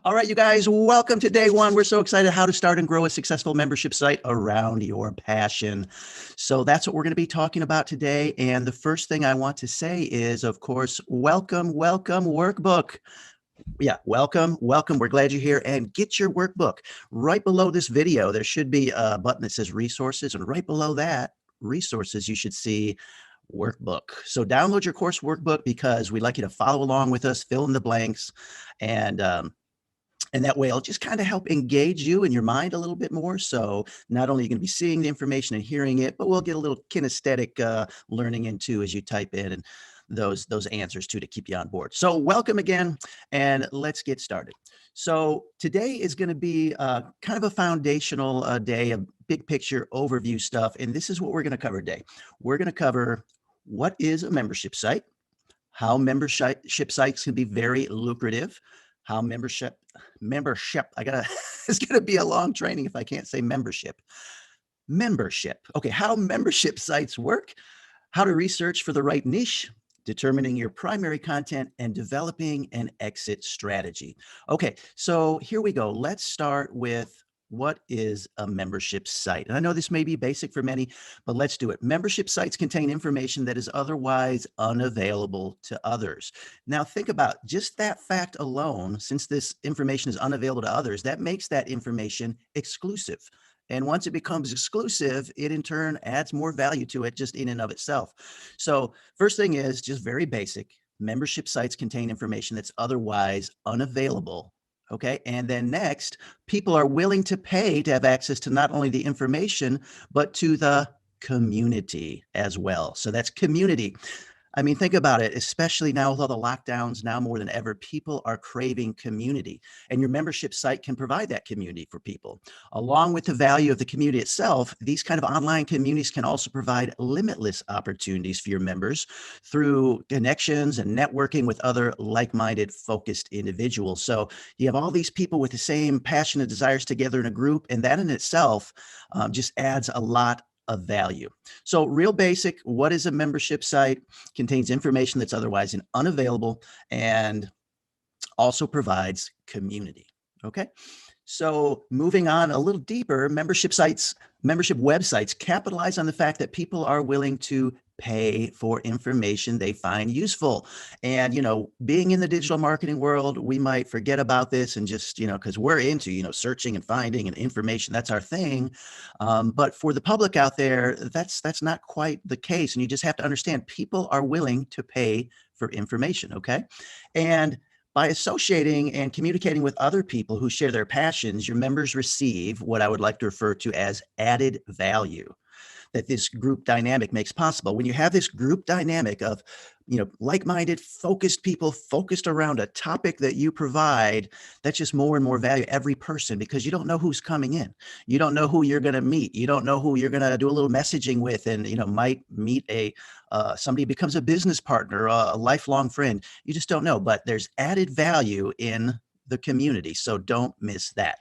All right, you guys, welcome to day one. We're so excited how to start and grow a successful membership site around your passion. So that's what we're going to be talking about today. And the first thing I want to say is, of course, welcome workbook. Yeah, welcome. We're glad you're here, and get your workbook. Right below this video, there should be a button that says resources, and right below that resources, you should see workbook. So download your course workbook because we'd like you to follow along with us, fill in the blanks, and that way it'll just kind of help engage you in your mind a little bit more. So not only are you going to be seeing the information and hearing it, but we'll get a little kinesthetic learning into as you type in and those answers too to keep you on board. So welcome again, and let's get started. So today is going to be kind of a foundational day of big picture overview stuff. And this is what we're going to cover today. We're going to cover what is a membership site, how membership sites can be very lucrative, how membership, it's going to be a long training if I can't say membership. Okay, how membership sites work, how to research for the right niche, determining your primary content, and developing an exit strategy. Okay, so here we go. Let's start with what is a membership site? And I know this may be basic for many, but let's do it. Membership sites contain information that is otherwise unavailable to others. Now think about just that fact alone. Since this information is unavailable to others, that makes that information exclusive. And once it becomes exclusive, it in turn adds more value to it just in and of itself. So first thing is just very basic. Membership sites contain information that's otherwise unavailable. Okay. And then next, people are willing to pay to have access to not only the information, but to the community as well. So that's community. I mean, think about it, especially now with all the lockdowns, now more than ever, people are craving community, and your membership site can provide that community for people. Along with the value of the community itself, these kind of online communities can also provide limitless opportunities for your members through connections and networking with other like-minded, focused individuals. So you have all these people with the same passion and desires together in a group, and that in itself just adds a lot of value. So real basic, what is a membership site? Contains information that's otherwise unavailable and also provides community. Okay. So moving on a little deeper, membership websites capitalize on the fact that people are willing to pay for information they find useful. And, being in the digital marketing world, we might forget about this and just, because we're into, searching and finding and information, that's our thing. But for the public out there, that's not quite the case. And you just have to understand people are willing to pay for information. Okay. And by associating and communicating with other people who share their passions, your members receive what I would like to refer to as added value that this group dynamic makes possible. When you have this group dynamic of, like-minded, focused people focused around a topic that you provide, that's just more and more value every person, because you don't know who's coming in. You don't know who you're going to meet. You don't know who you're going to do a little messaging with, and, might meet somebody becomes a business partner, a lifelong friend. You just don't know, but there's added value in the community. So don't miss that.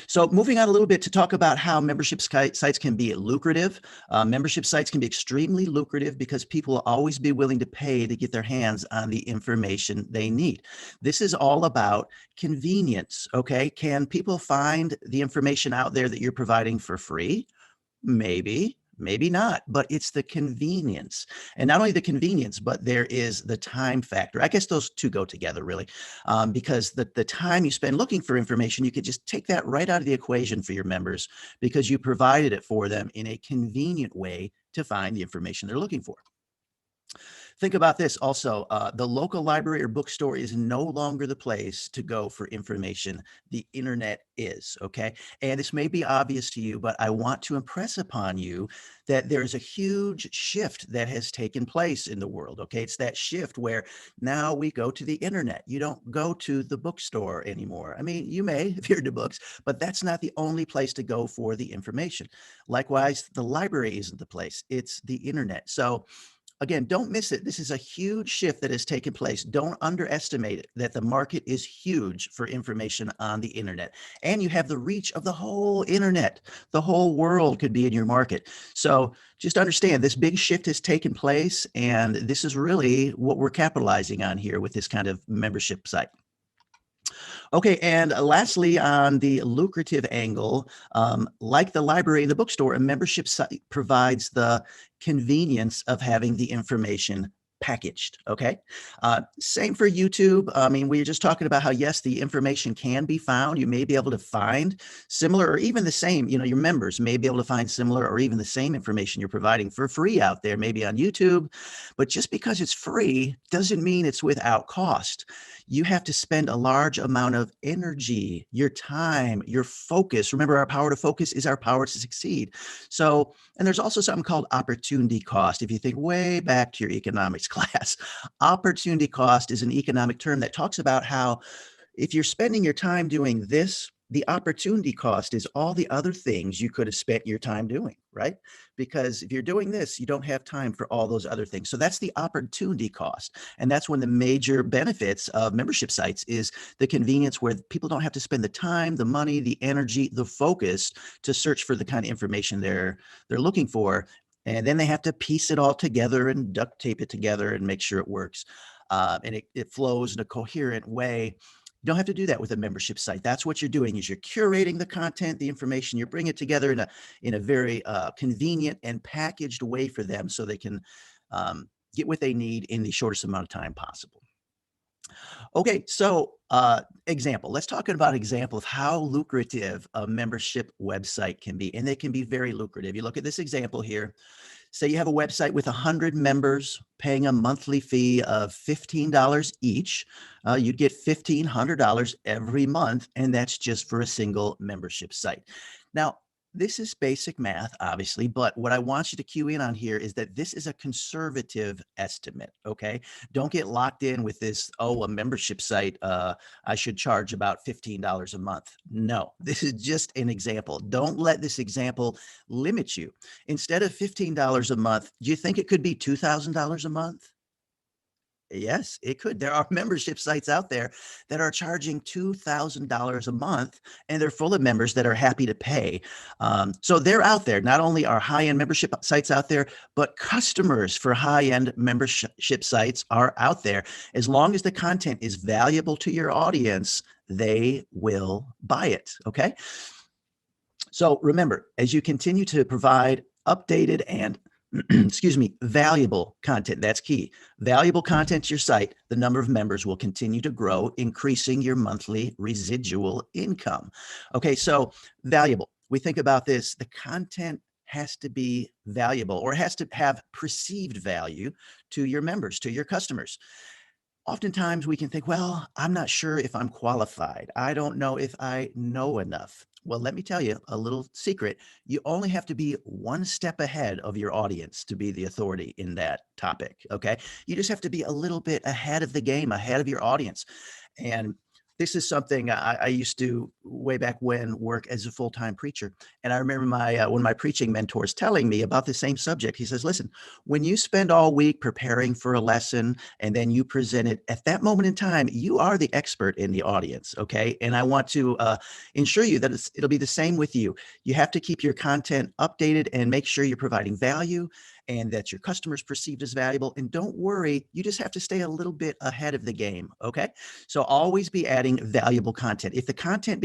So moving on a little bit to talk about how membership sites can be lucrative. Membership sites can be extremely lucrative because people will always be willing to pay to get their hands on the information they need. This is all about convenience. Okay. Can people find the information out there that you're providing for free? Maybe not, but it's the convenience. And not only the convenience, but there is the time factor. I guess those two go together really, because the time you spend looking for information, you could just take that right out of the equation for your members because you provided it for them in a convenient way to find the information they're looking for. Think about this also, the local library or bookstore is no longer the place to go for information. The internet is, okay? And this may be obvious to you, but I want to impress upon you that there's a huge shift that has taken place in the world, okay? It's that shift where now we go to the internet. You don't go to the bookstore anymore. I mean, you may if you're into books, but that's not the only place to go for the information. Likewise, the library isn't the place, it's the internet. So again, don't miss it. This is a huge shift that has taken place. Don't underestimate it, that the market is huge for information on the internet. And you have the reach of the whole internet. The whole world could be in your market. So just understand this big shift has taken place, and this is really what we're capitalizing on here with this kind of membership site. Okay, and lastly, on the lucrative angle, like the library and the bookstore, a membership site provides the convenience of having the information packaged. Okay, same for YouTube. I mean, we were just talking about how yes, the information can be found. You may be able to find similar or even the same. You know, your members may be able to find similar or even the same information you're providing for free out there, maybe on YouTube. But just because it's free doesn't mean it's without cost. You have to spend a large amount of energy, your time, your focus. Remember, our power to focus is our power to succeed. So, and there's also something called opportunity cost. If you think way back to your economics class, opportunity cost is an economic term that talks about how if you're spending your time doing this, the opportunity cost is all the other things you could have spent your time doing, right? Because if you're doing this, you don't have time for all those other things. So that's the opportunity cost. And that's one of the major benefits of membership sites is the convenience where people don't have to spend the time, the money, the energy, the focus to search for the kind of information they're looking for. And then they have to piece it all together and duct tape it together and make sure it works. And it flows in a coherent way. You don't have to do that with a membership site. That's what you're doing is you're curating the content, the information, you're bringing it together in a very convenient and packaged way for them so they can get what they need in the shortest amount of time possible. Okay, so example. Let's talk about example of how lucrative a membership website can be, and they can be very lucrative. You look at this example here. Say you have a website with 100 members paying a monthly fee of $15 each. You'd get $1,500 every month, and that's just for a single membership site. Now, this is basic math, obviously, but what I want you to cue in on here is that this is a conservative estimate, okay? Don't get locked in with this, oh, a membership site, I should charge about $15 a month. No, this is just an example. Don't let this example limit you. Instead of $15 a month, do you think it could be $2,000 a month? Yes, it could. There are membership sites out there that are charging $2,000 a month, and they're full of members that are happy to pay. So they're out there. Not only are high-end membership sites out there, but customers for high-end membership sites are out there. As long as the content is valuable to your audience, they will buy it. Okay. So remember, as you continue to provide updated and excuse me, valuable content. That's key. Valuable content to your site, the number of members will continue to grow, increasing your monthly residual income. Okay, so valuable. We think about this, the content has to be valuable or has to have perceived value to your members, to your customers. Oftentimes we can think, well, I'm not sure if I'm qualified. I don't know if I know enough. Well, let me tell you a little secret. You only have to be one step ahead of your audience to be the authority in that topic. Okay. You just have to be a little bit ahead of the game, ahead of your audience. And this is something I used to way back when work as a full-time preacher. And I remember one of my preaching mentors telling me about the same subject. He says, listen, when you spend all week preparing for a lesson and then you present it at that moment in time, you are the expert in the audience. Okay. And I want to ensure you that it'll be the same with you. You have to keep your content updated and make sure you're providing value and that your customers perceived as valuable. And don't worry, you just have to stay a little bit ahead of the game. Okay. So always be adding valuable content. If the content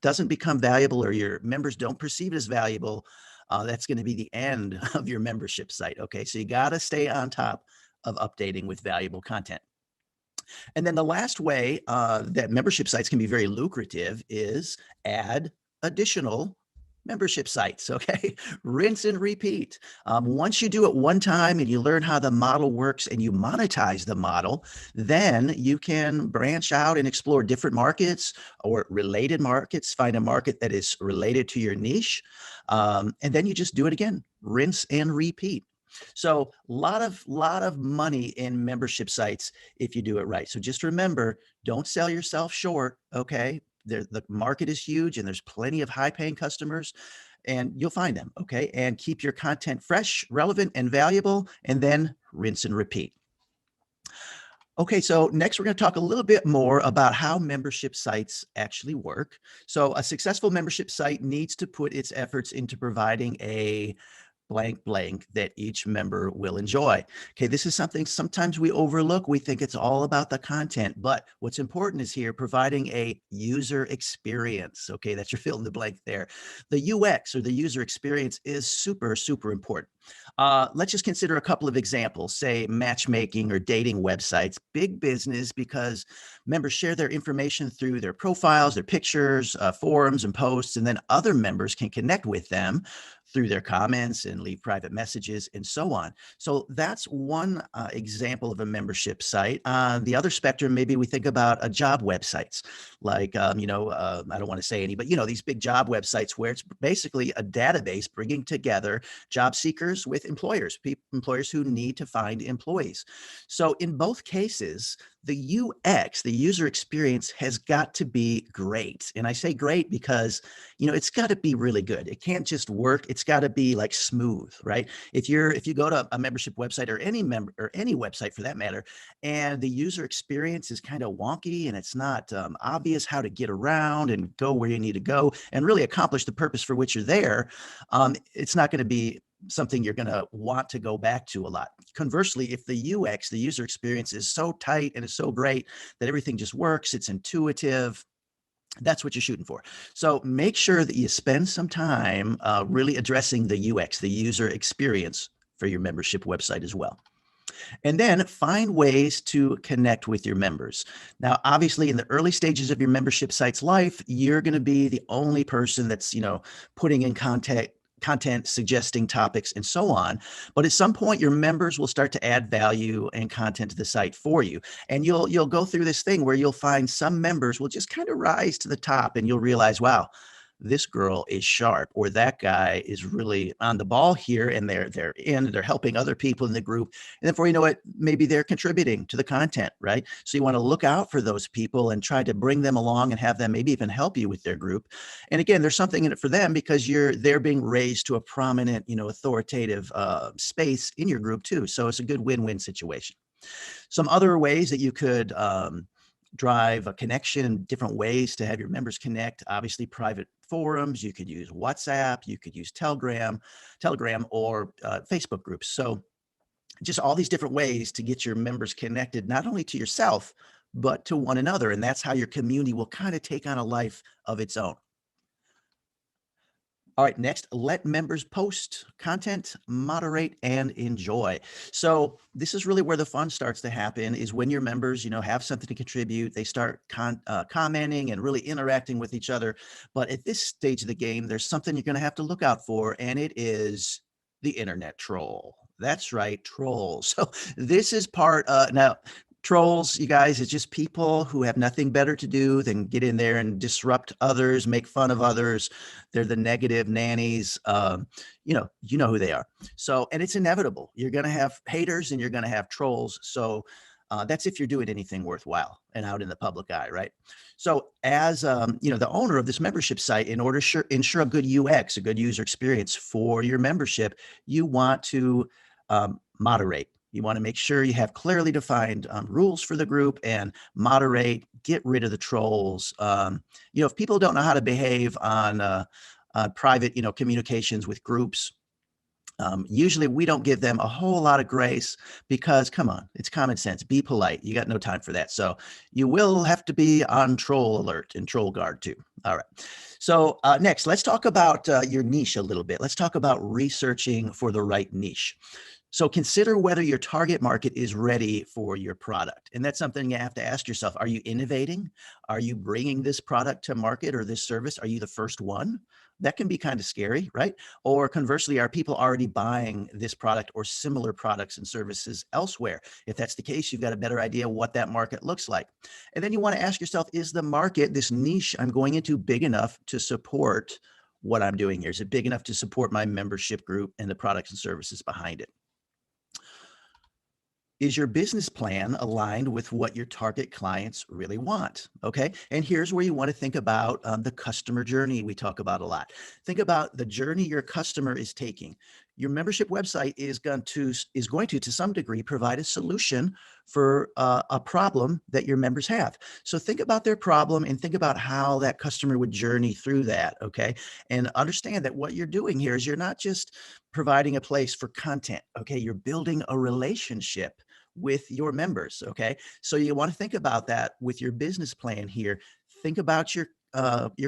doesn't become valuable or your members don't perceive it as valuable, that's going to be the end of your membership site. Okay. So you got to stay on top of updating with valuable content. And then the last way that membership sites can be very lucrative is add additional membership sites. Okay. Rinse and repeat. Once you do it one time and you learn how the model works and you monetize the model, then you can branch out and explore different markets or related markets, find a market that is related to your niche. And then you just do it again, rinse and repeat. So lot of money in membership sites if you do it right. So just remember, don't sell yourself short. Okay. The market is huge and there's plenty of high paying customers and you'll find them. Okay. And keep your content fresh, relevant, and valuable, and then rinse and repeat. Okay, so next we're going to talk a little bit more about how membership sites actually work. So a successful membership site needs to put its efforts into providing a blank blank that each member will enjoy. Okay, this is something sometimes we overlook. We think it's all about the content, but what's important is here providing a user experience. Okay, that's your fill in the blank there. The UX or the user experience is super, super important. Let's just consider a couple of examples, say matchmaking or dating websites, big business because members share their information through their profiles, their pictures, forums, and posts, and then other members can connect with them through their comments and leave private messages and so on. So that's one example of a membership site. On the other spectrum, maybe we think about job websites like, I don't want to say any, but these big job websites where it's basically a database bringing together job seekers with employers who need to find employees. So in both cases, the UX, the user experience, has got to be great. And I say great because, it's got to be really good. It can't just work. It's got to be like smooth, right? If you go to a membership website or any website for that matter, and the user experience is kind of wonky and it's not obvious how to get around and go where you need to go and really accomplish the purpose for which you're there, it's not going to be something you're going to want to go back to a lot. Conversely, if the UX, the user experience, is so tight and is so great that everything just works, it's intuitive, that's what you're shooting for. So make sure that you spend some time really addressing the UX, the user experience for your membership website as well. And then find ways to connect with your members. Now, obviously, in the early stages of your membership site's life, you're going to be the only person that's, putting in content, suggesting topics, and so on. But at some point, your members will start to add value and content to the site for you. And you'll go through this thing where you'll find some members will just kind of rise to the top and you'll realize, wow, this girl is sharp, or that guy is really on the ball here, and they're helping other people in the group. And then before you know it, maybe they're contributing to the content, right? So you want to look out for those people and try to bring them along and have them maybe even help you with their group. And again, there's something in it for them because they're being raised to a prominent, authoritative space in your group too. So it's a good win-win situation. Some other ways that you could drive a connection, different ways to have your members connect. Obviously, private forums. You could use WhatsApp. You could use Telegram, or Facebook groups. So just all these different ways to get your members connected, not only to yourself, but to one another. And that's how your community will kind of take on a life of its own. All right, next, let members post content, moderate, and enjoy. So this is really where the fun starts to happen, is when your members, have something to contribute, they start commenting and really interacting with each other. But at this stage of the game, there's something you're going to have to look out for, and it is the internet troll. That's right, trolls. So this is part, now, trolls, you guys, it's just people who have nothing better to do than get in there and disrupt others, make fun of others. They're the negative nannies. You know who they are. So, and it's inevitable. You're going to have haters and you're going to have trolls. So that's if you're doing anything worthwhile and out in the public eye, right? So as, the owner of this membership site, in order to ensure a good UX, a good user experience for your membership, you want to moderate. You want to make sure you have clearly defined rules for the group and moderate, get rid of the trolls. If people don't know how to behave on private, communications with groups, usually we don't give them a whole lot of grace because, come on, it's common sense. Be polite. You got no time for that. So you will have to be on troll alert and troll guard too. All right. So next, let's talk about your niche a little bit. Let's talk about researching for the right niche. So consider whether your target market is ready for your product. And that's something you have to ask yourself. Are you innovating? Are you bringing this product to market or this service? Are you the first one? That can be kind of scary, right? Or conversely, are people already buying this product or similar products and services elsewhere? If that's the case, you've got a better idea what that market looks like. And then you want to ask yourself, is the market, this niche I'm going into, big enough to support what I'm doing here? Is it big enough to support my membership group and the products and services behind it? Is your business plan aligned with what your target clients really want? Okay. And here's where you want to think about the customer journey we talk about a lot. Think about the journey your customer is taking. your membership website is going to some degree provide a solution for a problem that your members have. So think about their problem and think about how that customer would journey through that. Okay, and understand that what you're doing here is you're not just providing a place for content. Okay, you're building a relationship with your members. Okay, so you want to think about that with your business plan here. Think about your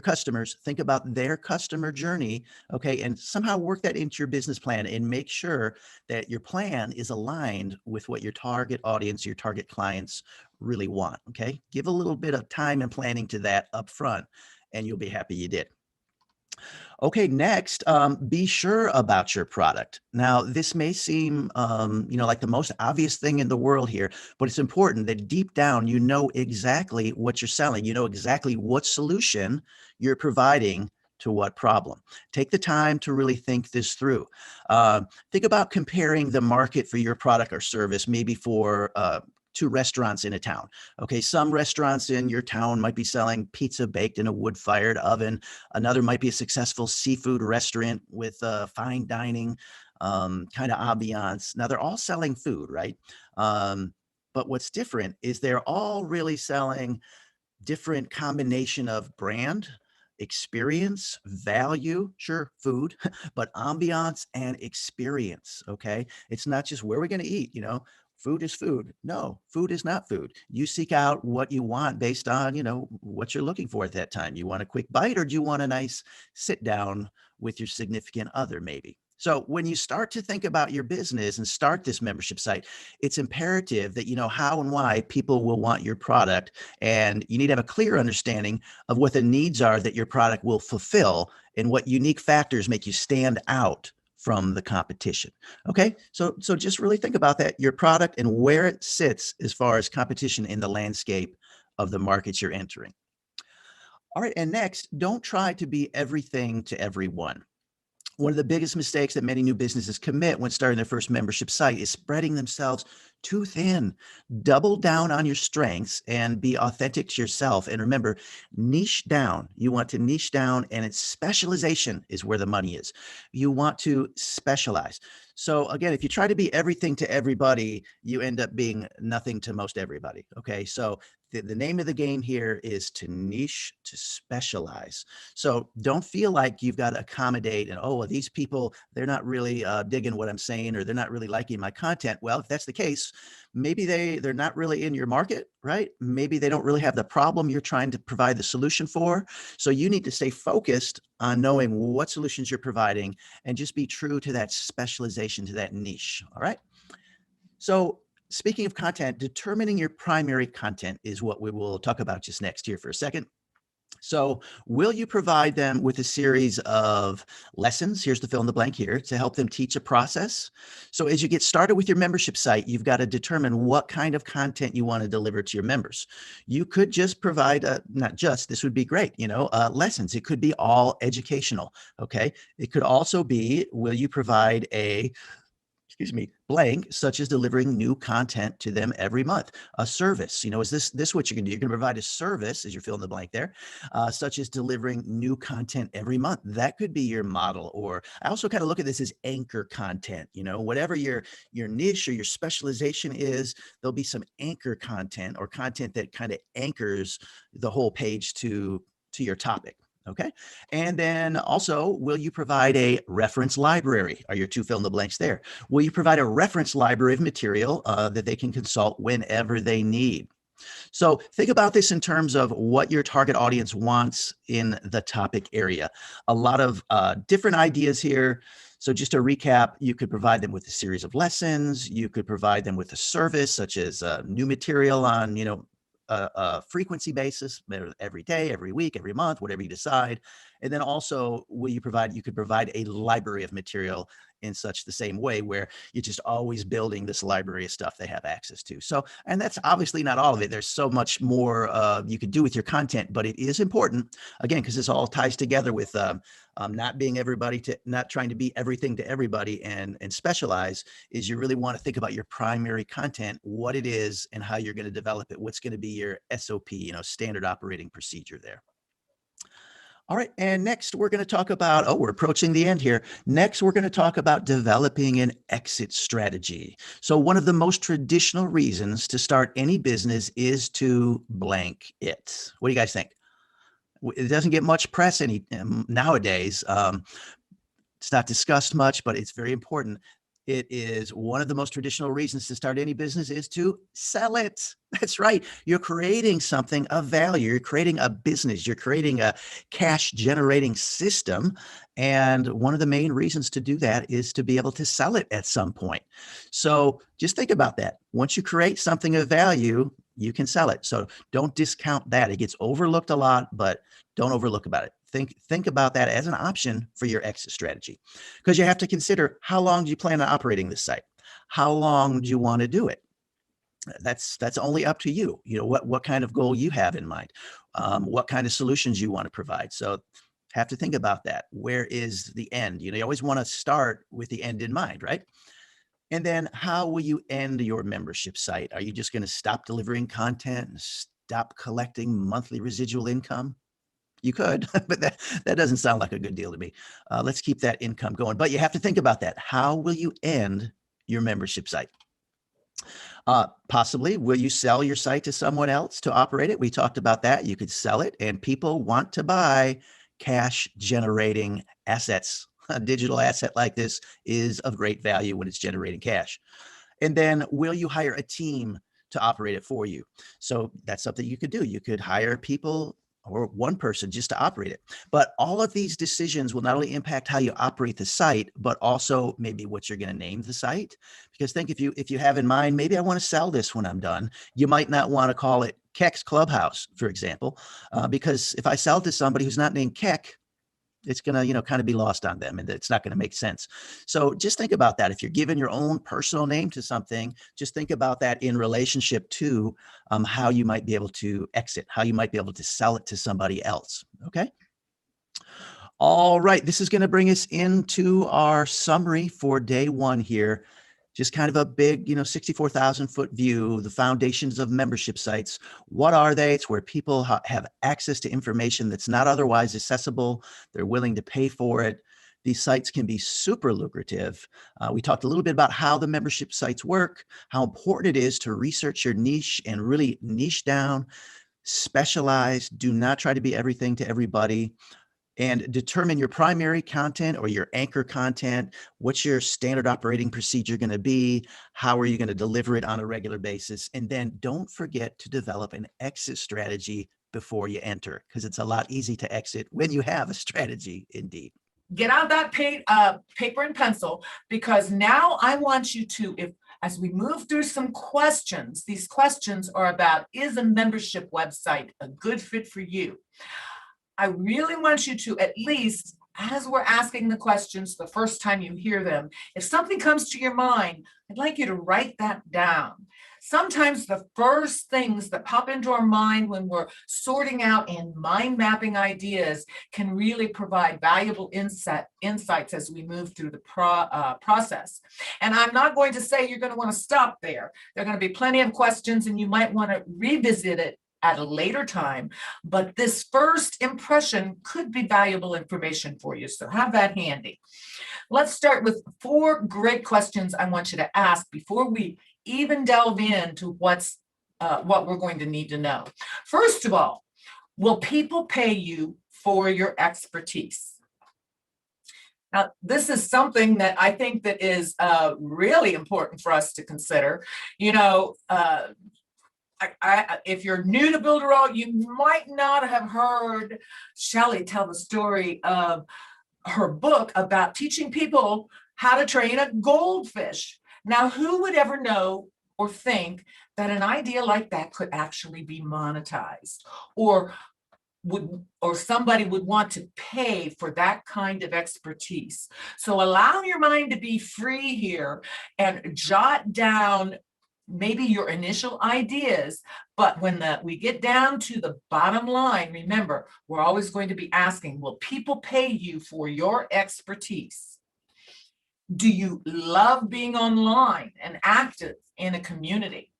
customers, think about their customer journey, okay, and somehow work that into your business plan and make sure that your plan is aligned with what your target audience, your target clients really want. Okay, give a little bit of time and planning to that up front, and you'll be happy you did. Okay, next, be sure about your product. Now, this may seem, like the most obvious thing in the world here, but it's important that deep down you know exactly what you're selling. You know exactly what solution you're providing to what problem. Take the time to really think this through. Think about comparing the market for your product or service, maybe for two restaurants in a town. Okay, some restaurants in your town might be selling pizza baked in a wood-fired oven. Another might be a successful seafood restaurant with fine dining kind of ambiance. Now they're all selling food, right? But what's different is they're all really selling different combination of brand, experience, value, sure, food, but ambiance and experience. Okay. It's not just where we're going to eat. Food is food. No, food is not food. You seek out what you want based on, what you're looking for at that time. You want a quick bite or do you want a nice sit down with your significant other, maybe? So when you start to think about your business and start this membership site, it's imperative that you know how and why people will want your product, and you need to have a clear understanding of what the needs are that your product will fulfill and what unique factors make you stand out from the competition. Okay, so just really think about that, your product and where it sits as far as competition in the landscape of the markets you're entering. All right, and next, don't try to be everything to everyone. One of the biggest mistakes that many new businesses commit when starting their first membership site is spreading themselves too thin. Double down on your strengths and be authentic to yourself. And remember, niche down. You want to niche down, and its specialization is where the money is. You want to specialize. So again, if you try to be everything to everybody, you end up being nothing to most everybody. Okay, so the name of the game here is to niche, to specialize. So don't feel like you've got to accommodate and, oh, well, these people, they're not really digging what I'm saying, or they're not really liking my content. Well, if that's the case, maybe they're not really in your market, right? Maybe they don't really have the problem you're trying to provide the solution for. So you need to stay focused on knowing what solutions you're providing and just be true to that specialization, to that niche. All right. So speaking of content, determining your primary content is what we will talk about just next here for a second. So will you provide them with a series of lessons? Here's the fill in the blank here to help them teach a process. So as you get started with your membership site, you've got to determine what kind of content you want to deliver to your members. You could just provide, not just, this would be great, lessons. It could be all educational. Okay. It could also be, will you provide blank, such as delivering new content to them every month. A service, is this what you're going to do? You're going to provide a service, as you're filling the blank there, such as delivering new content every month. That could be your model. Or I also kind of look at this as anchor content. Whatever your niche or your specialization is, there'll be some anchor content or content that kind of anchors the whole page to your topic. Okay. And then also, will you provide a reference library? Are your two fill in the blanks there? Will you provide a reference library of material that they can consult whenever they need? So think about this in terms of what your target audience wants in the topic area. A lot of different ideas here. So just to recap, you could provide them with a series of lessons. You could provide them with a service, such as new material on, a frequency basis, every day, every week, every month, whatever you decide. And then also, you could provide a library of material in such the same way, where you're just always building this library of stuff they have access to. So, and that's obviously not all of it. There's so much more you could do with your content, but it is important, again, because this all ties together with not being not trying to be everything to everybody and specialize, is you really want to think about your primary content, what it is and how you're going to develop it. What's going to be your SOP, standard operating procedure there. All right. And next, we're going to talk about, we're approaching the end here. Next, we're going to talk about developing an exit strategy. So, one of the most traditional reasons to start any business is to blank it. What do you guys think? It doesn't get much press nowadays. It's not discussed much, but it's very important. It is one of the most traditional reasons to start any business is to sell it. That's right. You're creating something of value. You're creating a business. You're creating a cash generating system. And one of the main reasons to do that is to be able to sell it at some point. So just think about that. Once you create something of value, you can sell it. So don't discount that. It gets overlooked a lot, but don't overlook about it. Think about that as an option for your exit strategy, because you have to consider, how long do you plan on operating this site? How long do you want to do it? That's only up to you. You know, what kind of goal you have in mind, what kind of solutions you want to provide. So have to think about that. Where is the end? You know, you always want to start with the end in mind, right? And then how will you end your membership site? Are you just going to stop delivering content and stop collecting monthly residual income? You could, but that doesn't sound like a good deal to me. Let's keep that income going. But you have to think about that. How will you end your membership site? Possibly, will you sell your site to someone else to operate it? We talked about that. You could sell it, and people want to buy cash generating assets. A digital asset like this is of great value when it's generating cash. And then will you hire a team to operate it for you? So that's something you could do. You could hire people or one person just to operate it. But all of these decisions will not only impact how you operate the site, but also maybe what you're going to name the site. Because think, if you have in mind, maybe I want to sell this when I'm done, you might not want to call it Keck's Clubhouse, for example, because if I sell to somebody who's not named Keck, it's going to, kind of be lost on them, and it's not going to make sense. So just think about that. If you're giving your own personal name to something, just think about that in relationship to how you might be able to exit, how you might be able to sell it to somebody else. Okay. All right. This is going to bring us into our summary for day one here. Just kind of a big, 64,000 foot view, the foundations of membership sites. What are they? It's where people have access to information that's not otherwise accessible. They're willing to pay for it. These sites can be super lucrative. We talked a little bit about how the membership sites work, how important it is to research your niche and really niche down, specialize. Do not try to be everything to everybody. And determine your primary content or your anchor content. What's your standard operating procedure going to be? How are you going to deliver it on a regular basis? And then don't forget to develop an exit strategy before you enter, because it's a lot easier to exit when you have a strategy indeed. Get out that paper and pencil, because now I want you to, as we move through some questions, these questions are about, is a membership website a good fit for you? I really want you to, at least as we're asking the questions the first time you hear them, if something comes to your mind, I'd like you to write that down. Sometimes the first things that pop into our mind when we're sorting out and mind mapping ideas can really provide valuable insights as we move through the process. And I'm not going to say you're going to want to stop there. There are going to be plenty of questions, and you might want to revisit it at a later time, but this first impression could be valuable information for you, so have that handy. Let's start with 4 great questions I want you to ask before we even delve into what we're going to need to know. First of all, will people pay you for your expertise? Now, this is something that I think that is really important for us to consider. If you're new to Builderall, you might not have heard Shelley tell the story of her book about teaching people how to train a goldfish. Now, who would ever know or think that an idea like that could actually be monetized, or somebody would want to pay for that kind of expertise? So allow your mind to be free here and jot down maybe your initial ideas, but when we get down to the bottom line, remember, we're always going to be asking, will people pay you for your expertise? Do you love being online and active in a community?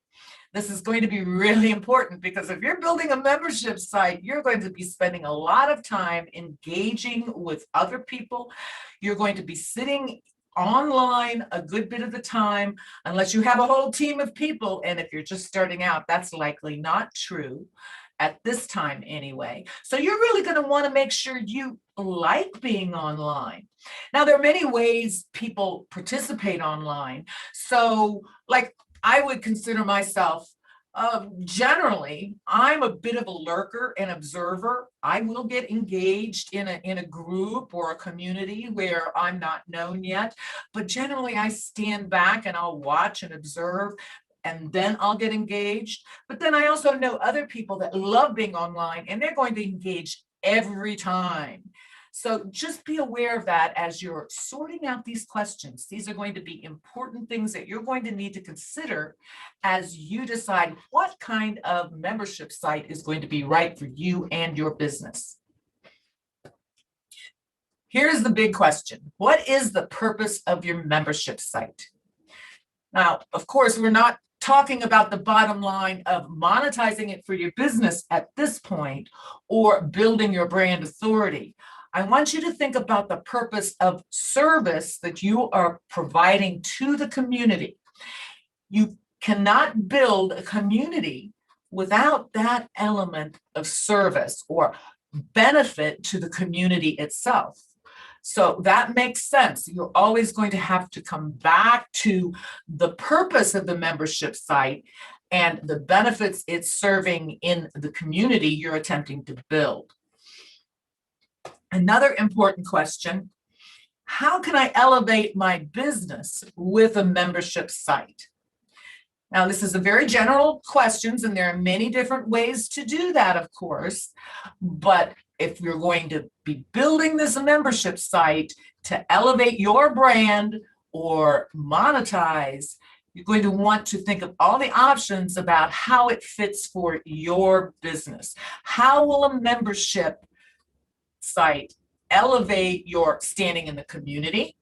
This is going to be really important because if you're building a membership site, you're going to be spending a lot of time engaging with other people. You're going to be sitting online a good bit of the time, unless you have a whole team of people. And if you're just starting out, that's likely not true at this time anyway. So you're really going to want to make sure you like being online. Now, there are many ways people participate online. So like I would consider myself generally, I'm a bit of a lurker and observer. I will get engaged in a group or a community where I'm not known yet, but generally I stand back and I'll watch and observe, and then I'll get engaged. But then I also know other people that love being online and they're going to engage every time. So just be aware of that as you're sorting out these questions. These are going to be important things that you're going to need to consider as you decide what kind of membership site is going to be right for you and your business. Here's the big question. What is the purpose of your membership site? Now, of course, we're not talking about the bottom line of monetizing it for your business at this point or building your brand authority. I want you to think about the purpose of service that you are providing to the community. You cannot build a community without that element of service or benefit to the community itself. So that makes sense. You're always going to have to come back to the purpose of the membership site and the benefits it's serving in the community you're attempting to build. Another important question, how can I elevate my business with a membership site? Now, this is a very general question, and there are many different ways to do that, of course. But if you're going to be building this membership site to elevate your brand or monetize, you're going to want to think of all the options about how it fits for your business. How will a membership site elevate your standing in the community,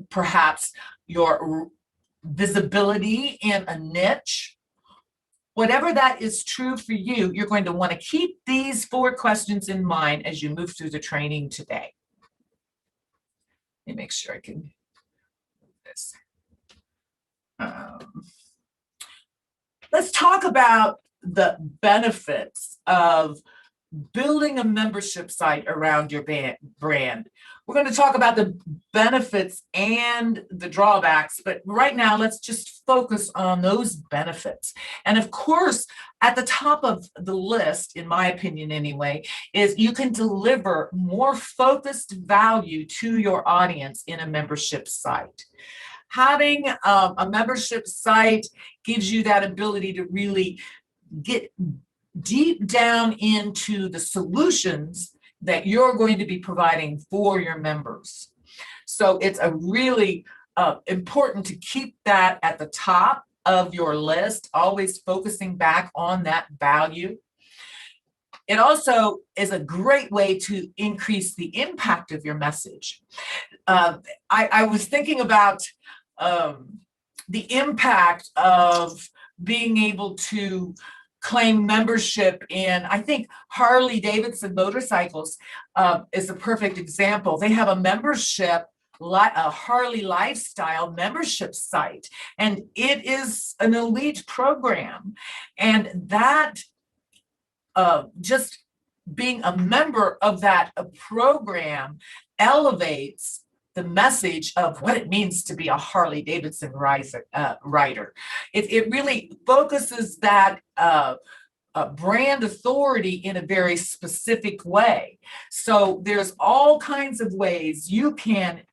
perhaps your visibility in a niche? Whatever that is true for you, you're going to want to keep these 4 questions in mind as you move through the training today. Let me make sure I can do this. Let's talk about the benefits of building a membership site around your brand. We're going to talk about the benefits and the drawbacks, but right now let's just focus on those benefits. And of course, at the top of the list, in my opinion anyway, is you can deliver more focused value to your audience in a membership site. Having a membership site gives you that ability to really get deep down into the solutions that you're going to be providing for your members. So it's a really important to keep that at the top of your list, always focusing back on that value. It also is a great way to increase the impact of your message. I was thinking about the impact of being able to claim membership in, I think Harley Davidson motorcycles is a perfect example. They have a membership, a Harley lifestyle membership site, and it is an elite program. And that just being a member of that program elevates the message of what it means to be a Harley Davidson rider. It really focuses that brand authority in a very specific way. So there's all kinds of ways you can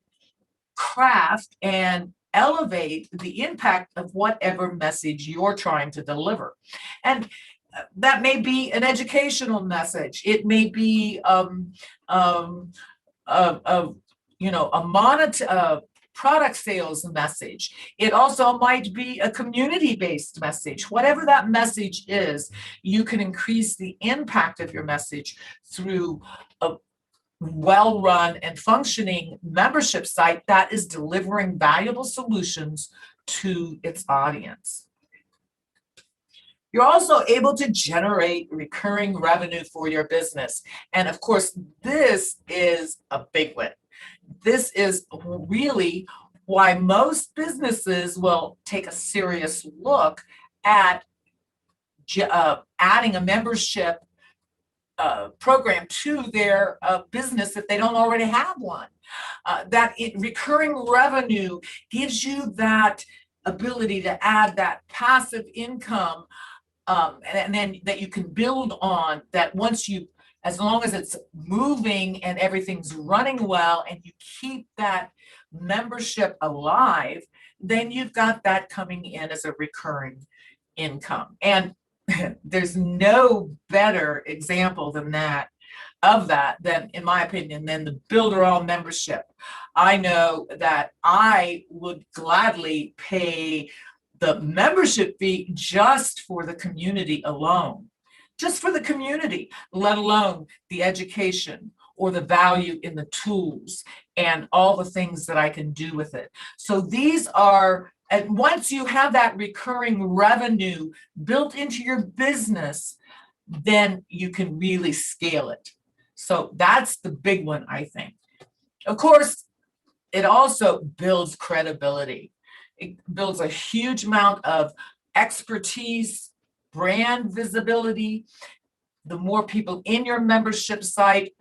craft and elevate the impact of whatever message you're trying to deliver. And that may be an educational message. It may be a product sales message. It also might be a community-based message. Whatever that message is, you can increase the impact of your message through a well-run and functioning membership site that is delivering valuable solutions to its audience. You're also able to generate recurring revenue for your business. And of course, this is a big one. This is really why most businesses will take a serious look at adding a membership program to their business if they don't already have one. Recurring revenue gives you that ability to add that passive income, and then that you can build on, that once you, as long as it's moving and everything's running well and you keep that membership alive, then you've got that coming in as a recurring income. And there's no better example than that, than, in my opinion, than the Builderall membership. I know that I would gladly pay the membership fee just for the community alone, just for the community, let alone the education or the value in the tools and all the things that I can do with it. So these are, and once you have that recurring revenue built into your business, then you can really scale it. So that's the big one, I think. Of course, it also builds credibility. It builds a huge amount of expertise, brand visibility. The more people in your membership site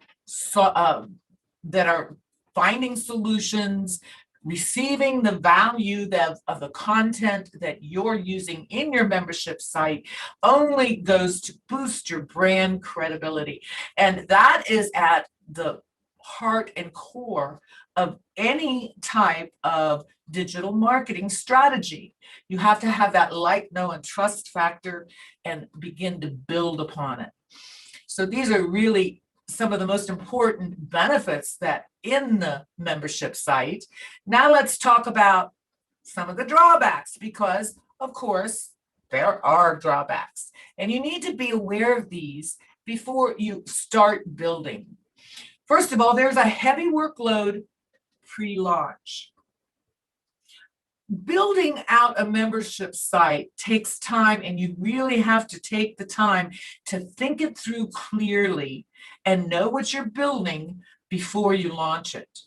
that are finding solutions, receiving the value of the content that you're using in your membership site, only goes to boost your brand credibility. And that is at the heart and core of any type of digital marketing strategy. You have to have that like, know, and trust factor and begin to build upon it. So these are really some of the most important benefits that in the membership site. Now let's talk about some of the drawbacks, because of course there are drawbacks and you need to be aware of these before you start building. First of all, there's a heavy workload pre-launch. Building out a membership site takes time, and you really have to take the time to think it through clearly and know what you're building before you launch it.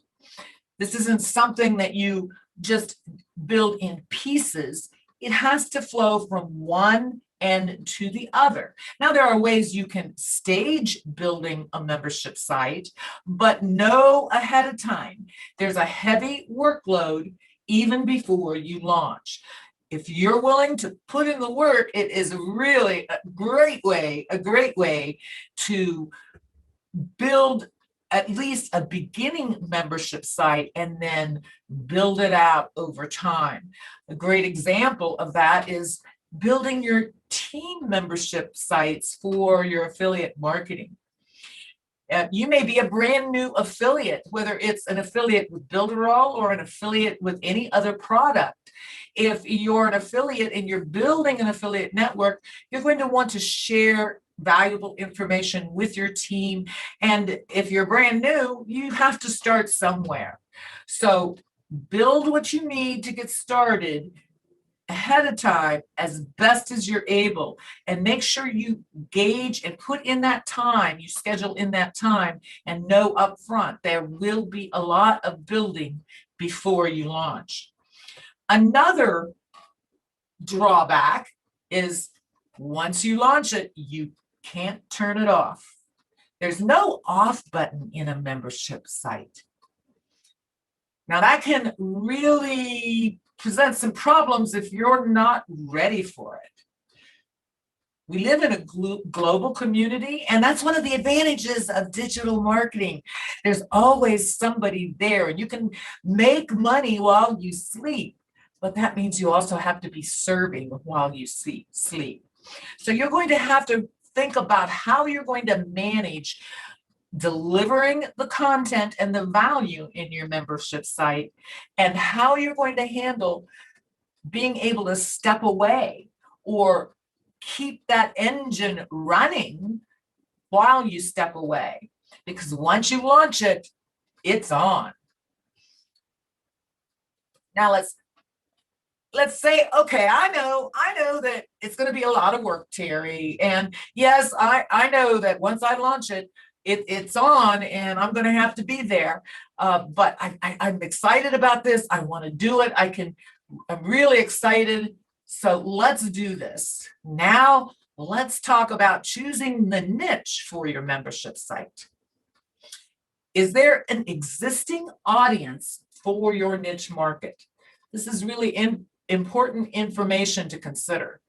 This isn't something that you just build in pieces. It has to flow from one end to the other. Now, there are ways you can stage building a membership site, but know ahead of time there's a heavy workload even before you launch. If you're willing to put in the work, it is really a great way to build at least a beginning membership site and then build it out over time. A great example of that is building your team membership sites for your affiliate marketing. You may be a brand new affiliate, whether it's an affiliate with Builderall or an affiliate with any other product. If you're an affiliate and you're building an affiliate network, you're going to want to share valuable information with your team. And if you're brand new, you have to start somewhere. So build what you need to get started ahead of time as best as you're able, and make sure you gauge and put in that time, you schedule in that time, and know up front there will be a lot of building before you launch. Another drawback is once you launch it, you can't turn it off. There's no off button in a membership site. Now that can really present some problems if you're not ready for it. We live in a global community, and that's one of the advantages of digital marketing. There's always somebody there, and you can make money while you sleep, but that means you also have to be serving while you sleep. So you're going to have to think about how you're going to manage delivering the content and the value in your membership site, and how you're going to handle being able to step away or keep that engine running while you step away. Because once you launch it, it's on. Now let's let's say, okay, I know that it's going to be a lot of work, Terry. And yes, I know that once I launch it, it's on and I'm going to have to be there. But I'm excited about this. I want to do it. I'm really excited. So let's do this. Now, let's talk about choosing the niche for your membership site. Is there an existing audience for your niche market? This is really important information to consider.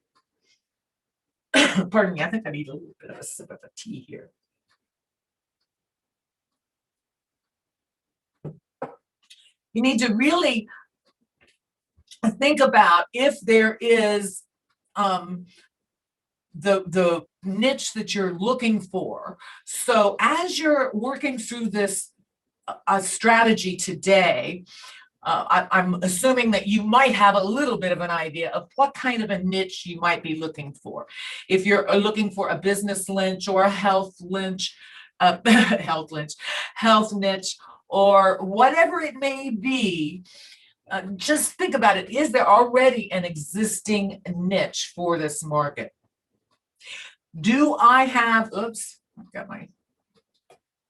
Pardon me, I think I need a little bit of a sip of a tea here. You need to really think about if there is the niche that you're looking for. So as you're working through this strategy today, I'm assuming that you might have a little bit of an idea of what kind of a niche you might be looking for. If you're looking for a business niche or a health niche, health niche, or whatever it may be, just think about it. Is there already an existing niche for this market? Do I have,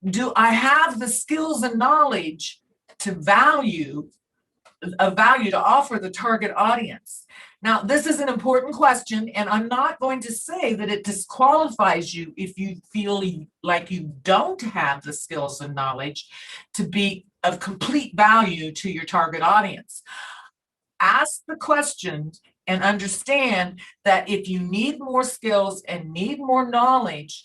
do I have the skills and knowledge to value to offer the target audience? Now, this is an important question, and I'm not going to say that it disqualifies you if you feel like you don't have the skills and knowledge to be of complete value to your target audience. Ask the questions and understand that if you need more skills and need more knowledge,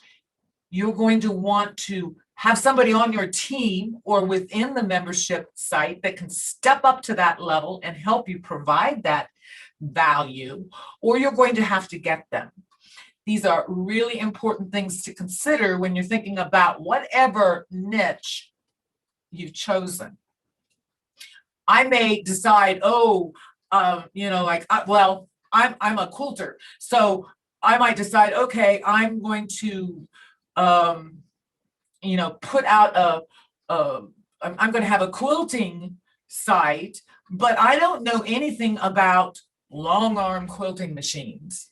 you're going to want to have somebody on your team or within the membership site that can step up to that level and help you provide that value, or you're going to have to get them. These are really important things to consider when you're thinking about whatever niche you've chosen. I may decide, I'm a quilter, so I might decide, okay, I'm going to, put out I'm going to have a quilting site, but I don't know anything about long arm quilting machines.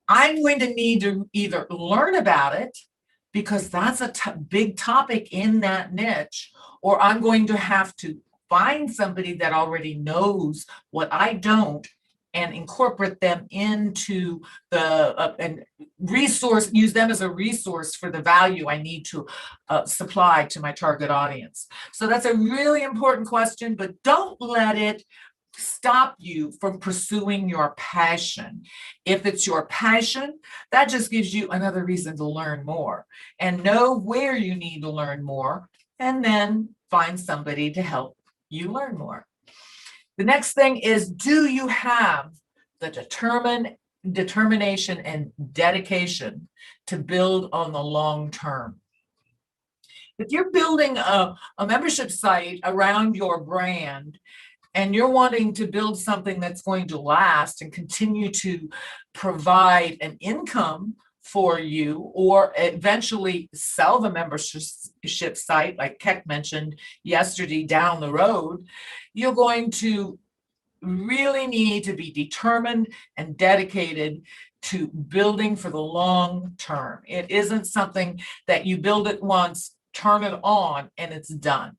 I'm going to need to either learn about it, because that's a big topic in that niche, or I'm going to have to find somebody that already knows what I don't and incorporate them into the and use them as a resource for the value I need to supply to my target audience. So that's a really important question, but don't let it stop you from pursuing your passion. If it's your passion, that just gives you another reason to learn more and know where you need to learn more, and then find somebody to help you learn more. The next thing is, do you have the determination and dedication to build on the long term? If you're building a membership site around your brand, and you're wanting to build something that's going to last and continue to provide an income for you, or eventually sell the membership site, like Keck mentioned yesterday, down the road, you're going to really need to be determined and dedicated to building for the long term. It isn't something that you build it once, turn it on, and it's done.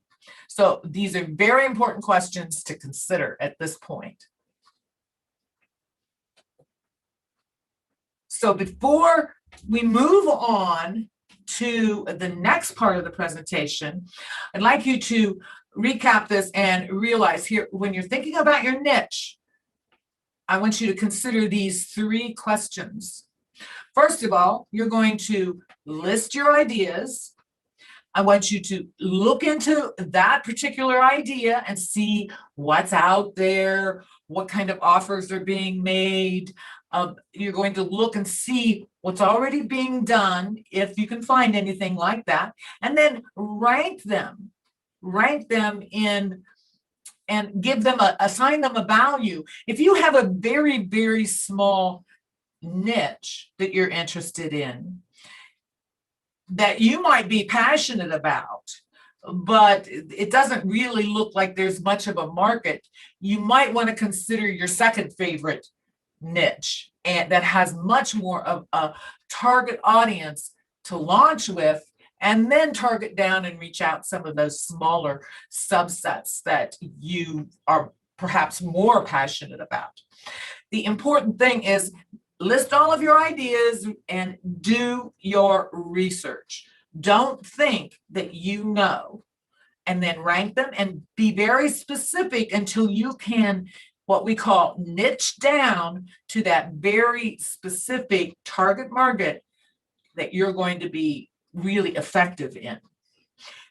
So these are very important questions to consider at this point. So before we move on to the next part of the presentation, I'd like you to recap this and realize here, when you're thinking about your niche, I want you to consider these 3 questions. First of all, you're going to list your ideas. I want you to look into that particular idea and see what's out there, what kind of offers are being made. You're going to look and see what's already being done, if you can find anything like that, and then rank them in and assign them a value. If you have a very, very small niche that you're interested in, that you might be passionate about, but it doesn't really look like there's much of a market, you might want to consider your second favorite niche, and that has much more of a target audience to launch with, and then target down and reach out some of those smaller subsets that you are perhaps more passionate about. The important thing is list all of your ideas and do your research. Don't think that you know, and then rank them and be very specific until you can, what we call, niche down to that very specific target market that you're going to be really effective in.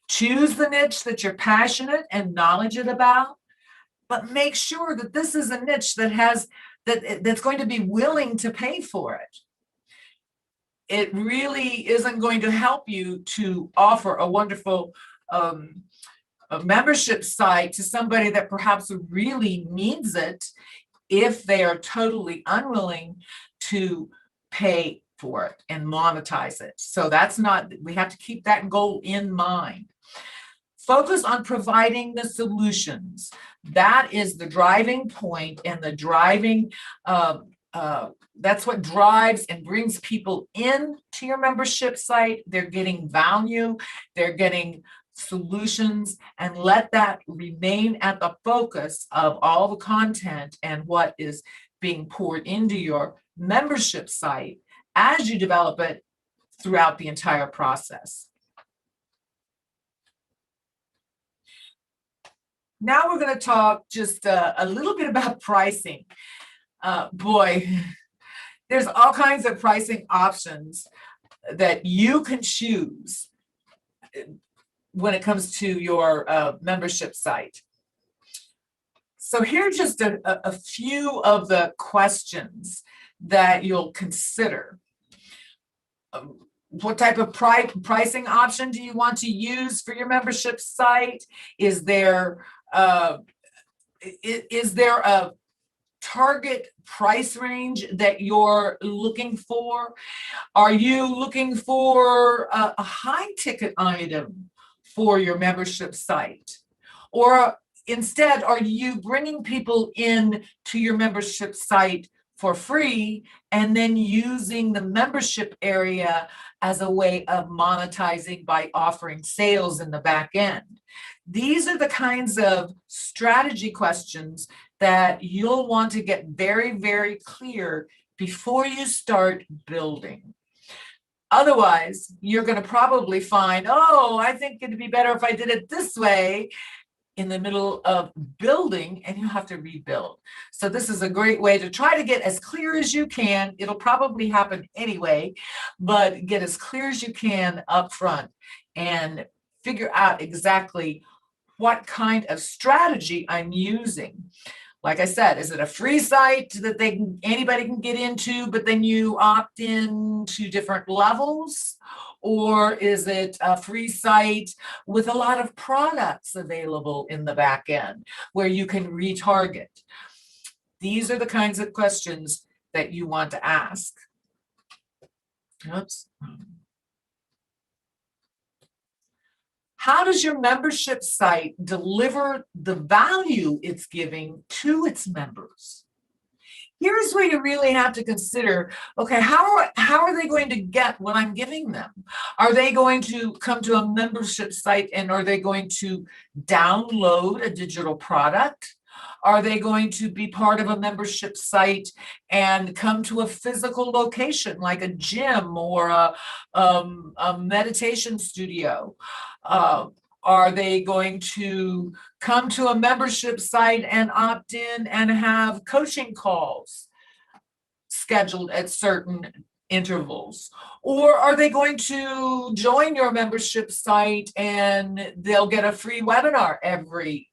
Choose the niche that you're passionate and knowledgeable about, but make sure that this is a niche that's going to be willing to pay for it. It really isn't going to help you to offer a wonderful a membership site to somebody that perhaps really needs it if they are totally unwilling to pay for it and monetize it. So that's not, we have to keep that goal in mind. Focus on providing the solutions. That is the driving point and the driving, that's what drives and brings people in to your membership site. They're getting value, they're getting solutions, and let that remain at the focus of all the content and what is being poured into your membership site as you develop it throughout the entire process. Now we're going to talk just a little bit about pricing. Boy, there's all kinds of pricing options that you can choose when it comes to your membership site. So here's just a few of the questions that you'll consider. What type of pricing option do you want to use for your membership site? Is there a target price range that you're looking for? Are you looking for a high ticket item for your membership site? Or instead, are you bringing people in to your membership site for free and then using the membership area as a way of monetizing by offering sales in the back end? These are the kinds of strategy questions that you'll want to get very, very clear before you start building. Otherwise, you're going to probably find, oh, I think it'd be better if I did it this way in the middle of building, and you have to rebuild. So this is a great way to try to get as clear as you can. It'll probably happen anyway, but get as clear as you can up front and figure out exactly what kind of strategy I'm using. Like I said, is it a free site that anybody can get into, but then you opt in to different levels? Or is it a free site with a lot of products available in the back end where you can retarget? These are the kinds of questions that you want to ask. Oops. How does your membership site deliver the value it's giving to its members? Here's where you really have to consider, okay, how are they going to get what I'm giving them? Are they going to come to a membership site and are they going to download a digital product? Are they going to be part of a membership site and come to a physical location like a gym or a meditation studio? Are they going to come to a membership site and opt in and have coaching calls scheduled at certain intervals? Or are they going to join your membership site and they'll get a free webinar every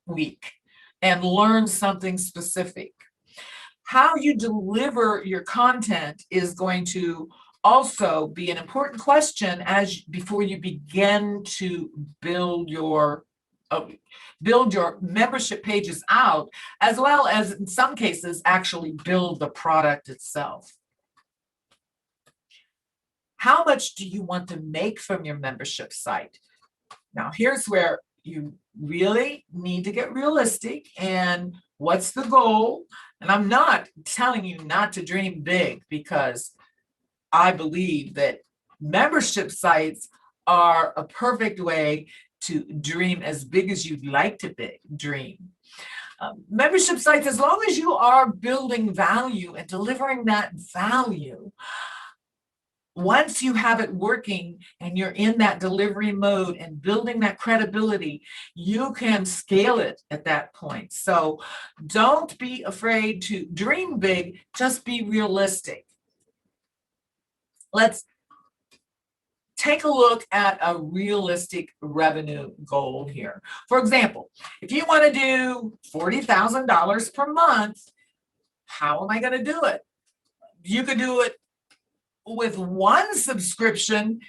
week and learn something specific? How you deliver your content is going to also be an important question before you begin to build your membership pages out, as well as in some cases actually build the product itself. How much do you want to make from your membership site? Now, here's where you really need to get realistic. And what's the goal? And I'm not telling you not to dream big, because I believe that membership sites are a perfect way to dream as big as you'd like to dream. Membership sites, as long as you are building value and delivering that value, once you have it working and you're in that delivery mode and building that credibility, you can scale it at that point. So don't be afraid to dream big, just be realistic. Let's take a look at a realistic revenue goal here. For example, if you want to do $40,000 per month, how am I going to do it? You could do it with one subscription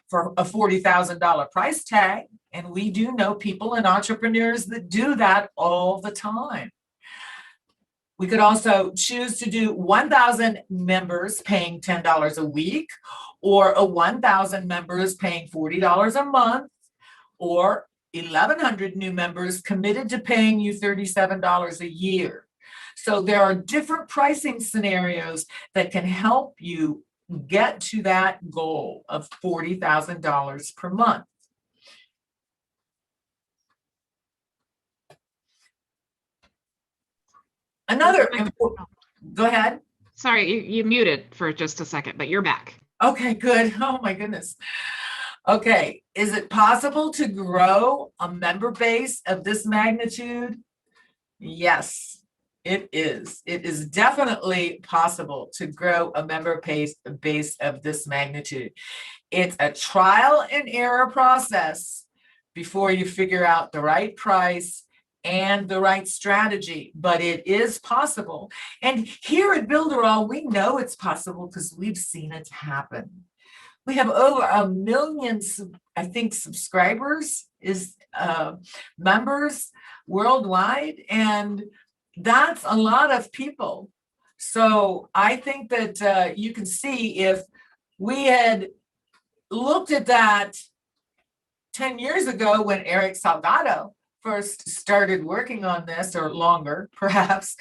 for a $40,000 price tag. And we do know people and entrepreneurs that do that all the time. We could also choose to do 1,000 members paying $10 a week, or a 1,000 members paying $40 a month, or 1,100 new members committed to paying you $37 a year. So there are different pricing scenarios that can help you get to that goal of $40,000 per month. Another important, go ahead. Sorry, you muted for just a second, but you're back. Okay, good. Oh my goodness. Okay, is it possible to grow a member base of this magnitude? Yes, it is. It is definitely possible to grow a member base of this magnitude. It's a trial and error process before you figure out the right price and the right strategy, but it is possible. And here at Builderall, we know it's possible because we've seen it happen. We have over 1 million, I think, subscribers, members worldwide, and that's a lot of people. So I think that you can see, if we had looked at that 10 years ago when Eric Salgado first started working on this, or longer, perhaps,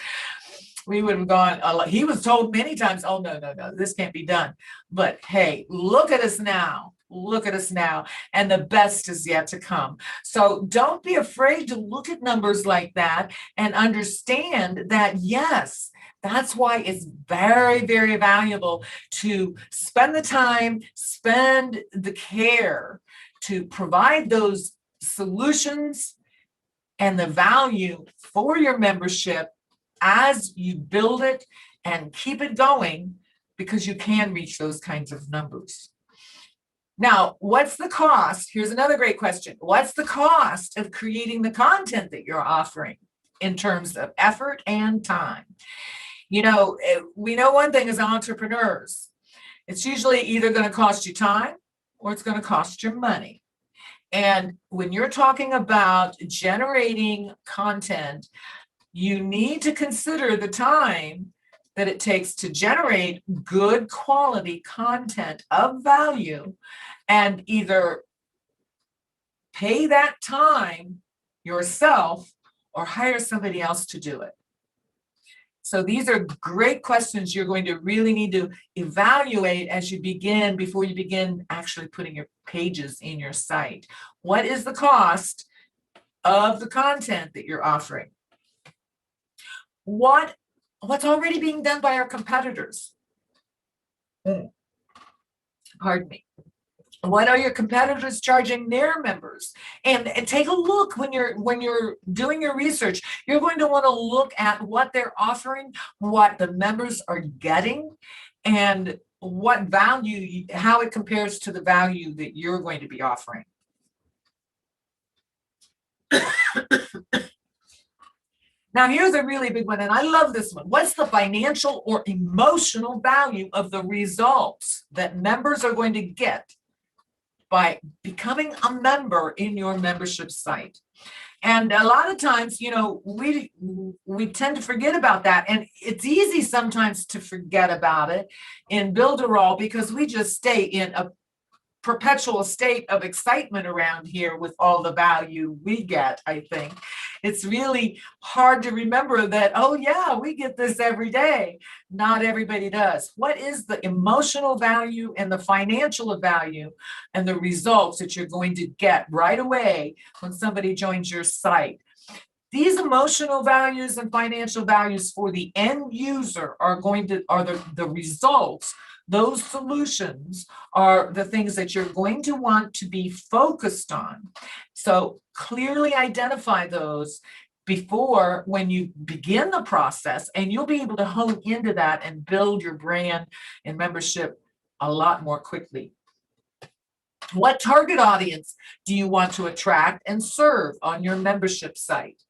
we would have gone, he was told many times, oh, no, this can't be done. But hey, look at us now. Look at us now. And the best is yet to come. So don't be afraid to look at numbers like that and understand that, yes, that's why it's very, very valuable to spend the time, spend the care to provide those solutions and the value for your membership as you build it and keep it going, because you can reach those kinds of numbers. Now, what's the cost? Here's another great question. What's the cost of creating the content that you're offering in terms of effort and time? You know, we know one thing as entrepreneurs, it's usually either going to cost you time or it's going to cost you money. And when you're talking about generating content, you need to consider the time that it takes to generate good quality content of value, and either pay that time yourself or hire somebody else to do it. So these are great questions you're going to really need to evaluate as you begin, before you begin actually putting your pages in your site. What is the cost of the content that you're offering? What's already being done by our competitors? Pardon me. What are your competitors charging their members? And take a look when you're doing your research. You're going to want to look at what they're offering, what the members are getting, and what value, how it compares to the value that you're going to be offering. Now, here's a really big one, and I love this one. What's the financial or emotional value of the results that members are going to get by becoming a member in your membership site? And a lot of times, you know, we tend to forget about that. And it's easy sometimes to forget about it in Builderall, because we just stay in a perpetual state of excitement around here with all the value we get, I think. It's really hard to remember that, oh yeah, we get this every day. Not everybody does. What is the emotional value and the financial value and the results that you're going to get right away when somebody joins your site? These emotional values and financial values for the end user are the results. Those solutions are the things that you're going to want to be focused on. So clearly identify those before when you begin the process, and you'll be able to hone into that and build your brand and membership a lot more quickly. What target audience do you want to attract and serve on your membership site?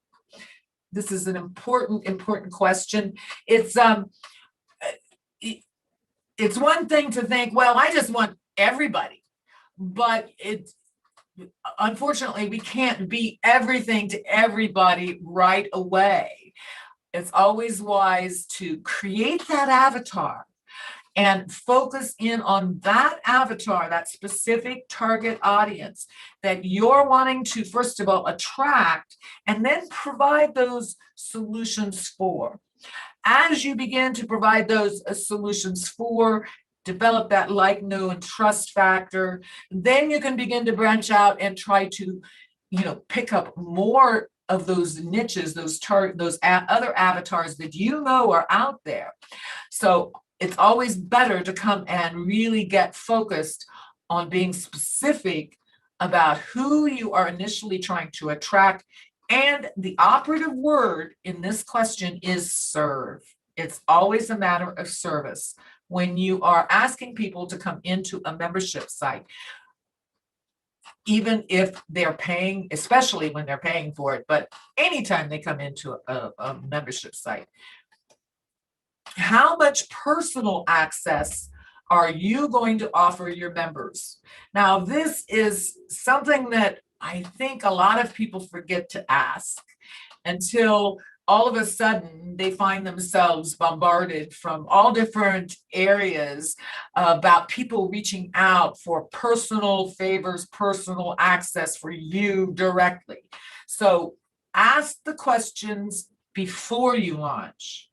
This is an important question. It's one thing to think, well, I just want everybody, but unfortunately, we can't be everything to everybody right away. It's always wise to create that avatar and focus in on that avatar, that specific target audience that you're wanting to, first of all, attract and then provide those solutions for. As you begin to provide those solutions for, develop that like, know, and trust factor, then you can begin to branch out and try to, pick up more of those niches, those other avatars that you know are out there. So it's always better to come and really get focused on being specific about who you are initially trying to attract. And the operative word in this question is serve. It's always a matter of service. When you are asking people to come into a membership site, even if they're paying, especially when they're paying for it, but anytime they come into a membership site, how much personal access are you going to offer your members? Now, this is something that I think a lot of people forget to ask until all of a sudden they find themselves bombarded from all different areas about people reaching out for personal favors, personal access for you directly. So ask the questions before you launch.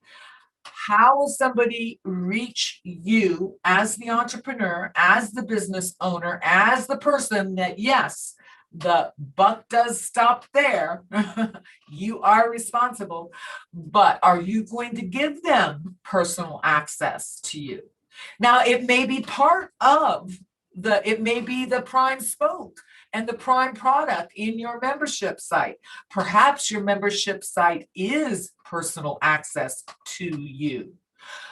How will somebody reach you as the entrepreneur, as the business owner, as the person that, yes, the buck does stop there. You are responsible, but are you going to give them personal access to you? Now, it may be part of it may be the prime spoke and the prime product in your membership site. Perhaps your membership site is personal access to you.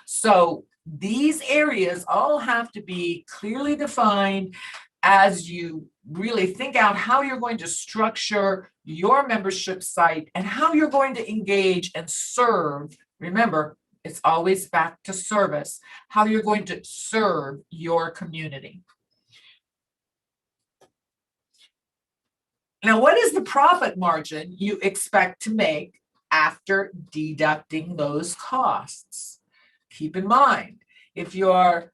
So these areas all have to be clearly defined as you really think out how you're going to structure your membership site and how you're going to engage and serve. Remember, it's always back to service, how you're going to serve your community. Now, what is the profit margin you expect to make after deducting those costs? Keep in mind, if you're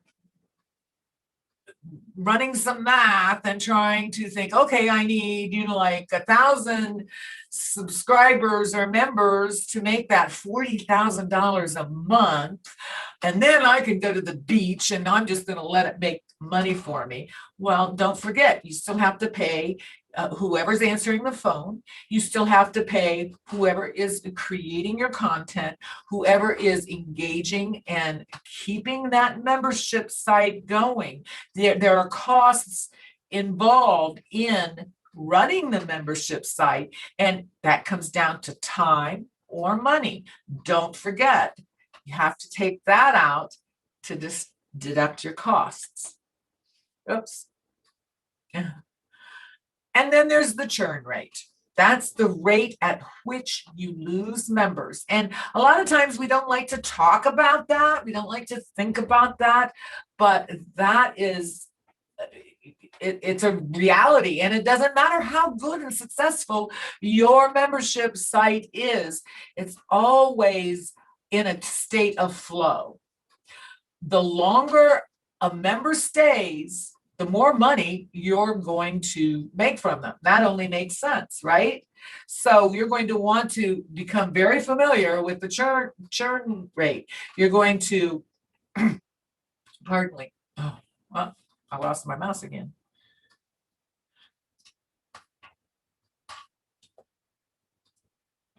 running some math and trying to think, okay, I need, like 1,000 subscribers or members to make that $40,000 a month. And then I can go to the beach and I'm just going to let it make money for me. Well, don't forget, you still have to pay whoever's answering the phone. You still have to pay whoever is creating your content, whoever is engaging and keeping that membership site going. There are costs involved in running the membership site, and that comes down to time or money. Don't forget, you have to take that out to just deduct your costs. Oops. Yeah. And then there's the churn rate. That's the rate at which you lose members. And a lot of times we don't like to talk about that. We don't like to think about that, but that is, it's a reality. And it doesn't matter how good and successful your membership site is. It's always in a state of flow. The longer a member stays, the more money you're going to make from them. That only makes sense, right? So you're going to want to become very familiar with the churn rate. You're going to, pardon me. Oh, well, I lost my mouse again.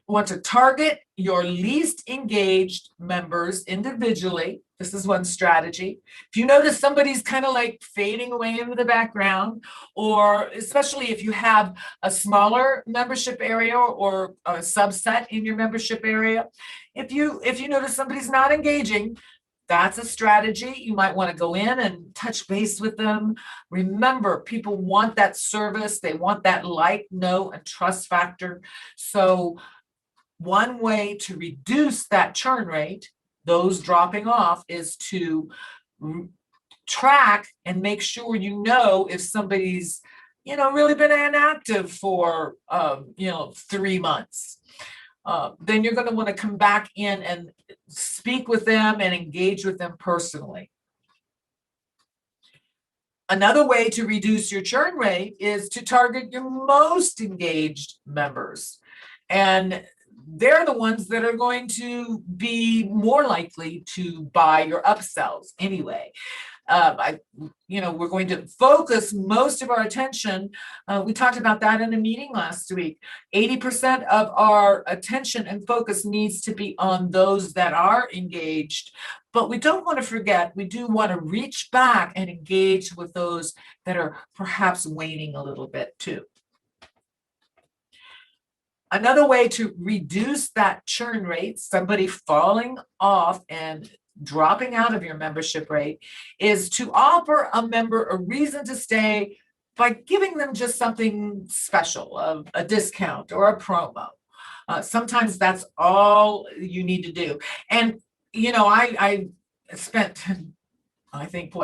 Want to target your least engaged members individually. This is one strategy. If you notice somebody's kind of like fading away into the background, or especially if you have a smaller membership area or a subset in your membership area, if you notice somebody's not engaging, that's a strategy. You might want to go in and touch base with them. Remember, people want that service. They want that like, know, and trust factor. So one way to reduce that churn rate, those dropping off, is to track and make sure you know if somebody's, really been inactive for, 3 months. Then you're going to want to come back in and speak with them and engage with them personally. Another way to reduce your churn rate is to target your most engaged members. And they're the ones that are going to be more likely to buy your upsells anyway. We're going to focus most of our attention. We talked about that in a meeting last week. 80% of our attention and focus needs to be on those that are engaged. But we don't want to forget, we do want to reach back and engage with those that are perhaps waning a little bit too. Another way to reduce that churn rate, somebody falling off and dropping out of your membership rate, is to offer a member a reason to stay by giving them just something special, a discount or a promo. Sometimes that's all you need to do. And, I spent, I think,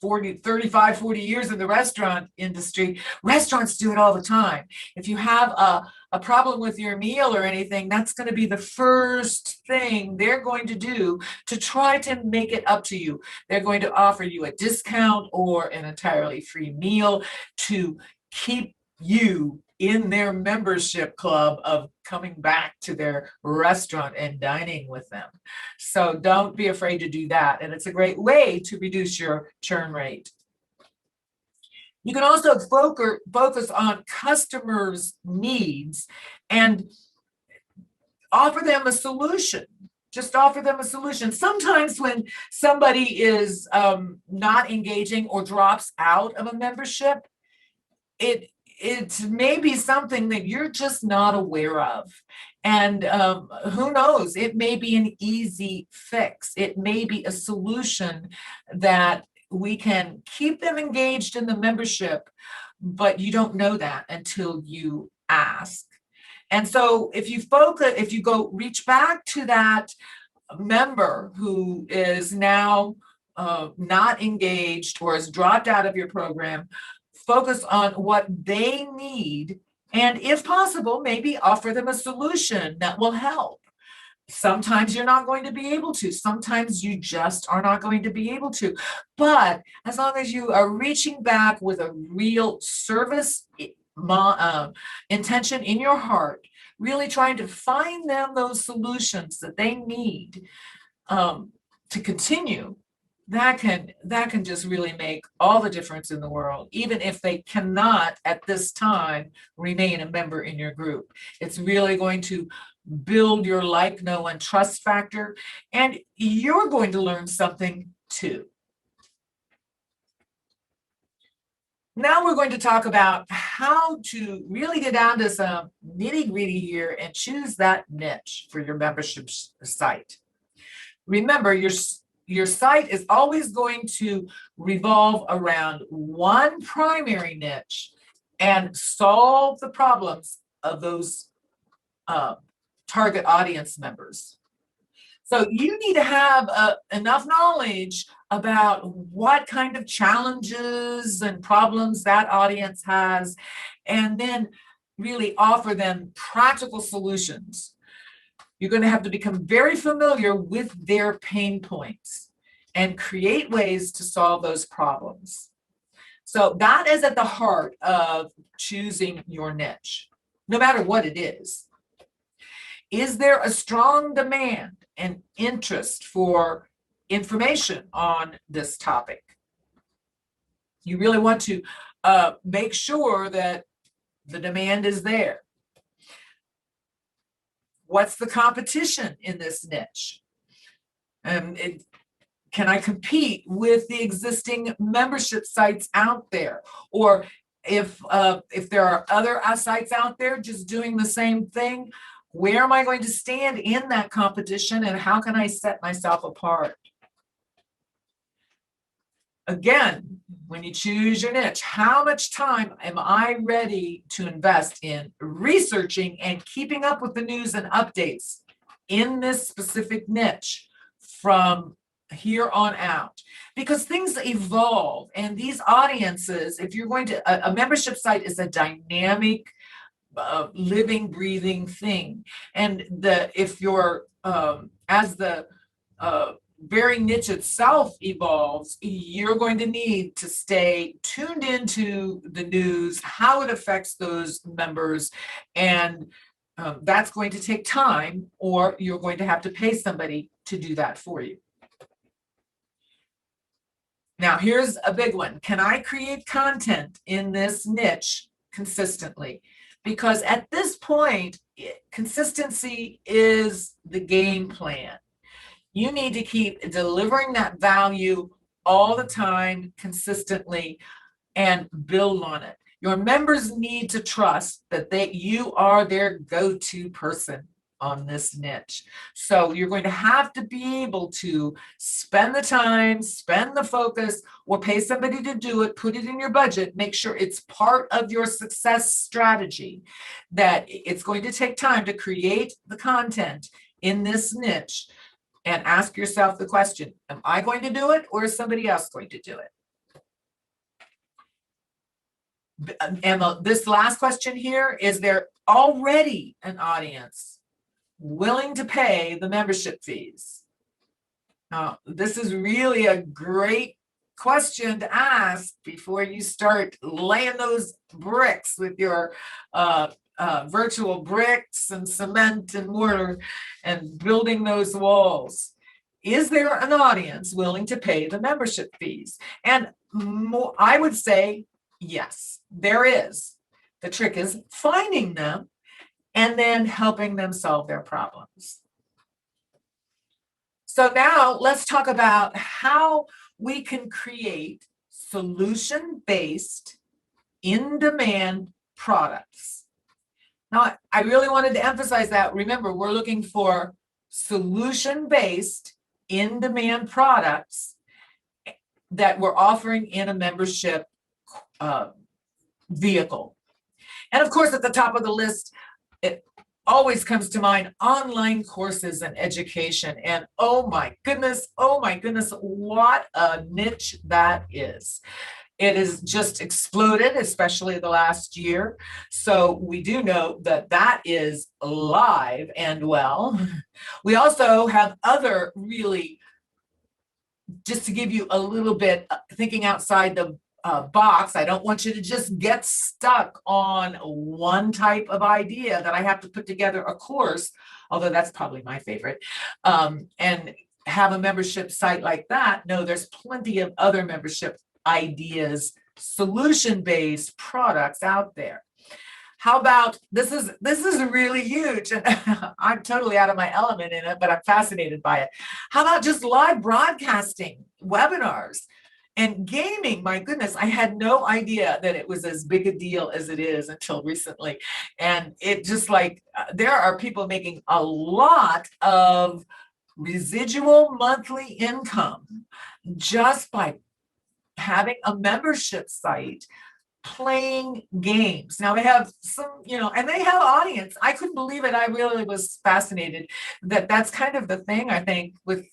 35, 40 years in the restaurant industry. Restaurants do it all the time. If you have a problem with your meal or anything, that's going to be the first thing they're going to do to try to make it up to you. They're going to offer you a discount or an entirely free meal to keep you in their membership club of coming back to their restaurant and dining with them. So don't be afraid to do that. And it's a great way to reduce your churn rate. You can also focus on customers' needs and offer them a solution. Just offer them a solution. Sometimes when somebody is not engaging or drops out of a membership, it may be something that you're just not aware of. And who knows, it may be an easy fix. It may be a solution that we can keep them engaged in the membership, but you don't know that until you ask. And so if you go reach back to that member who is now not engaged or has dropped out of your program, focus on what they need, and if possible, maybe offer them a solution that will help. Sometimes you're not going to be able to. Sometimes you just are not going to be able to. But as long as you are reaching back with a real service intention in your heart, really trying to find them those solutions that they need to continue, that can just really make all the difference in the world, even if they cannot at this time remain a member in your group. It's really going to build your like, know, and trust factor, and you're going to learn something too. Now we're going to talk about how to really get down to some nitty-gritty here and choose that niche for your membership site. Remember, your site is always going to revolve around one primary niche and solve the problems of those target audience members. So you need to have enough knowledge about what kind of challenges and problems that audience has, and then really offer them practical solutions. You're going to have to become very familiar with their pain points and create ways to solve those problems. So that is at the heart of choosing your niche, no matter what it is. Is there a strong demand and interest for information on this topic? You really want to make sure that the demand is there. What's the competition in this niche? Can I compete with the existing membership sites out there? Or if there are other sites out there just doing the same thing, where am I going to stand in that competition, and how can I set myself apart? Again, when you choose your niche, how much time am I ready to invest in researching and keeping up with the news and updates in this specific niche from here on out? Because things evolve, and these audiences, if you're going to, a membership site is a dynamic, living, breathing thing. And if you're, as the very niche itself evolves, you're going to need to stay tuned into the news, how it affects those members, and that's going to take time, or you're going to have to pay somebody to do that for you. Now, here's a big one. Can I create content in this niche consistently? Because at this point, consistency is the game plan. You need to keep delivering that value all the time, consistently, and build on it. Your members need to trust that you are their go-to person on this niche. So you're going to have to be able to spend the time, spend the focus, or pay somebody to do it, put it in your budget, make sure it's part of your success strategy, that it's going to take time to create the content in this niche. And ask yourself the question, am I going to do it, or is somebody else going to do it? And this last question here, is there already an audience willing to pay the membership fees? Now, this is really a great question to ask before you start laying those bricks with your virtual bricks and cement and mortar and building those walls. Is there an audience willing to pay the membership fees? And I would say yes, there is. The trick is finding them and then helping them solve their problems. So now let's talk about how we can create solution-based, in-demand products. Now, I really wanted to emphasize that. Remember, we're looking for solution-based, in-demand products that we're offering in a membership vehicle. And of course, at the top of the list, it always comes to mind online courses and education. And oh my goodness, what a niche that is. It has just exploded, especially the last year. So we do know that that is alive and well. We also have other really, just to give you a little bit, thinking outside the box. I don't want you to just get stuck on one type of idea that I have to put together a course, although that's probably my favorite, and have a membership site like that. No, there's plenty of other membership ideas, solution-based products out there. How about this is really huge, and I'm totally out of my element in it, but I'm fascinated by it. How about just live broadcasting, webinars, and gaming? My goodness, I had no idea that it was as big a deal as it is until recently. And it just like, there are people making a lot of residual monthly income just by having a membership site playing games. Now they have some, and they have audience. I couldn't believe it. I really was fascinated that that's kind of the thing, I think, with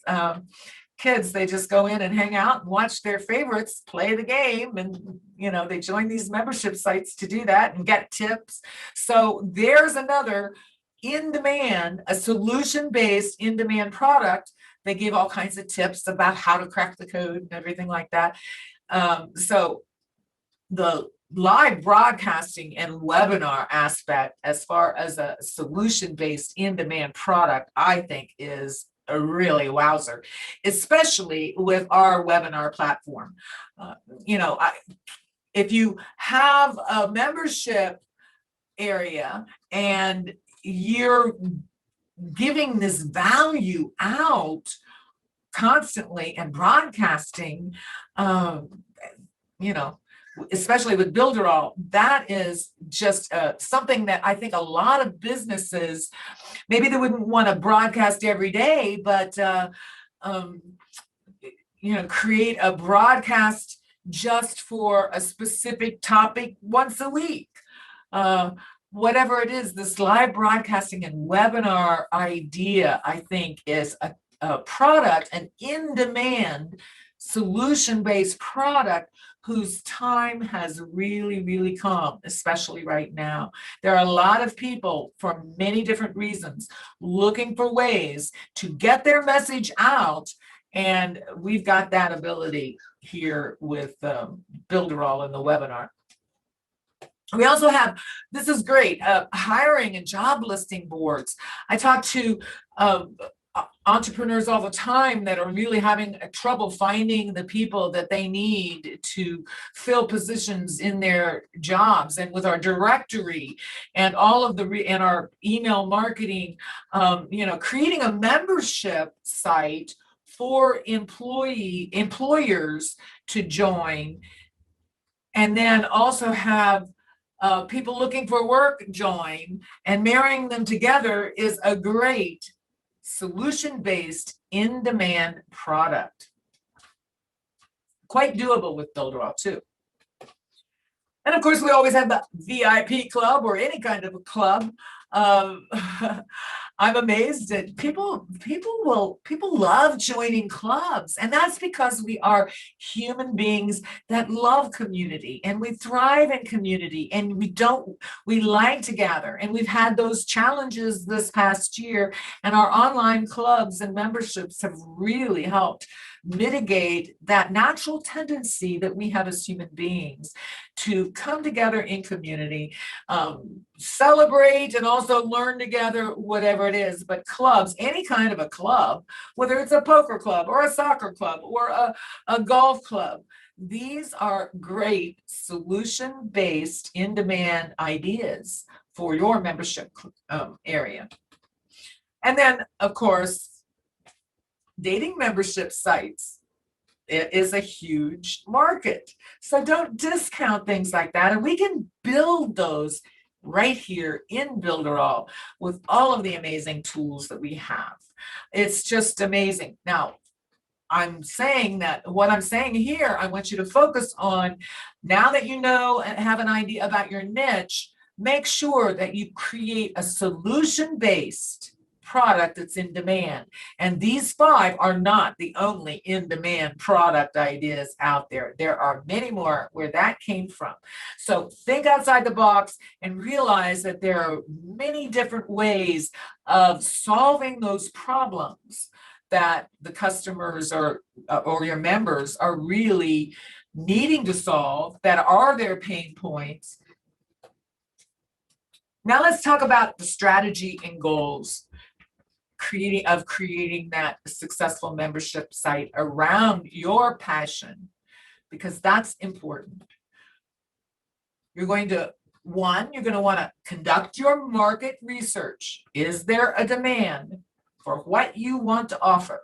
kids. They just go in and hang out and watch their favorites play the game, and they join these membership sites to do that and get tips. So there's another in-demand, a solution-based in-demand product. They give all kinds of tips about how to crack the code and everything like that. So the live broadcasting and webinar aspect, as far as a solution-based in-demand product, I think is a really wowzer, especially with our webinar platform. If you have a membership area and you're giving this value out constantly and broadcasting, especially with Builderall, that is just something that I think a lot of businesses, maybe they wouldn't want to broadcast every day, but create a broadcast just for a specific topic once a week. Whatever it is, this live broadcasting and webinar idea, I think, is a product, an in-demand, solution-based product whose time has really, really come, especially right now. There are a lot of people, for many different reasons, looking for ways to get their message out, and we've got that ability here with Builderall in the webinar. We also have, this is great, hiring and job listing boards. I talk to entrepreneurs all the time that are really having trouble finding the people that they need to fill positions in their jobs. And with our directory and all of and our email marketing, creating a membership site for employers to join, and then also have people looking for work join, and marrying them together is a great solution-based in-demand product. Quite doable with Builderall too. And of course, we always have the VIP club, or any kind of a club. I'm amazed that people love joining clubs, and that's because we are human beings that love community, and we thrive in community, and we like to gather. And we've had those challenges this past year, and our online clubs and memberships have really helped mitigate that natural tendency that we have as human beings to come together in community, celebrate, and also learn together, whatever it is. But clubs, any kind of a club, whether it's a poker club or a soccer club or a golf club, these are great solution-based in-demand ideas for your membership area. And then, of course, dating membership sites, it is a huge market. So don't discount things like that. And we can build those right here in Builderall with all of the amazing tools that we have. It's just amazing. Now, I'm saying that what I'm saying here, I want you to focus on, now that you know and have an idea about your niche, make sure that you create a solution-based product that's in demand. And these 5 are not the only in-demand product ideas out there. There are many more where that came from. So think outside the box and realize that there are many different ways of solving those problems that the customers or your members are really needing to solve, that are their pain points. Now let's talk about the strategy and goals creating that successful membership site around your passion, because that's important. You're going to want to conduct your market research. Is there a demand for what you want to offer?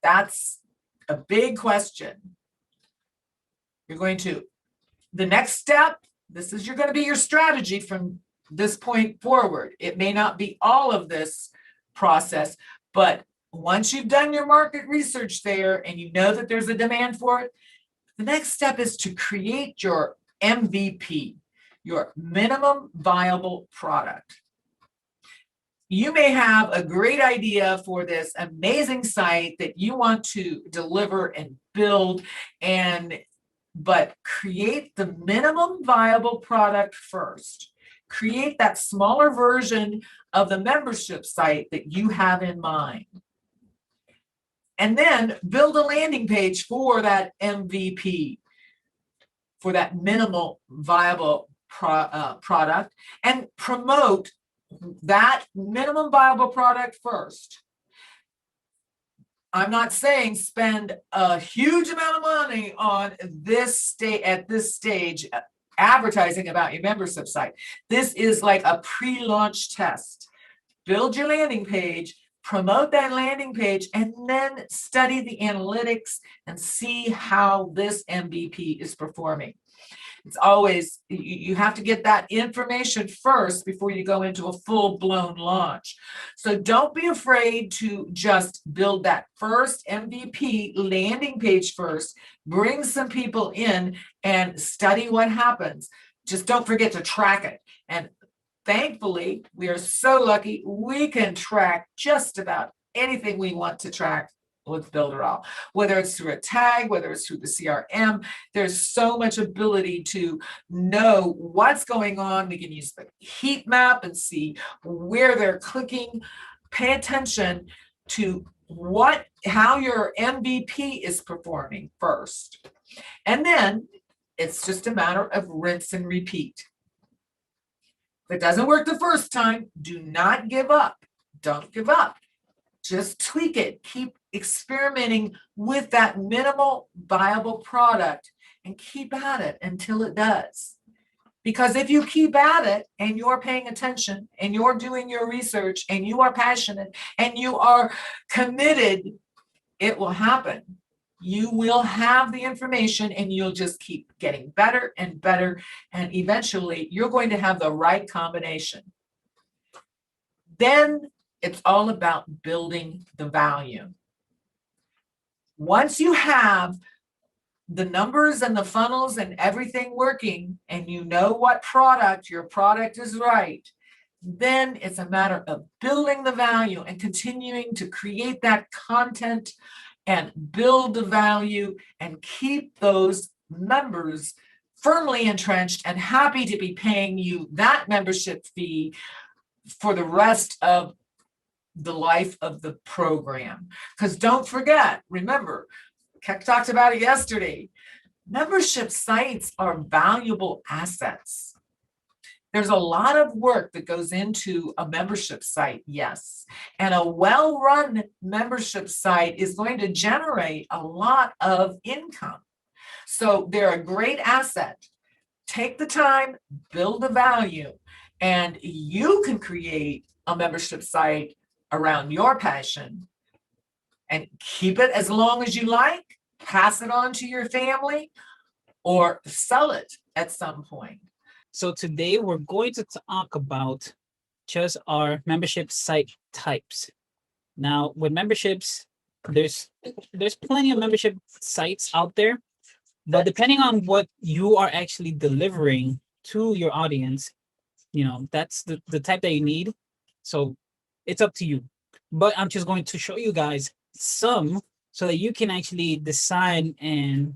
That's a big question. The next step, you're going to be your strategy from this point forward. It may not be all of this process, but once you've done your market research there and you know that there's a demand for it, the next step is to create your MVP, your minimum viable product. You may have a great idea for this amazing site that you want to deliver and build, but create the minimum viable product first. Create that smaller version of the membership site that you have in mind. And then build a landing page for that MVP. for that minimal viable product and promote that minimum viable product first. I'm not saying spend a huge amount of money on this at this stage advertising about your membership site. This is like a pre-launch test. Build your landing page, promote that landing page, and then study the analytics and see how this MVP is performing. It's always, you have to get that information first before you go into a full-blown launch. So don't be afraid to just build that first MVP landing page first, bring some people in and study what happens. Just don't forget to track it. And thankfully, we are so lucky we can track just about anything we want to track with Builderall, whether it's through a tag, whether it's through the CRM. There's so much ability to know what's going on. We can use the heat map and see where they're clicking. Pay attention to how your MVP is performing first. And then it's just a matter of rinse and repeat. If it doesn't work the first time, do not give up. Don't give up. Just tweak it. Keep experimenting with that minimal viable product and keep at it until it does. Because if you keep at it and you're paying attention and you're doing your research and you are passionate and you are committed, it will happen. You will have the information and you'll just keep getting better and better. And eventually you're going to have the right combination. Then it's all about building the value. Once you have the numbers and the funnels and everything working, and you know what your product is right, then it's a matter of building the value and continuing to create that content and build the value and keep those members firmly entrenched and happy to be paying you that membership fee for the rest of the life of the program. Because don't forget, remember, Keck talked about it yesterday, membership sites are valuable assets. There's a lot of work that goes into a membership site, yes. And a well-run membership site is going to generate a lot of income. So they're a great asset. Take the time, build the value, and you can create a membership site around your passion and keep it as long as you like, pass it on to your family, or sell it at some point. So today we're going to talk about just our membership site types. Now, with memberships, there's plenty of membership sites out there, but depending on what you are actually delivering to your audience, that's the type that you need. So it's up to you. But I'm just going to show you guys some so that you can actually decide and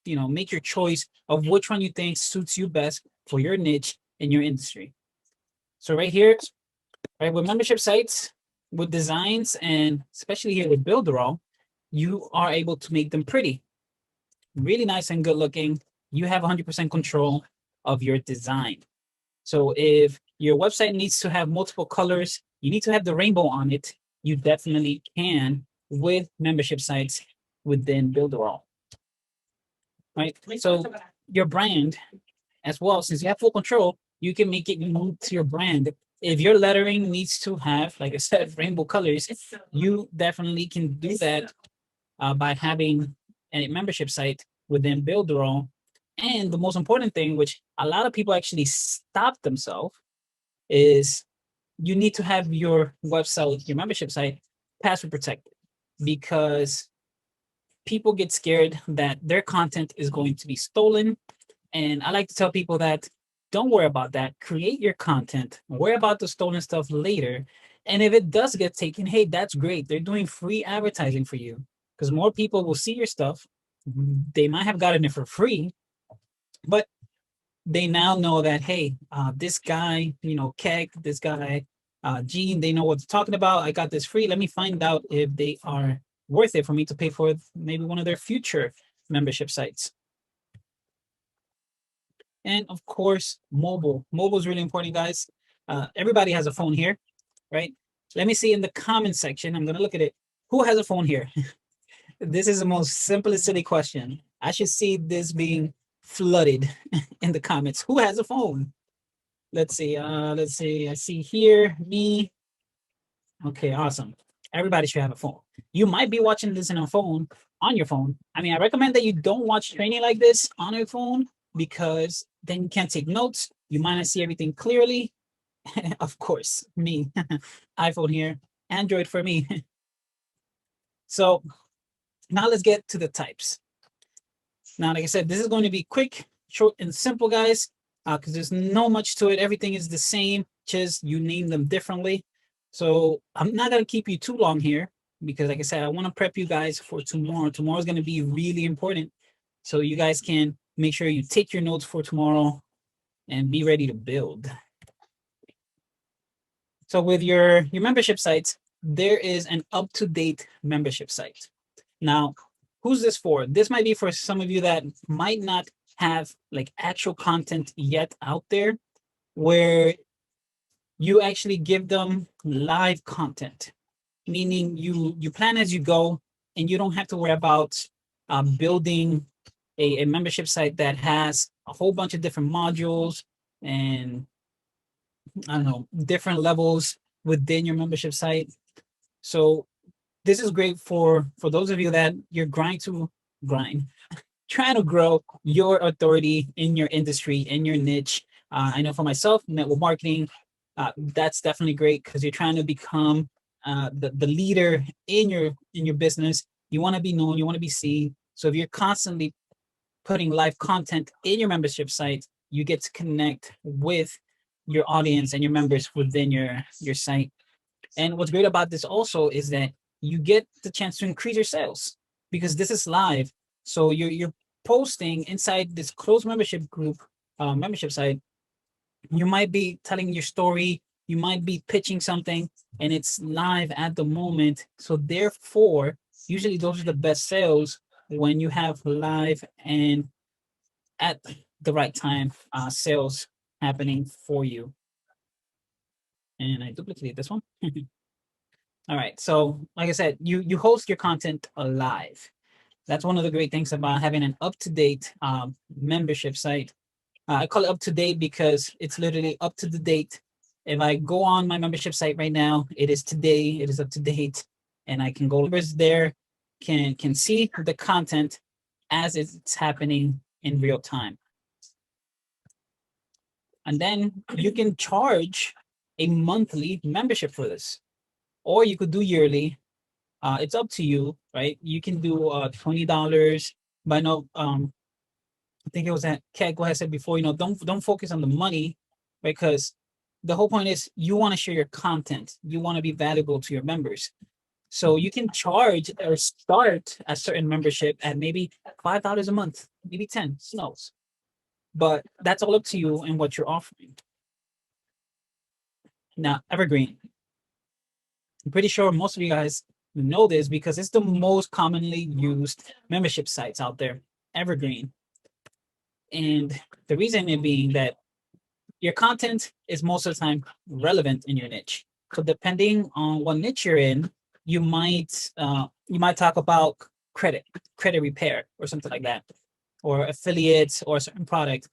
make your choice of which one you think suits you best for your niche in your industry. So right here, right, with membership sites, with designs, and especially here with Builderall, you are able to make them pretty, really nice and good looking. You have 100% control of your design. So if your website needs to have multiple colors, you need to have the rainbow on it, you definitely can with membership sites within Builderall. Right? So your brand as well, since you have full control, you can make it unique to your brand. If your lettering needs to have, like I said, rainbow colors, you definitely can do that by having a membership site within Builderall. And the most important thing, which a lot of people actually stop themselves, is you need to have your website, your membership site, password protected, because people get scared that their content is going to be stolen. And I like to tell people that don't worry about that. Create your content. Worry about the stolen stuff later. And if it does get taken, hey, that's great. They're doing free advertising for you, because more people will see your stuff. They might have gotten it for free, but they now know that, hey, this guy, Keck, this guy, Gene, they know what they're talking about. I got this free. Let me find out if they are worth it for me to pay for maybe one of their future membership sites. And of course, mobile. Mobile is really important, guys. Everybody has a phone here, right? Let me see in the comment section. I'm going to look at it. Who has a phone here? This is the most simplest silly question. I should see this being flooded in the comments. Who has a phone? Let's see. Let's see. I see here me. Okay, awesome. Everybody should have a phone. You might be watching this on your phone. I mean, I recommend that you don't watch training like this on your phone because then you can't take notes. You might not see everything clearly. Of course, me, iPhone here, Android for me. So now let's get to the types. Now, like I said, this is going to be quick, short, and simple, guys, because there's no much to it. Everything is the same, just you name them differently. So I'm not going to keep you too long here because, like I said, I want to prep you guys for tomorrow. Tomorrow is going to be really important. So you guys can make sure you take your notes for tomorrow and be ready to build. So with your membership sites, there is an up-to-date membership site. Now, who's this for? This might be for some of you that might not have like actual content yet out there where you actually give them live content, meaning you plan as you go and you don't have to worry about building a membership site that has a whole bunch of different modules and I don't know, different levels within your membership site. So this is great for those of you that you're trying to grow your authority in your industry, in your niche. I know for myself, network marketing, that's definitely great because you're trying to become the leader in your business. You want to be known, you want to be seen. So if you're constantly putting live content in your membership site, you get to connect with your audience and your members within your site. And what's great about this also is that you get the chance to increase your sales because this is live. So you're posting inside this closed membership group, membership site. You might be telling your story, you might be pitching something, and it's live at the moment. So therefore, usually those are the best sales when you have live and at the right time sales happening for you. And I duplicate this one. All right. So like I said, you host your content live. That's one of the great things about having an up-to-date membership site. I call it up-to-date because it's literally up to the date. If I go on my membership site right now, it is today, it is up to date, and I can go members there, can see the content as it's happening in real time. And then you can charge a monthly membership for this, or you could do yearly. It's up to you, right? You can do $20, but no, I think it was that Kegwa had said before, don't focus on the money because the whole point is you want to share your content. You want to be valuable to your members. So you can charge or start a certain membership at maybe $5 a month, maybe 10, who knows? But that's all up to you and what you're offering. Now, Evergreen. I'm pretty sure most of you guys know this because it's the most commonly used membership sites out there, Evergreen. And the reason it being that your content is most of the time relevant in your niche. So depending on what niche you're in, you might talk about credit repair or something like that, or affiliates or a certain product,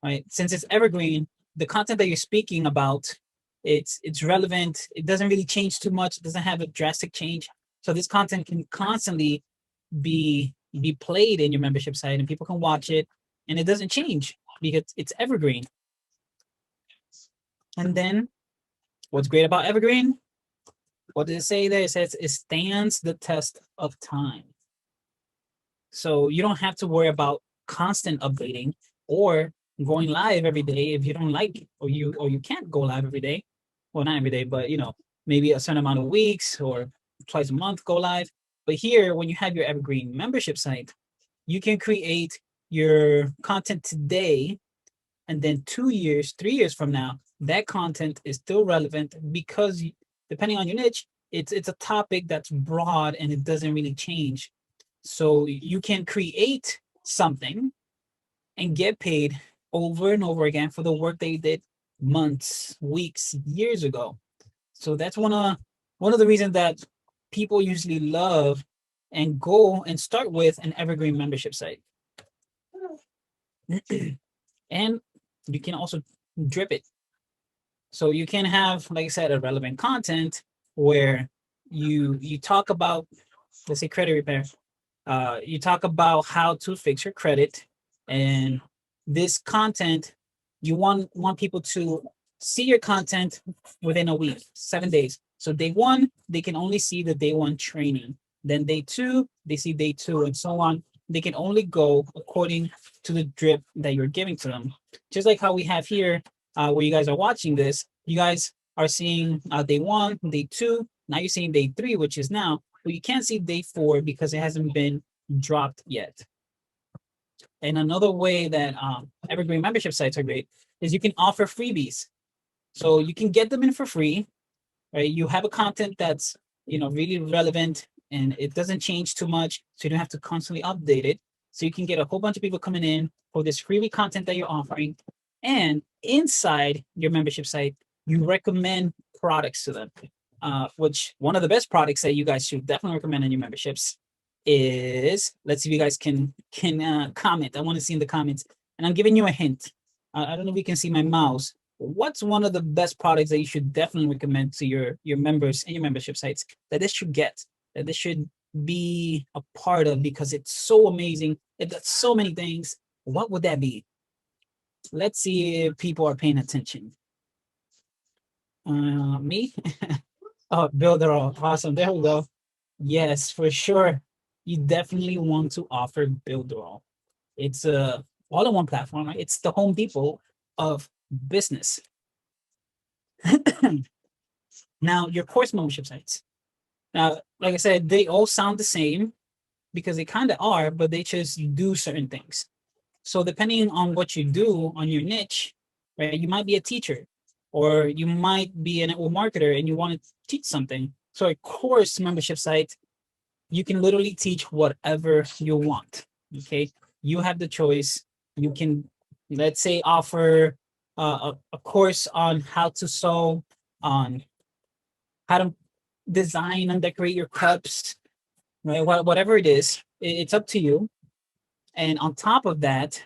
right? Since it's evergreen, the content that you're speaking about, it's relevant. It doesn't really change too much. It doesn't have a drastic change. So this content can constantly be played in your membership site and people can watch it and it doesn't change because it's evergreen. And then what's great about evergreen? What does it say there? It says it stands the test of time. So you don't have to worry about constant updating or going live every day if you don't like it, or you can't go live every day. Well, not every day, but maybe a certain amount of weeks or twice a month go live. But here, when you have your evergreen membership site, you can create your content today, and then 2 years, 3 years from now, that content is still relevant because depending on your niche, it's a topic that's broad and it doesn't really change. So you can create something and get paid over and over again for the work they did months, weeks, years ago. So that's one of the reasons that people usually love and go and start with an evergreen membership site. And you can also drip it. So you can have, like I said, a relevant content where you talk about, let's say, credit repair. You talk about how to fix your credit, and this content, you want people to see your content within a week, 7 days. So day one, they can only see the day one training. Then day two, they see day two, and so on. They can only go according to the drip that you're giving to them. Just like how we have here, where you guys are watching this, you guys are seeing day one, day two. Now you're seeing day three, which is now, but you can't see day four because it hasn't been dropped yet. And another way that evergreen membership sites are great is you can offer freebies. So you can get them in for free, right? You have a content that's, really relevant and it doesn't change too much. So you don't have to constantly update it. So you can get a whole bunch of people coming in for this freebie content that you're offering. And inside your membership site, you recommend products to them, which one of the best products that you guys should definitely recommend in your memberships is, let's see if you guys can comment. I want to see in the comments, and I'm giving you a hint. I don't know if you can see my mouse. What's one of the best products that you should definitely recommend to your members and your membership sites that this should get, that this should be a part of because it's so amazing, it does so many things? What would that be? Let's see if people are paying attention. Me? Oh, Builderall. Awesome. There we go. Yes, for sure. You definitely want to offer Builderall. It's a all-in-one platform, right? It's the Home Depot of business. Now, your course membership sites. Now, like I said, they all sound the same because they kind of are, but they just do certain things. So depending on what you do on your niche, right, you might be a teacher, or you might be a network marketer and you want to teach something. So a course membership site, you can literally teach whatever you want. Okay, you have the choice. You can, let's say, offer a course on how to sew, on how to design and decorate your cups, right? Whatever it is, it's up to you. And on top of that,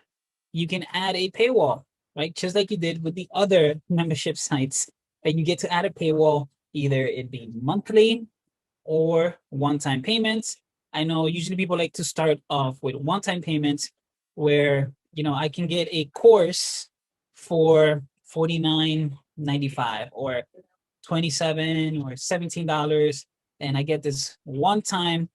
you can add a paywall, right? Just like you did with the other membership sites, and you get to add a paywall, either it be monthly or one-time payments. I know usually people like to start off with one-time payments where, I can get a course for $49.95 or $27 or $17, and I get this one-time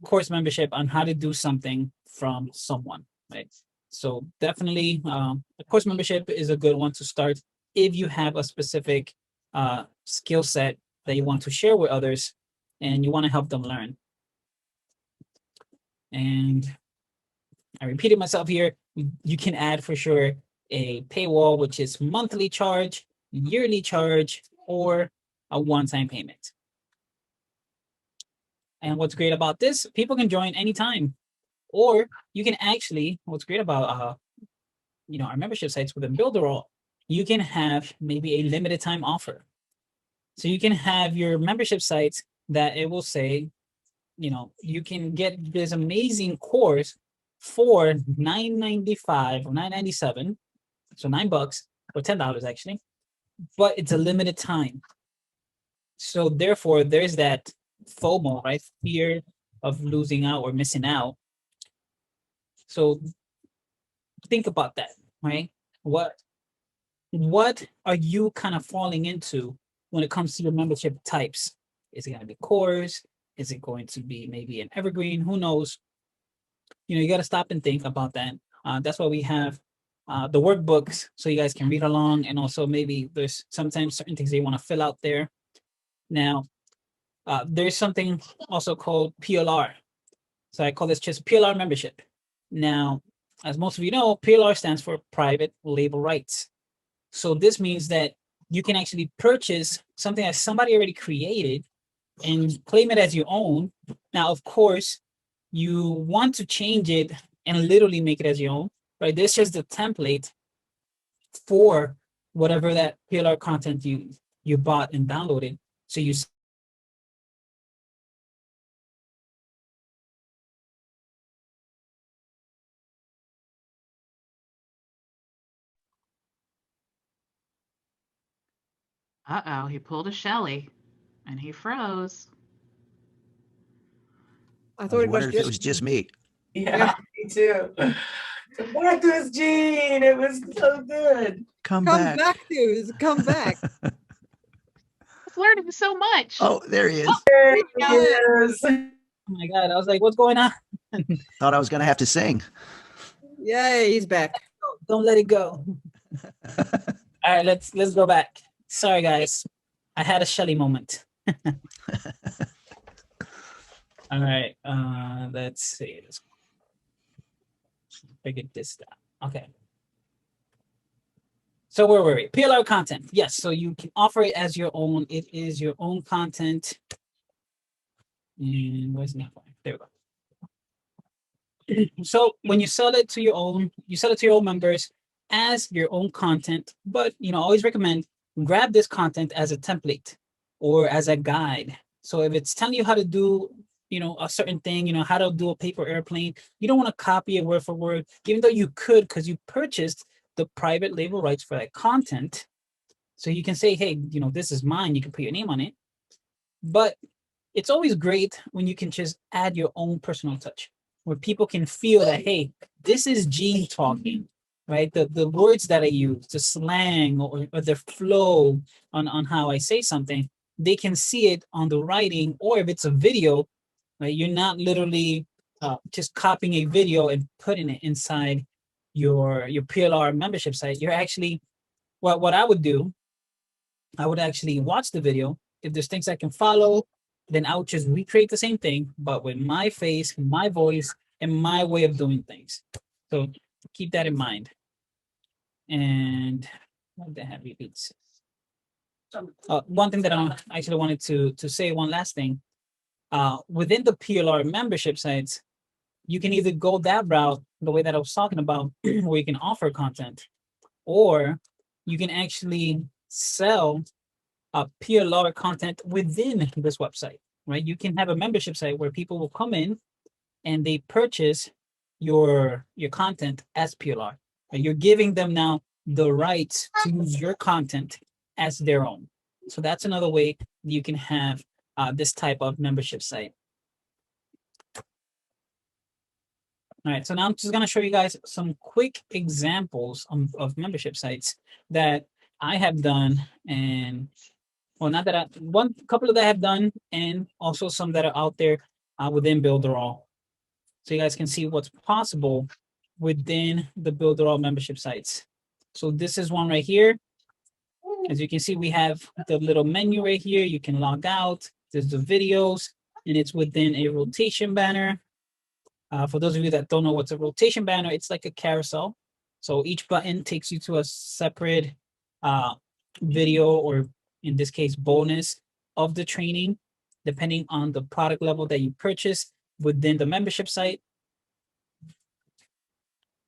course membership on how to do something from someone, right? So definitely, a course membership is a good one to start if you have a specific skill set that you want to share with others and you want to help them learn. And I repeated myself here. You can add for sure a paywall, which is monthly charge, yearly charge, or a one-time payment. And what's great about this, people can join anytime. Or you can actually, what's great about our membership sites within Builderall, you can have maybe a limited time offer. So you can have your membership sites that it will say, you can get this amazing course for $9.95 or $9.97, so $9 or $10 actually, but it's a limited time. So therefore, there's that FOMO, right? Fear of losing out or missing out. So think about that, right? What are you kind of falling into when it comes to your membership types? Is it going to be course? Is it going to be maybe an evergreen? Who knows? You got to stop and think about that. That's why we have the workbooks, so you guys can read along, and also maybe there's sometimes certain things they want to fill out there. Now, there's something also called PLR. So I call this just PLR membership. Now, as most of you know, PLR stands for private label rights. So this means that you can actually purchase something that somebody already created and claim it as your own. Now, of course, you want to change it and literally make it as your own. right? This is the template for whatever that PLR content you bought and downloaded. So you Uh-oh, he pulled a Shelly and he froze. I I was thought it was wondering if it was just me. Yeah, me too. Come back to us, Gene. It was so good. Come Come back. back, dudes. Come back. I was learning so much. Oh, there he is. There he Yeah. is. oh my God, I was like, what's going on? Thought I was going to have to sing. Yay, he's back. Don't let it go. All right, let's go back. Sorry, guys. I had a Shelly moment. All right, let's see. Let's figure this down. Okay. So where were we? PLR content. Yes, so you can offer it as your own. It is your own content. And where's the next one? There we go. So when you sell it to your own, you sell it to your own members as your own content, but always recommend grab this content as a template or as a guide. So if it's telling you how to do, a certain thing, how to do a paper airplane, you don't want to copy it word for word, even though you could, because you purchased the private label rights for that content. So you can say, hey, this is mine. You can put your name on it. But it's always great when you can just add your own personal touch, where people can feel that, hey, this is Gene talking, right? The words that I use, the slang or the flow on how I say something, they can see it on the writing, or if it's a video, right? You're not literally just copying a video and putting it inside your PLR membership site. You're actually, what I would do, I would actually watch the video. If there's things I can follow, then I would just recreate the same thing, but with my face, my voice, and my way of doing things. So keep that in mind. And what the heck repeats? One thing that I actually wanted to say, one last thing. Within the PLR membership sites, you can either go that route, the way that I was talking about, where you can offer content, or you can actually sell PLR content within this website, right? You can have a membership site where people will come in and they purchase your content as PLR. Right? You're giving them now the rights to use your content as their own. So that's another way you can have this type of membership site. All right, so now I'm just going to show you guys some quick examples of membership sites that I have done, and well, not that one couple that I have done, and also some that are out there within Builderall, so you guys can see what's possible within the Builderall membership sites. So this is one right here. As you can see, we have the little menu right here. You can log out. There's the videos, and it's within a rotation banner. For those of you that don't know what's a rotation banner, it's like a carousel. So each button takes you to a separate video, or in this case, bonus of the training, depending on the product level that you purchase within the membership site.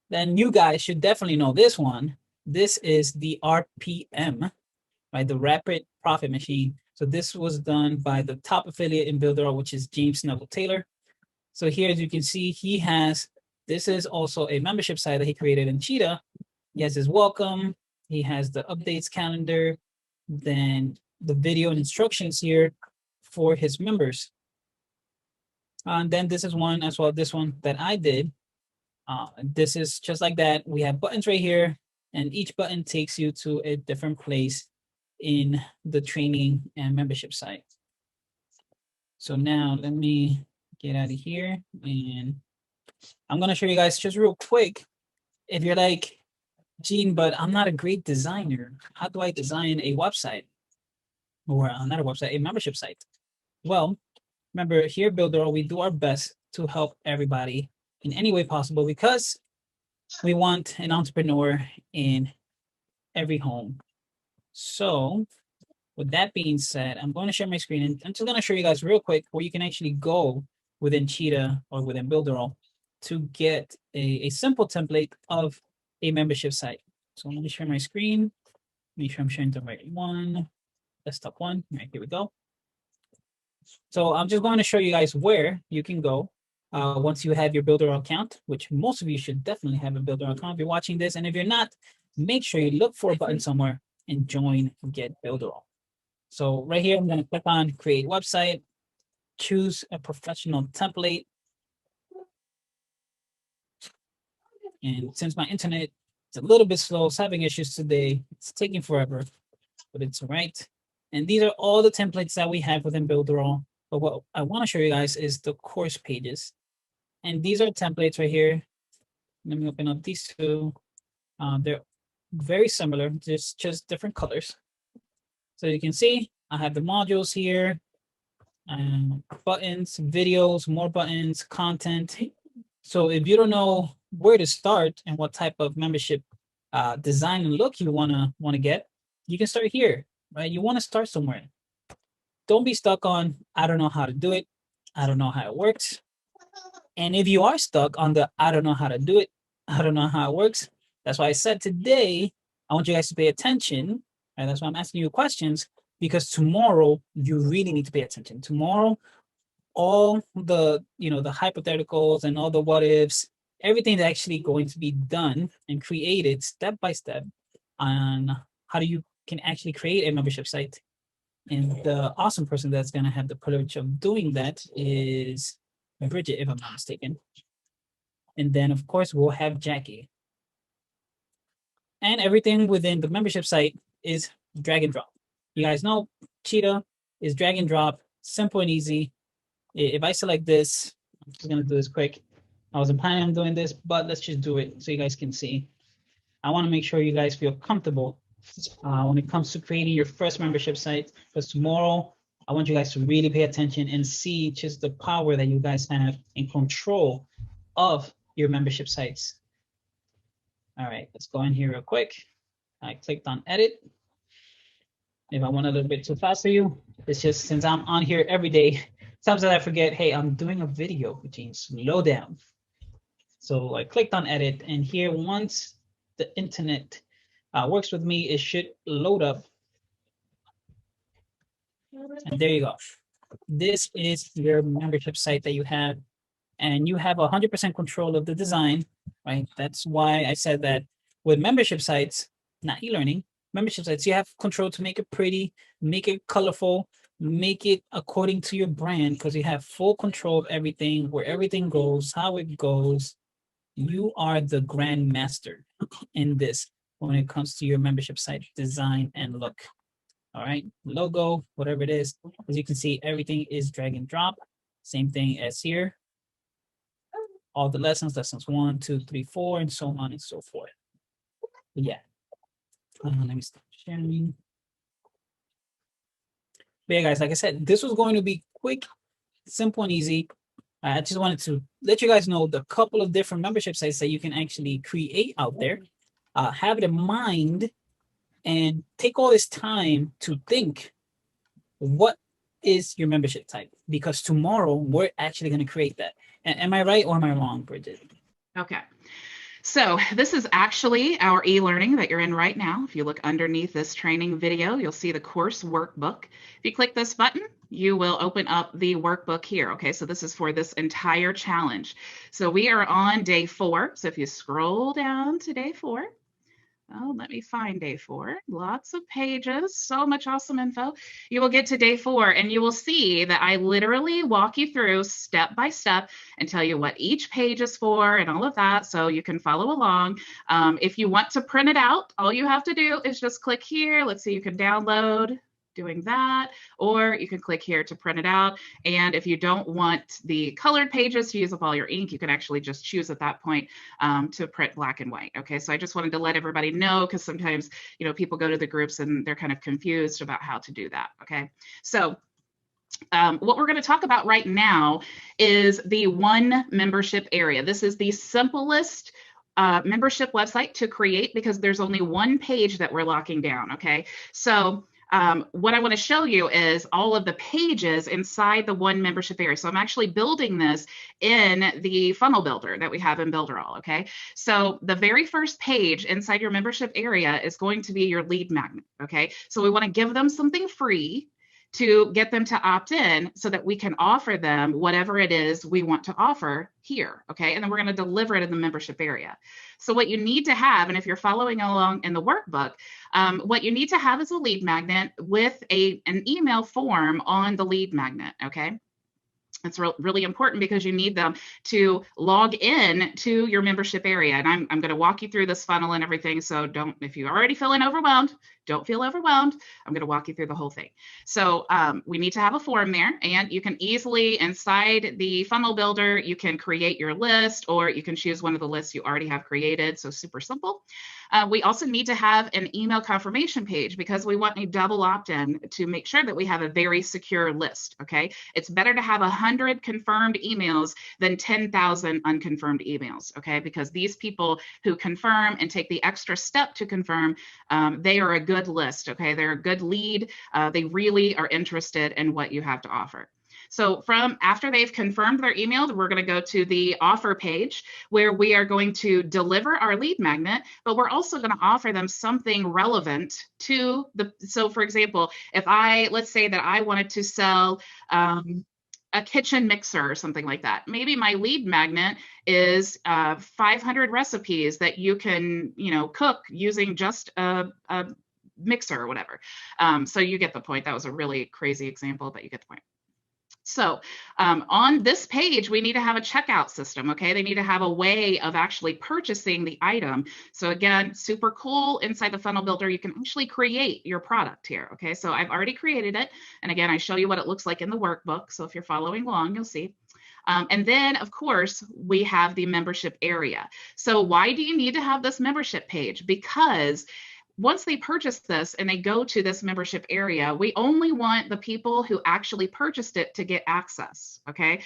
Then you guys should definitely know this one. This is the RPM, right? The Rapid Profit Machine. So this was done by the top affiliate in Builderall, which is James Neville Taylor. So here, as you can see, this is also a membership site that he created in Cheetah. He has his welcome. He has the updates calendar, then the video and instructions here for his members. And then this is one as well, this one that I did. This is just like that. We have buttons right here, and each button takes you to a different place in the training and membership site. So now let me get out of here, and I'm going to show you guys just real quick. If you're like, Gene, but I'm not a great designer, how do I design a website? Or not a website, a membership site? Well, remember here at Builderall, we do our best to help everybody in any way possible, because we want an entrepreneur in every home. So with that being said, I'm going to share my screen, and I'm just going to show you guys real quick where you can actually go within Cheetah or within Builderall to get a simple template of a membership site. So let me share my screen. Make sure I'm sharing the right one. Desktop one. All right, here we go. So I'm just going to show you guys where you can go once you have your Builder account, which most of you should definitely have a Builder account if you're watching this. And if you're not, make sure you look for a button somewhere and join Get Builderall. So right here, I'm going to click on Create Website, choose a professional template. And since my internet is a little bit slow, it's having issues today, it's taking forever, but it's all right. And these are all the templates that we have within Builderall. But what I want to show you guys is the course pages. And these are templates right here. Let me open up these two. They're very similar, just different colors. So you can see I have the modules here, buttons, videos, more buttons, content. So if you don't know where to start and what type of membership design and look you wanna get, you can start here, right? You want to start somewhere. Don't be stuck on, I don't know how to do it. I don't know how it works. And if you are stuck on the, I don't know how to do it, I don't know how it works. That's why I said today, I want you guys to pay attention. And that's why I'm asking you questions, because tomorrow you really need to pay attention. Tomorrow, all the, the hypotheticals and all the what ifs, everything that's actually going to be done and created step by step on how you can actually create a membership site. And the awesome person that's going to have the privilege of doing that is Bridget, if I'm not mistaken. And then, of course, we'll have Jackie. And everything within the membership site is drag and drop. You guys know Cheetah is drag and drop, simple and easy. If I select this, I'm just going to do this quick. I wasn't planning on doing this, but let's just do it so you guys can see. I want to make sure you guys feel comfortable when it comes to creating your first membership site, because tomorrow I want you guys to really pay attention and see just the power that you guys have in control of your membership sites. All right, let's go in here real quick. I clicked on edit. If I went a little bit too fast for you, it's just since I'm on here every day, sometimes I forget, hey, I'm doing a video, which means slow down. So I clicked on edit, and here, once the internet works with me, it should load up. And there you go. This is your membership site that you have, and you have 100% control of the design, right? That's why I said that with membership sites, not e-learning, membership sites, you have control to make it pretty, make it colorful, make it according to your brand, because you have full control of everything, where everything goes, how it goes. You are the grand master in this when it comes to your membership site design and look. All right, logo, whatever it is. As you can see, everything is drag and drop. Same thing as here. All the lessons 1, 2, 3, 4, and so on and so forth. But yeah, let me stop sharing. But yeah, guys, like I said, this was going to be quick, simple, and easy. I just wanted to let you guys know the couple of different membership sites that you can actually create out there. Have it in mind and take all this time to think, what is your membership type? Because tomorrow we're actually going to create that. Am I right or am I wrong, Bridget? Okay. So this is actually our e-learning that you're in right now. If you look underneath this training video, you'll see the course workbook. If you click this button, you will open up the workbook here. Okay, so this is for this entire challenge. So we are on day 4. So if you scroll down to day 4, oh, let me find day 4. Lots of pages, so much awesome info. You will get to day 4 and you will see that I literally walk you through step by step and tell you what each page is for and all of that, so you can follow along. If you want to print it out, all you have to do is just click here. Let's see, you can download, doing that, or you can click here to print it out. And if you don't want the colored pages to use up all your ink, you can actually just choose at that point to print black and white. Okay, so I just wanted to let everybody know, because sometimes, people go to the groups and they're kind of confused about how to do that. Okay, so what we're going to talk about right now is the one membership area. This is the simplest membership website to create, because there's only one page that we're locking down. Okay, so what I want to show you is all of the pages inside the one membership area. So I'm actually building this in the funnel builder that we have in Builderall, okay? So the very first page inside your membership area is going to be your lead magnet, okay? So we want to give them something free to get them to opt in so that we can offer them whatever it is we want to offer here, okay? And then we're going to deliver it in the membership area. So what you need to have, and if you're following along in the workbook, what you need to have is a lead magnet with an email form on the lead magnet, okay? It's really important because you need them to log in to your membership area. And I'm going to walk you through this funnel and everything. So if you're already feeling overwhelmed, don't feel overwhelmed. I'm going to walk you through the whole thing. So we need to have a form there, and you can easily, inside the funnel builder, you can create your list, or you can choose one of the lists you already have created. So super simple. We also need to have an email confirmation page because we want a double opt-in to make sure that we have a very secure list, okay? It's better to have 100 confirmed emails than 10,000 unconfirmed emails, okay? Because these people who confirm and take the extra step to confirm, they are a good list, okay? They're a good lead. They really are interested in what you have to offer. So after they've confirmed their email, we're going to go to the offer page where we are going to deliver our lead magnet, but we're also going to offer them something relevant to so for example, let's say that I wanted to sell a kitchen mixer or something like that. Maybe my lead magnet is 500 recipes that you can, cook using just a mixer or whatever. So you get the point. That was a really crazy example, but you get the point. So on this page, we need to have a checkout system, okay? They need to have a way of actually purchasing the item. So again, super cool. Inside the funnel builder, you can actually create your product here, okay? So I've already created it. And again, I show you what it looks like in the workbook. So if you're following along, you'll see. And then, of course, we have the membership area. So why do you need to have this membership page? Because once they purchase this and they go to this membership area, we only want the people who actually purchased it to get access, okay?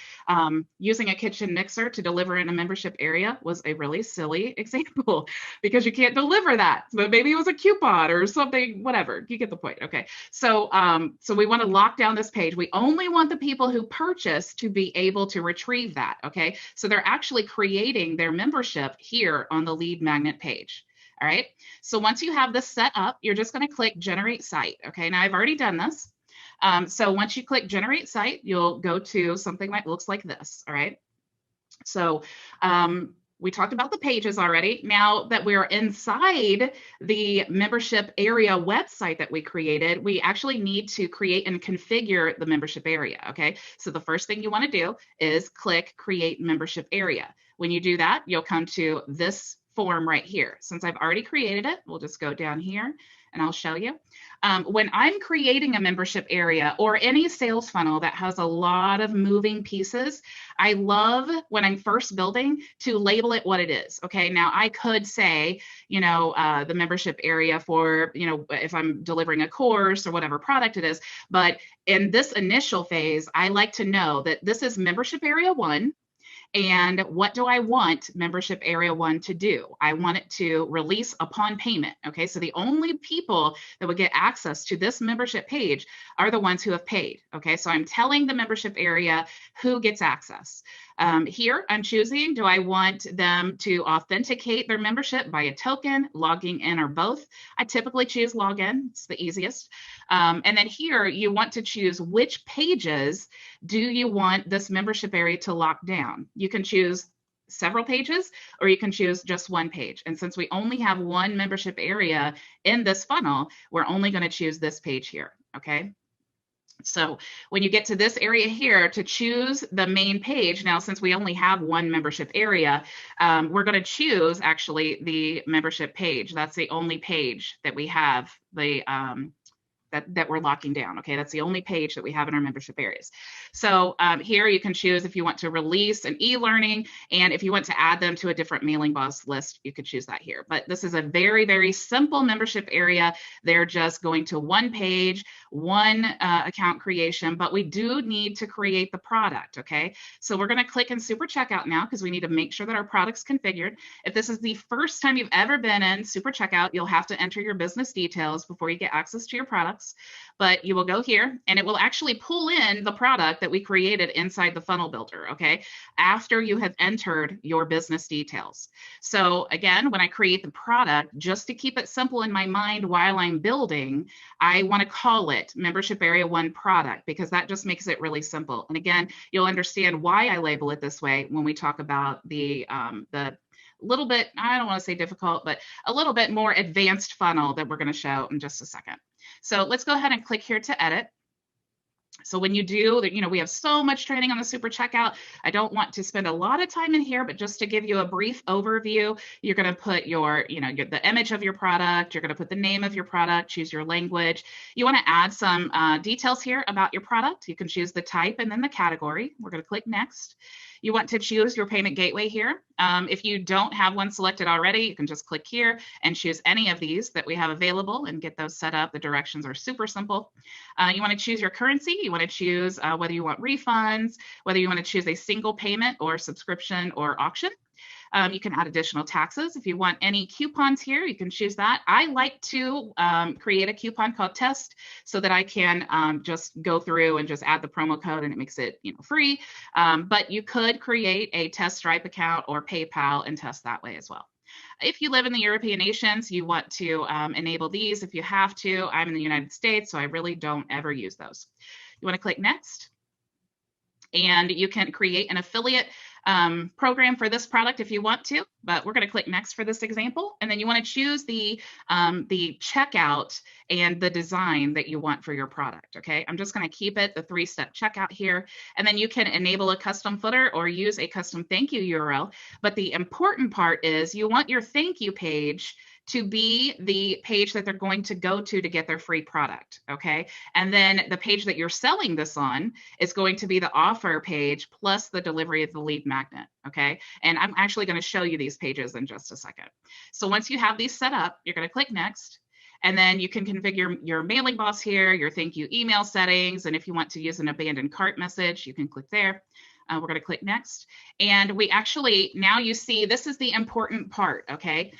Using a kitchen mixer to deliver in a membership area was a really silly example because you can't deliver that. But maybe it was a coupon or something, whatever. You get the point, okay? So, so we want to lock down this page. We only want the people who purchase to be able to retrieve that, okay? So they're actually creating their membership here on the lead magnet page. All right, so once you have this set up, you're just going to click Generate Site. Okay, now I've already done this. So once you click Generate Site, you'll go to something that looks like this. All right, so we talked about the pages already. Now that we're inside the membership area website that we created, we actually need to create and configure the membership area. Okay, so the first thing you want to do is click Create Membership Area. When you do that, you'll come to this form right here. Since I've already created it, we'll just go down here and I'll show you. When I'm creating a membership area or any sales funnel that has a lot of moving pieces, I love when I'm first building to label it what it is. Okay, now I could say, the membership area for, if I'm delivering a course or whatever product it is, but in this initial phase, I like to know that this is membership area 1. And what do I want membership area 1 to do? I want it to release upon payment. Okay, so the only people that would get access to this membership page are the ones who have paid. Okay, so I'm telling the membership area who gets access. Here I'm choosing, do I want them to authenticate their membership by a token, logging in, or both? I typically choose login, it's the easiest. And then here you want to choose which pages do you want this membership area to lock down. You can choose several pages or you can choose just one page. And since we only have one membership area in this funnel, we're only going to choose this page here, okay? So when you get to this area here to choose the main page, now since we only have one membership area, we're going to choose actually the membership page. That's the only page that we have that we're locking down. Okay, that's the only page that we have in our membership areas. So here you can choose if you want to release an e-learning, and if you want to add them to a different mailing boss list, you could choose that here. But this is a very, very simple membership area. They're just going to one page, one account creation, but we do need to create the product. Okay, so we're going to click in Super Checkout now because we need to make sure that our product's configured. If this is the first time you've ever been in Super Checkout, you'll have to enter your business details before you get access to your products. products. But you will go here and it will actually pull in the product that we created inside the funnel builder, okay, after you have entered your business details. So again, when I create the product, just to keep it simple in my mind while I'm building, I want to call it Membership Area 1 product, because that just makes it really simple. And again, you'll understand why I label it this way when we talk about the little bit, I don't want to say difficult, but a little bit more advanced funnel that we're going to show in just a second. So let's go ahead and click here to edit. So when you do, we have so much training on the super checkout. I don't want to spend a lot of time in here, but just to give you a brief overview, you're going to put the image of your product. You're going to put the name of your product, choose your language. You want to add some details here about your product. You can choose the type and then the category. We're going to click next. You want to choose your payment gateway here. If you don't have one selected already, you can just click here and choose any of these that we have available and get those set up. The directions are super simple. You want to choose your currency. You want to choose whether you want refunds, whether you want to choose a single payment or subscription or auction. You can add additional taxes. If you want any coupons here, you can choose that. I like to create a coupon called test so that I can just go through and just add the promo code and it makes it free. But you could create a test Stripe account or PayPal and test that way as well. If you live in the European nations, you want to enable these if you have to. I'm in the United States, so I really don't ever use those. You want to click next. And you can create an affiliate program for this product if you want to, but we're going to click next for this example. And then you want to choose the checkout and the design that you want for your product. Okay, I'm just going to keep it the 3-step checkout here. And then you can enable a custom footer or use a custom thank you URL. But the important part is you want your thank you page to be the page that they're going to go to get their free product, okay? And then the page that you're selling this on is going to be the offer page plus the delivery of the lead magnet, okay? And I'm actually going to show you these pages in just a second. So once you have these set up, you're going to click next. And then you can configure your mailing boss here, your thank you email settings. And if you want to use an abandoned cart message, you can click there. We're going to click next. And we actually, now you see, this is the important part, okay?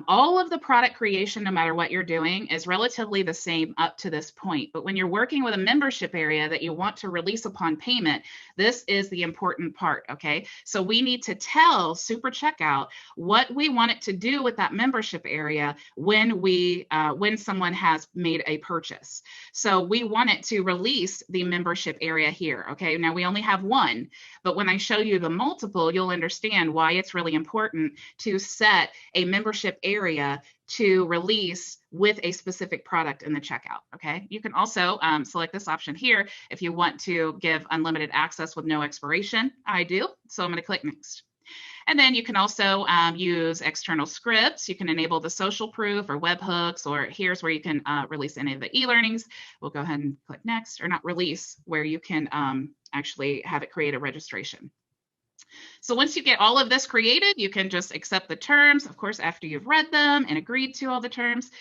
All of the product creation, no matter what you're doing, is relatively the same up to this point. But when you're working with a membership area that you want to release upon payment, this is the important part, okay? So we need to tell Super Checkout what we want it to do with that membership area when someone has made a purchase. So we want it to release the membership area here, okay? Now we only have one, but when I show you the multiple, you'll understand why it's really important to set a membership area to release with a specific product in the checkout, okay? You can also select this option here if you want to give unlimited access with no expiration. I do, so I'm going to click next. And then you can also use external scripts. You can enable the social proof or webhooks, or here's where you can release any of the e-learnings. We'll go ahead and click next, or not release, where you can actually have it create a registration. So once you get all of this created, you can just accept the terms. Of course, after you've read them and agreed to all the terms,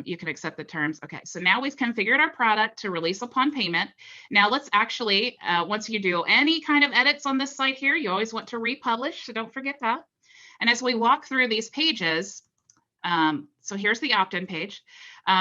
you can accept the terms. Okay, so now we've configured our product to release upon payment. Now let's actually, once you do any kind of edits on this site here, you always want to republish, so don't forget that. And as we walk through these pages, so here's the opt-in page.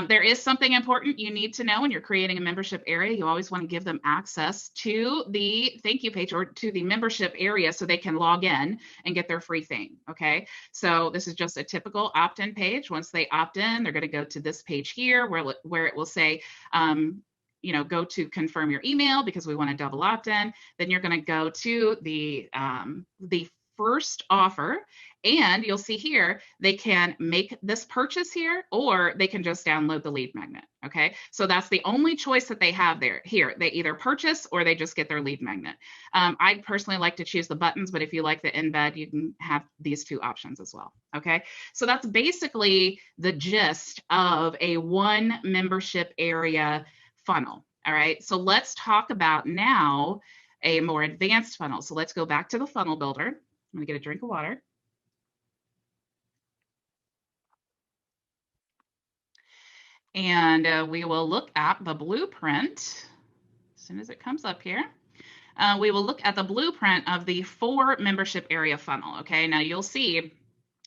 There is something important you need to know when you're creating a membership area. You always want to give them access to the thank you page or to the membership area so they can log in and get their free thing, okay? So this is just a typical opt-in page. Once they opt in, they're going to go to this page here where it will say, go to confirm your email because we want to double opt-in. Then you're going to go to the first offer, and you'll see here they can make this purchase here, or they can just download the lead magnet. Okay, so that's the only choice that they have there. Here, they either purchase or they just get their lead magnet. I personally like to choose the buttons, but if you like the embed, you can have these two options as well. Okay, so that's basically the gist of a one membership area funnel. All right, so let's talk about now a more advanced funnel. So let's go back to the funnel builder. I'm going to get a drink of water. And we will look at the blueprint as soon as it comes up here. We will look at the blueprint of the 4 membership area funnel. Okay, now you'll see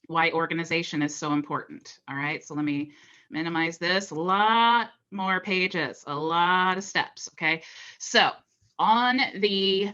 why organization is so important. All right, so let me minimize this, a lot more pages, a lot of steps, okay? So on the,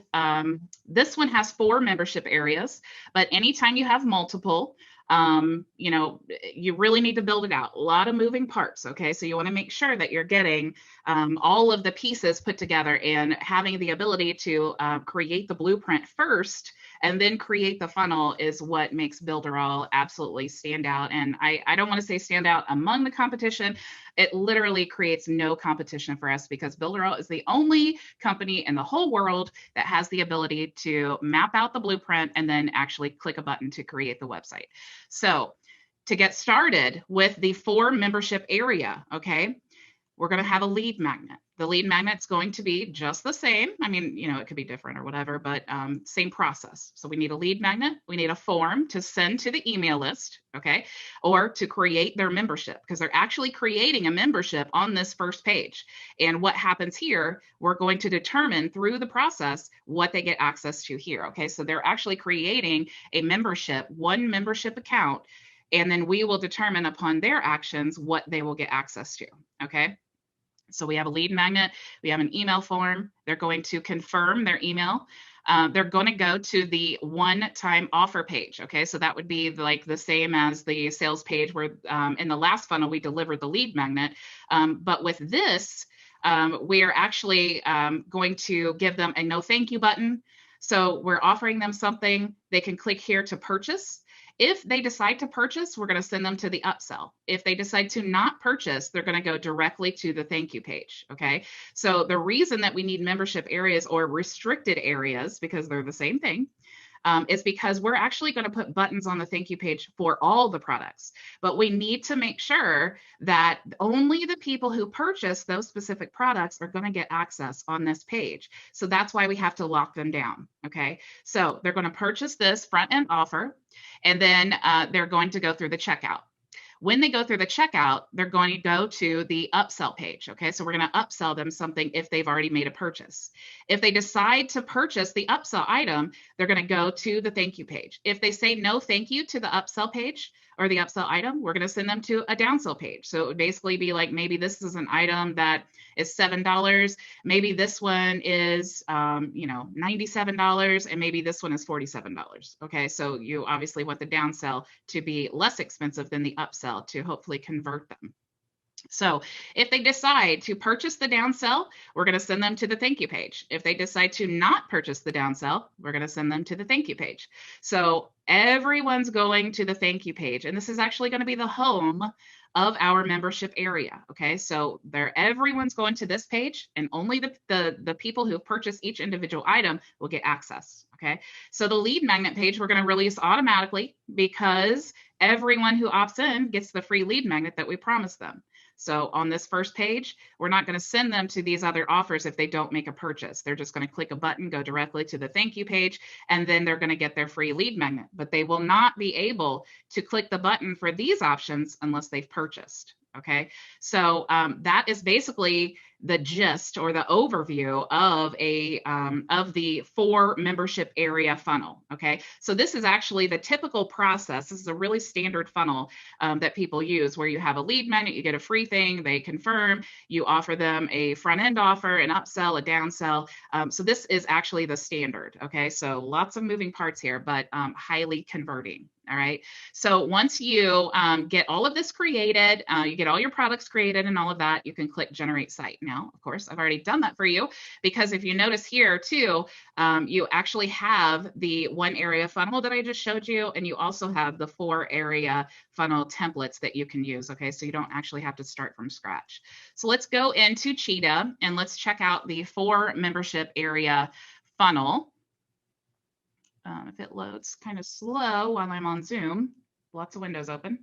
this one has 4 membership areas, but anytime you have multiple, you know, you really need to build it out. A lot of moving parts, okay? So you want to make sure that you're getting all of the pieces put together and having the ability to create the blueprint first and then create the funnel is what makes Builderall absolutely stand out. And I don't want to say stand out among the competition. It literally creates no competition for us because Builderall is the only company in the whole world that has the ability to map out the blueprint and then actually click a button to create the website. So to get started with the 4 membership area, okay, we're going to have a lead magnet. The lead magnet's going to be just the same. I mean, you know, it could be different or whatever, but same process. So we need a lead magnet. We need a form to send to the email list, okay, or to create their membership because they're actually creating a membership on this first page. And what happens here, we're going to determine through the process what they get access to here, okay? So they're actually creating a membership, one membership account, and then we will determine upon their actions what they will get access to, okay? So we have a lead magnet, we have an email form. They're going to confirm their email. They're going to go to the one-time offer page. Okay, so that would be like the same as the sales page where in the last funnel we delivered the lead magnet. But with this, we are actually going to give them a no thank you button. So we're offering them something. They can click here to purchase. If they decide to purchase, we're going to send them to the upsell. If they decide to not purchase, they're going to go directly to the thank you page, okay? So the reason that we need membership areas or restricted areas, because they're the same thing, is because we're actually going to put buttons on the thank you page for all the products. But we need to make sure that only the people who purchase those specific products are going to get access on this page. So that's why we have to lock them down, okay? So they're going to purchase this front end offer, and then they're going to go through the checkout. When they go through the checkout, they're going to go to the upsell page. Okay, so we're going to upsell them something if they've already made a purchase. If they decide to purchase the upsell item, they're going to go to the thank you page. If they say no thank you to the upsell page or the upsell item, we're going to send them to a downsell page. So it would basically be like, maybe this is an item that is $7. Maybe this one is, you know, $97, and maybe this one is $47. Okay, so you obviously want the downsell to be less expensive than the upsell to hopefully convert them. So if they decide to purchase the downsell, we're going to send them to the thank you page. If they decide to not purchase the downsell, we're going to send them to the thank you page. So everyone's going to the thank you page, and this is actually going to be the home of our membership area. Okay, so everyone's going to this page, and only the people who purchase each individual item will get access. Okay, so the lead magnet page we're going to release automatically because everyone who opts in gets the free lead magnet that we promised them. So on this first page, we're not going to send them to these other offers if they don't make a purchase. They're just going to click a button, go directly to the thank you page, and then they're going to get their free lead magnet. But they will not be able to click the button for these options unless they've purchased. Okay, so that is basically the gist or the overview of of the 4 membership area funnel. Okay, so this is actually the typical process. This is a really standard funnel that people use, where you have a lead magnet, you get a free thing, they confirm, you offer them a front end offer, an upsell, a downsell. So this is actually the standard. Okay, so lots of moving parts here, but highly converting. All right, so once you get all of this created, you get all your products created and all of that, you can click generate site. Now, of course, I've already done that for you, because if you notice here too, you actually have the 1 area funnel that I just showed you, and you also have the 4 area funnel templates that you can use. Okay, so you don't actually have to start from scratch. So let's go into Cheetah and let's check out the 4 membership area funnel. If it loads kind of slow while I'm on Zoom, lots of windows open.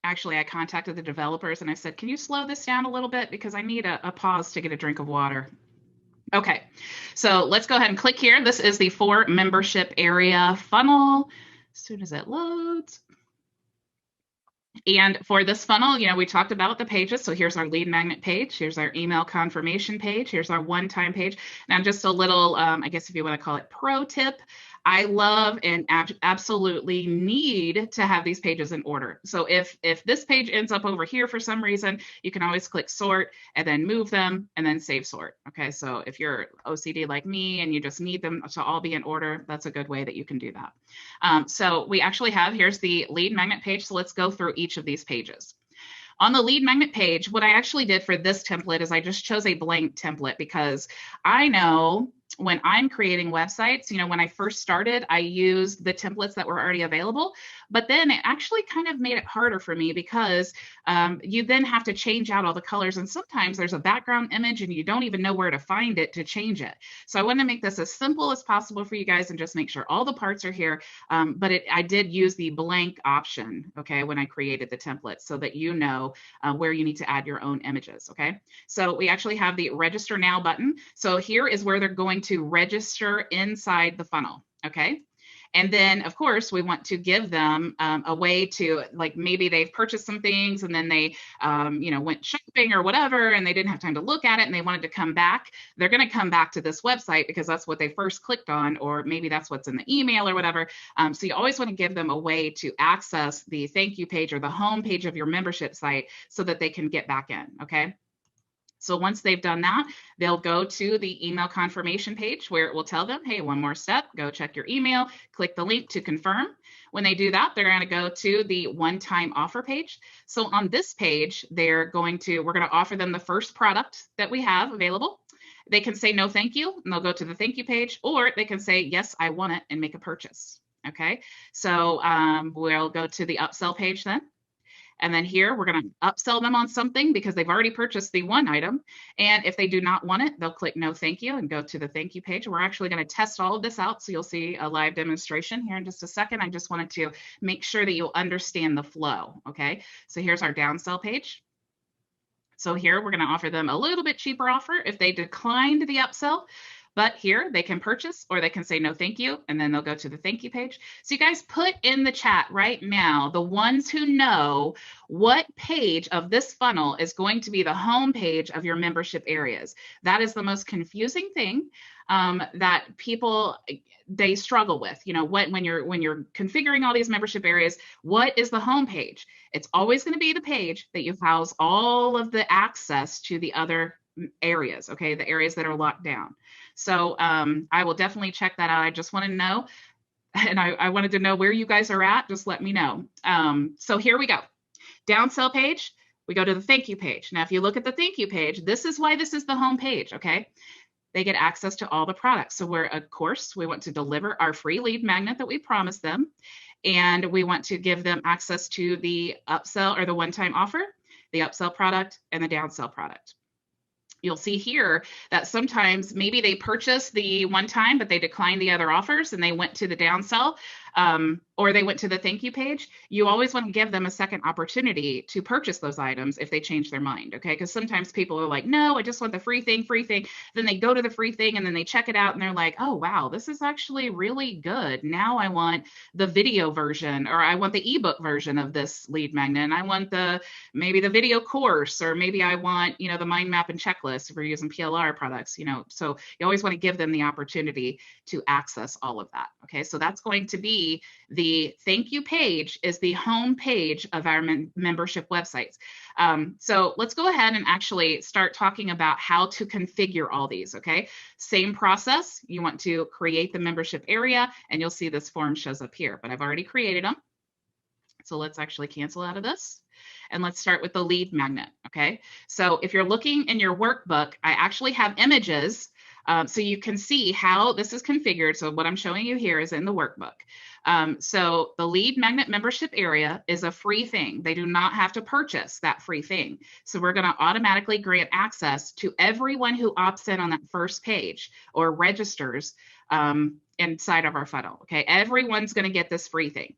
Actually, I contacted the developers and I said, can you slow this down a little bit? Because I need a pause to get a drink of water. Okay, so let's go ahead and click here. This is the 4 membership area funnel. As soon as it loads. And for this funnel, you know, we talked about the pages. So here's our lead magnet page. Here's our email confirmation page. Here's our one-time page. Now, just a little, I guess if you want to call it pro tip, I love and absolutely need to have these pages in order. So if this page ends up over here for some reason, you can always click sort and then move them and then save sort. Okay, so if you're OCD like me and you just need them to all be in order, that's a good way that you can do that. So we actually have, here's the lead magnet page. So let's go through each of these pages. On the lead magnet page, what I actually did for this template is I just chose a blank template because I know when I'm creating websites, you know, when I first started, I used the templates that were already available, but then it actually kind of made it harder for me because you then have to change out all the colors. And sometimes there's a background image and you don't even know where to find it to change it. So I want to make this as simple as possible for you guys and just make sure all the parts are here. But I did use the blank option, okay, when I created the template so that you know where you need to add your own images, okay? So we actually have the register now button. So here is where they're going to register inside the funnel, okay? And then, of course, we want to give them a way to, like, maybe they've purchased some things and then they, you know, went shopping or whatever, and they didn't have time to look at it and they wanted to come back. They're going to come back to this website because that's what they first clicked on, or maybe that's what's in the email or whatever. So you always want to give them a way to access the thank you page or the home page of your membership site so that they can get back in, okay? So once they've done that, they'll go to the email confirmation page where it will tell them, hey, one more step, go check your email, click the link to confirm. When they do that, they're going to go to the one-time offer page. So on this page, we're going to offer them the first product that we have available. They can say no, thank you, and they'll go to the thank you page, or they can say, yes, I want it, and make a purchase. Okay, so we'll go to the upsell page then. And then here, we're going to upsell them on something because they've already purchased the one item. And if they do not want it, they'll click no thank you and go to the thank you page. We're actually going to test all of this out. So you'll see a live demonstration here in just a second. I just wanted to make sure that you'll understand the flow. Okay, so here's our downsell page. So here, we're going to offer them a little bit cheaper offer if they declined the upsell. But here they can purchase or they can say no thank you, and then they'll go to the thank you page. So you guys put in the chat right now, the ones who know what page of this funnel is going to be the home page of your membership areas. That is the most confusing thing that people, they struggle with. You know, when you're configuring all these membership areas, what is the home page? It's always going to be the page that you house all of the access to the other areas, okay, the areas that are locked down. So I will definitely check that out. I just want to know, and I wanted to know where you guys are at. Just let me know. So here we go. Downsell page, we go to the thank you page. Now, if you look at the thank you page, this is why this is the home page, okay? They get access to all the products. So we're, of course, we want to deliver our free lead magnet that we promised them. And we want to give them access to the upsell or the one-time offer, the upsell product, and the downsell product. You'll see here that sometimes maybe they purchased the one time, but they declined the other offers and they went to the downsell or they went to the thank you page. You always want to give them a second opportunity to purchase those items if they change their mind, okay? Because sometimes people are like, no, I just want the free thing. Then they go to the free thing and then they check it out and they're like, oh, wow, this is actually really good. Now I want the video version, or I want the ebook version of this lead magnet. And I want maybe the video course, or maybe I want, you know, the mind map and checklist if we're using PLR products, you know. So you always want to give them the opportunity to access all of that, okay? So that's going to be the thank you page is the home page of our membership websites. So let's go ahead and actually start talking about how to configure all these, okay? Same process. You want to create the membership area, and you'll see this form shows up here, but I've already created them. So let's actually cancel out of this. And let's start with the lead magnet, okay? So if you're looking in your workbook, I actually have images so you can see how this is configured. So what I'm showing you here is in the workbook. So the lead magnet membership area is a free thing. They do not have to purchase that free thing. So we're going to automatically grant access to everyone who opts in on that first page or registers inside of our funnel, okay? Everyone's going to get this free thing.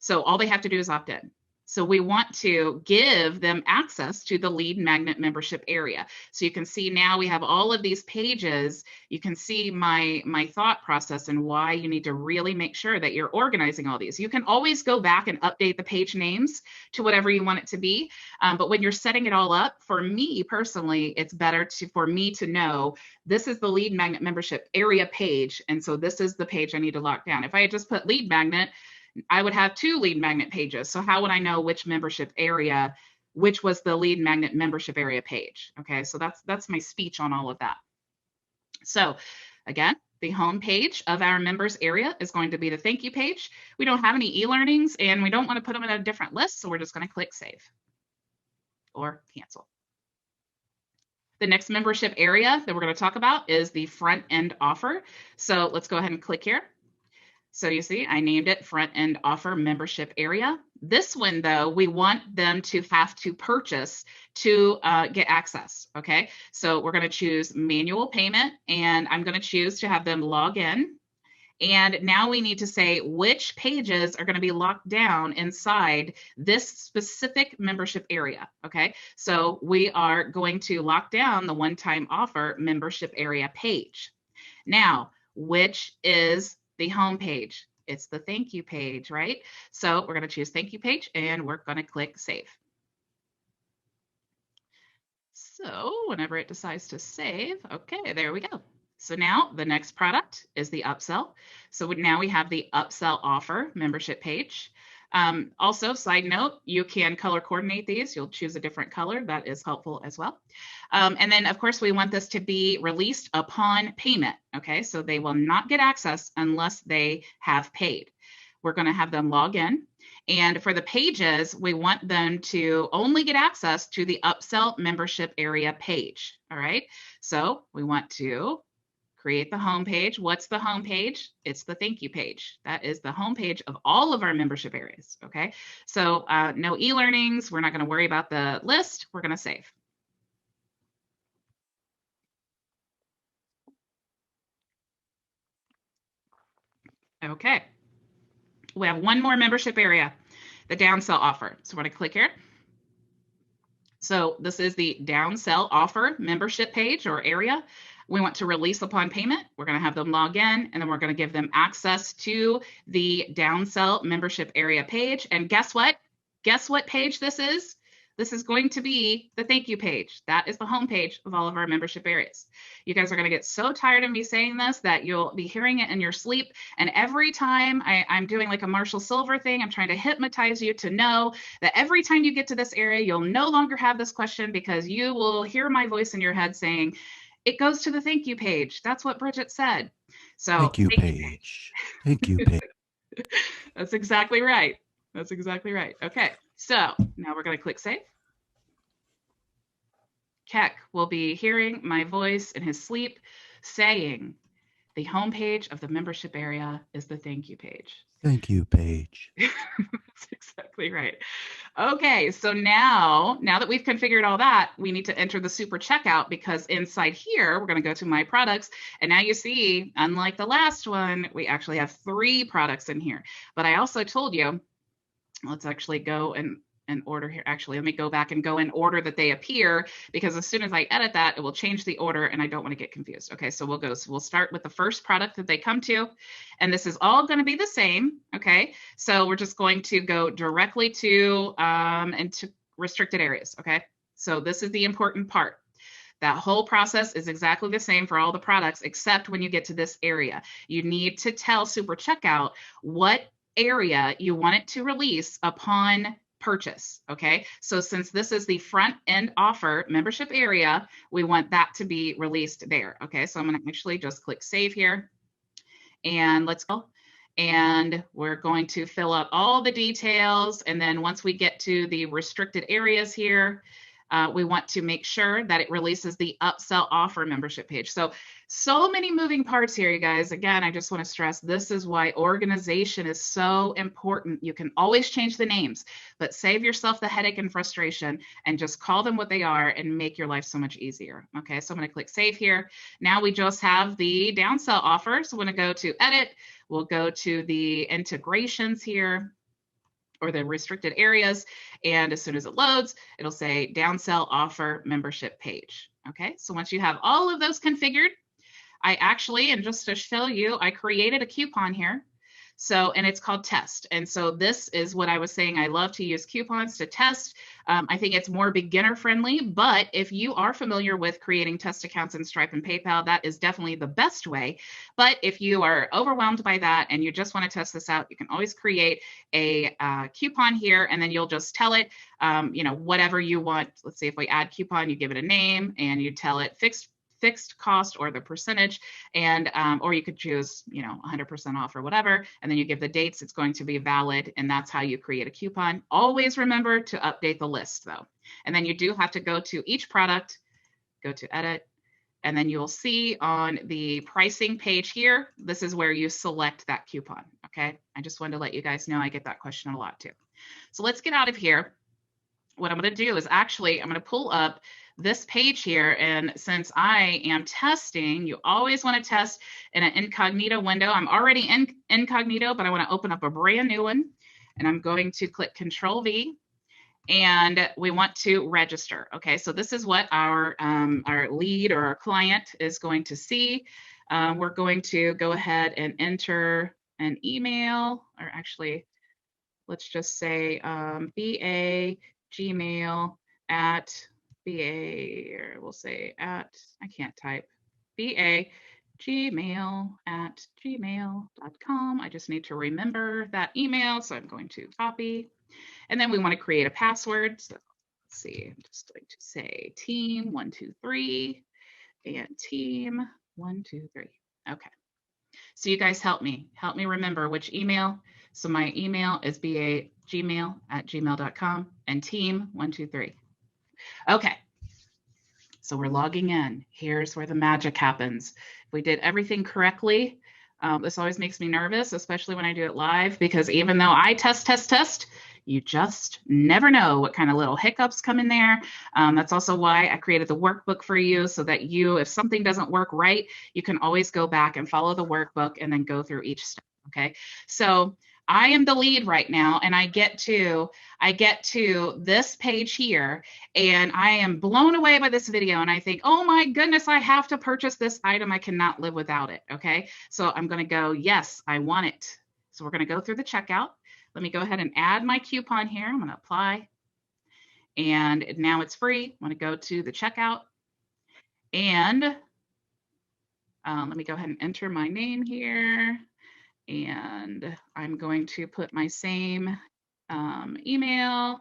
So all they have to do is opt in. So we want to give them access to the Lead Magnet membership area. So you can see now we have all of these pages. You can see my thought process and why you need to really make sure that you're organizing all these. You can always go back and update the page names to whatever you want it to be. But when you're setting it all up, for me personally, it's better for me to know this is the Lead Magnet membership area page. And so this is the page I need to lock down. If I had just put Lead Magnet, I would have 2 Lead Magnet pages. So how would I know which membership area, which was the Lead Magnet membership area page? Okay, so that's my speech on all of that. So again, the home page of our members area is going to be the thank you page. We don't have any e-learnings and we don't want to put them in a different list. So we're just going to click save or cancel. The next membership area that we're going to talk about is the front end offer. So let's go ahead and click here. So you see, I named it front end offer membership area. This one though, we want them to have to purchase to get access, okay? So we're gonna choose manual payment and I'm gonna choose to have them log in. And now we need to say which pages are gonna be locked down inside this specific membership area, okay? So we are going to lock down the one-time offer membership area page. Now, which is the home page? It's the thank you page, right? So we're going to choose thank you page and we're going to click save. So whenever it decides to save, okay, there we go. So now the next product is the upsell. So now we have the upsell offer membership page. Also, side note, you can color coordinate these. You'll choose a different color. That is helpful as well. And then, of course, we want this to be released upon payment. Okay, so they will not get access unless they have paid. We're going to have them log in. And for the pages, we want them to only get access to the upsell membership area page. All right, so we want to create the home page. What's the home page? It's the thank you page. That is the home page of all of our membership areas. Okay, so no e-learnings. We're not going to worry about the list. We're going to save. Okay, we have one more membership area, the downsell offer. So we're going to click here. So this is the downsell offer membership page or area. We want to release upon payment. We're going to have them log in and then we're going to give them access to the downsell membership area page. And guess what? Guess what page this is? This is going to be the thank you page. That is the home page of all of our membership areas. You guys are going to get so tired of me saying this that you'll be hearing it in your sleep. And every time I'm doing like a Marshall Silver thing, I'm trying to hypnotize you to know that every time you get to this area, you'll no longer have this question because you will hear my voice in your head saying, it goes to the thank you page. That's what Bridget said. So Thank you page. Thank you page. That's exactly right. That's exactly right. Okay, so now we're going to click save. Keck will be hearing my voice in his sleep saying the home page of the membership area is the thank you page. Thank you page. That's exactly right. Okay, so now that we've configured all that, we need to enter the super checkout because inside here, we're going to go to my products. And now you see, unlike the last one, we actually have 3 products in here. But I also told you, let's actually go and order here. Actually, let me go back and go in order that they appear because as soon as I edit that, it will change the order and I don't want to get confused. Okay, so we'll start with the first product that they come to, and this is all going to be the same. Okay, so we're just going to go directly to into restricted areas. Okay, so this is the important part. That whole process is exactly the same for all the products, except when you get to this area, you need to tell Super Checkout what area you want it to release upon purchase. Okay, so since this is the front end offer membership area, we want that to be released there. Okay, so I'm going to actually just click save here and let's go. And we're going to fill out all the details. And then once we get to the restricted areas here, we want to make sure that it releases the upsell offer membership page. So many moving parts here, you guys. Again, I just want to stress this is why organization is so important. You can always change the names, but save yourself the headache and frustration and just call them what they are and make your life so much easier. Okay, so I'm going to click save here. Now we just have the downsell offer. So I'm going to go to edit. We'll go to the integrations here. or the restricted areas. And as soon as it loads, it'll say downsell offer membership page. Okay, so once you have all of those configured, I actually, and just to show you, I created a coupon here. So, and it's called test. And so this is what I was saying. I love to use coupons to test. I think it's more beginner friendly, but if you are familiar with creating test accounts in Stripe and PayPal, that is definitely the best way. But if you are overwhelmed by that and you just want to test this out, you can always create a coupon here, and then you'll just tell it, you know, whatever you want. Let's say if we add coupon, you give it a name and you tell it fixed cost or the percentage, and or you could choose, you know, 100% off or whatever, and then you give the dates it's going to be valid, and that's how you create a coupon. Always remember to update the list though, and then you do have to go to each product, go to edit, and then you'll see on the pricing page here, this is where you select that coupon. Okay, I just wanted to let you guys know I get that question a lot too. So let's get out of here. What I'm going to do is actually I'm going to pull up this page here, and since I am testing, you always want to test in an incognito window. I'm already in incognito, but I want to open up a brand new one, and I'm going to click Control V, and we want to register. Okay, so this is what our lead or our client is going to see. We're going to go ahead and enter an email, or actually, let's just say BA Gmail at BA, or we'll say at, I can't type, BA Gmail at gmail.com. I just need to remember that email, so I'm going to copy. And then we want to create a password. So let's see, I'm just going to say team123 and team123. Okay. So you guys help me remember which email. So my email is bagmail@gmail.com and team123. Okay. So we're logging in. Here's where the magic happens. If we did everything correctly, this always makes me nervous, especially when I do it live, because even though I test, you just never know what kind of little hiccups come in there. That's also why I created the workbook for you, so that you, if something doesn't work right, you can always go back and follow the workbook and then go through each step. Okay. So I am the lead right now, and I get to this page here, and I am blown away by this video, and I think, oh my goodness, I have to purchase this item. I cannot live without it. Okay, so I'm going to go, yes, I want it. So we're going to go through the checkout. Let me go ahead and add my coupon here. I'm going to apply, and now it's free. I'm going to go to the checkout, and let me go ahead and enter my name here. And I'm going to put my same email,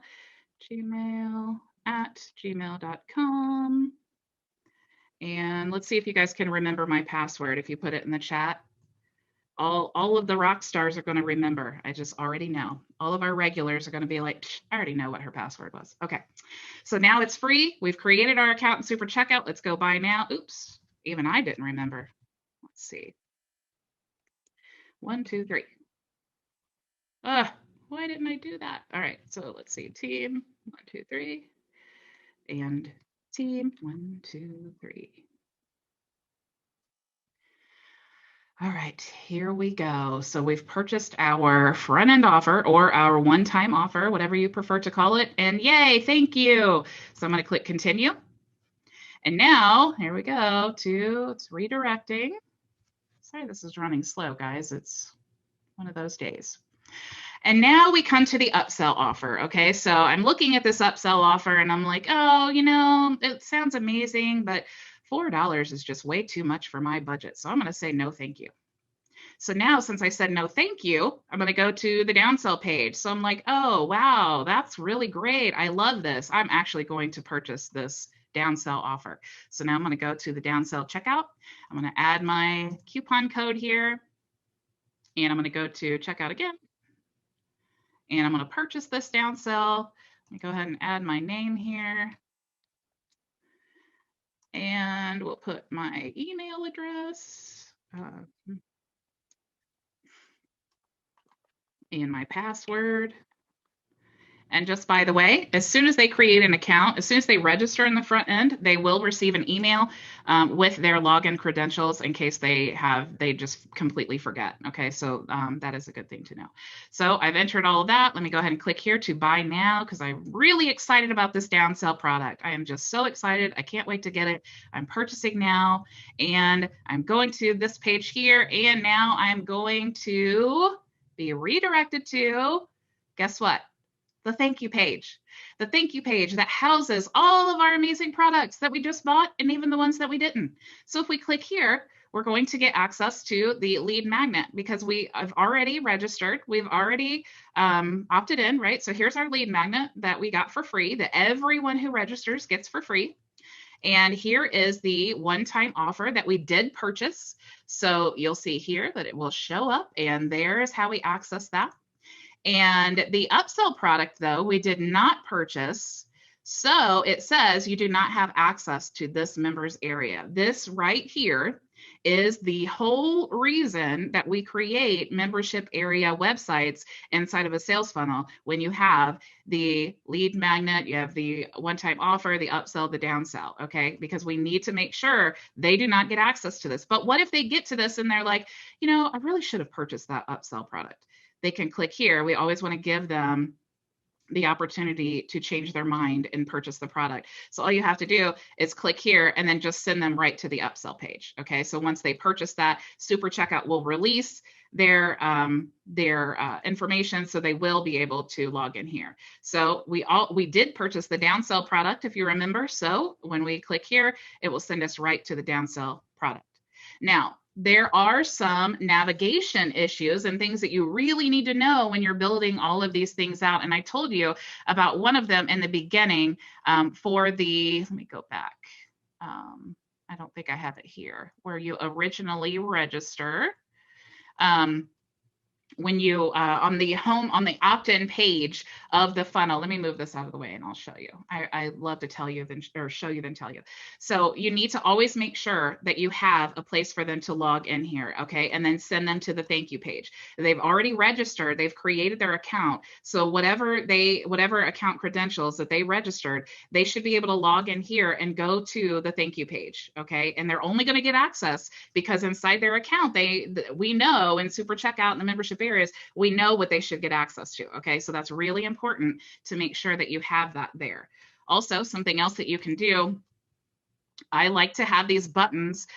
gmail@gmail.com. And let's see if you guys can remember my password. If you put it in the chat, all of the rock stars are going to remember. I just already know. All of our regulars are going to be like, I already know what her password was. Okay, so now it's free. We've created our account in Super Checkout. Let's go buy now. Oops, even I didn't remember. Let's see. 1, 2, 3. Why didn't I do that? All right, so let's see. Team 1, 2, 3, and team 1, 2, 3. All right, here we go. So we've purchased our front end offer, or our one-time offer, whatever you prefer to call it. And yay, thank you. So I'm going to click continue. And now here we go to, it's redirecting. Sorry, this is running slow, guys. It's one of those days. And now we come to the upsell offer. Okay, so I'm looking at this upsell offer and I'm like, oh, you know, it sounds amazing, but $4 is just way too much for my budget. So I'm going to say no, thank you. So now, since I said no, thank you, I'm going to go to the downsell page. So I'm like, oh, wow, that's really great. I love this. I'm actually going to purchase this downsell offer. So now I'm going to go to the downsell checkout. I'm going to add my coupon code here, and I'm going to go to checkout again. And I'm going to purchase this downsell. Let me go ahead and add my name here. And we'll put my email address and my password. And just by the way, as soon as they create an account, as soon as they register in the front end, they will receive an email with their login credentials in case they just completely forget. Okay, so that is a good thing to know. So I've entered all of that. Let me go ahead and click here to buy now because I'm really excited about this downsell product. I am just so excited. I can't wait to get it. I'm purchasing now, and I'm going to this page here, and now I'm going to be redirected to, guess what? The thank you page. The thank you page that houses all of our amazing products that we just bought and even the ones that we didn't. So if we click here, we're going to get access to the lead magnet because we have already registered. We've already opted in, right? So here's our lead magnet that we got for free, that everyone who registers gets for free. And here is the one-time offer that we did purchase. So you'll see here that it will show up, and there's how we access that. And the upsell product, though, we did not purchase. So it says you do not have access to this members area. This right here is the whole reason that we create membership area websites inside of a sales funnel. When you have the lead magnet, you have the one-time offer, the upsell, the downsell, okay? Because we need to make sure they do not get access to this. But what if they get to this and they're like, you know, I really should have purchased that upsell product? They can click here. We always want to give them the opportunity to change their mind and purchase the product. So all you have to do is click here and then just send them right to the upsell page. Okay, so once they purchase that, Super Checkout will release their information, so they will be able to log in here. So we did purchase the downsell product, if you remember. So when we click here, it will send us right to the downsell product. Now, there are some navigation issues and things that you really need to know when you're building all of these things out. And I told you about one of them in the beginning for the, let me go back. I don't think I have it here, where you originally register. When you on the opt-in page of the funnel, let me move this out of the way and I'll show you. I love to tell you then, or show you then tell you. So you need to always make sure that you have a place for them to log in here, okay? And then send them to the thank you page. They've already registered, they've created their account. So whatever account credentials that they registered, they should be able to log in here and go to the thank you page, okay? And they're only gonna get access because inside their account, we know in Super Checkout in the membership areas, we know what they should get access to, okay? So that's really important to make sure that you have that there. Also, something else that you can do, I like to have these buttons.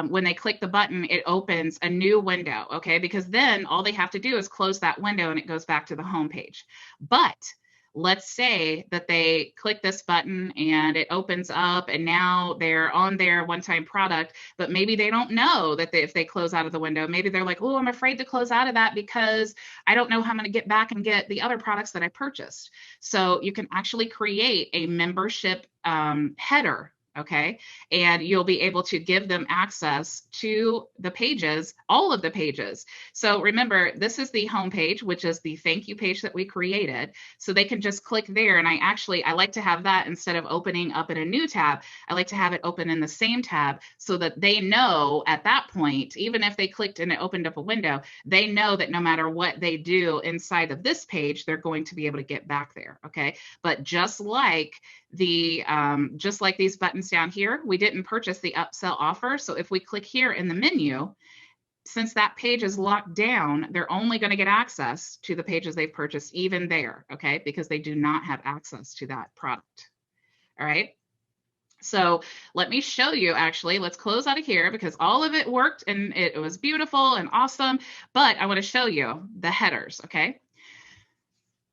When they click the button, it opens a new window, okay? Because then all they have to do is close that window and it goes back to the home page. But let's say that they click this button and it opens up and now they're on their one-time product, but maybe they don't know that if they close out of the window, maybe they're like, oh, I'm afraid to close out of that because I don't know how I'm going to get back and get the other products that I purchased. So you can actually create a membership header, okay? And you'll be able to give them access to the pages, all of the pages. So remember, this is the home page, which is the thank you page that we created. So they can just click there. And I like to have that instead of opening up in a new tab, I like to have it open in the same tab so that they know at that point, even if they clicked and it opened up a window, they know that no matter what they do inside of this page, they're going to be able to get back there, okay? But just like these buttons down here, we didn't purchase the upsell offer. So if we click here in the menu, since that page is locked down, they're only going to get access to the pages they've purchased even there, okay? Because they do not have access to that product, all right? So let me show you, actually, let's close out of here because all of it worked and it was beautiful and awesome, but I want to show you the headers, okay?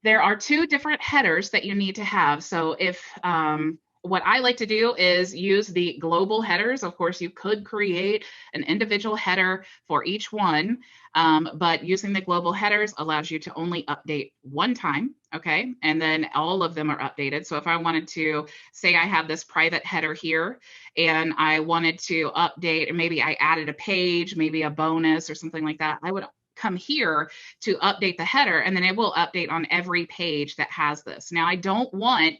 There are two different headers that you need to have. So if what I like to do is use the global headers. Of course, you could create an individual header for each one, but using the global headers allows you to only update one time, okay? And then all of them are updated. So if I wanted to say I have this private header here and I wanted to update, and maybe I added a page, maybe a bonus or something like that, I would come here to update the header, and then it will update on every page that has this. Now, I don't want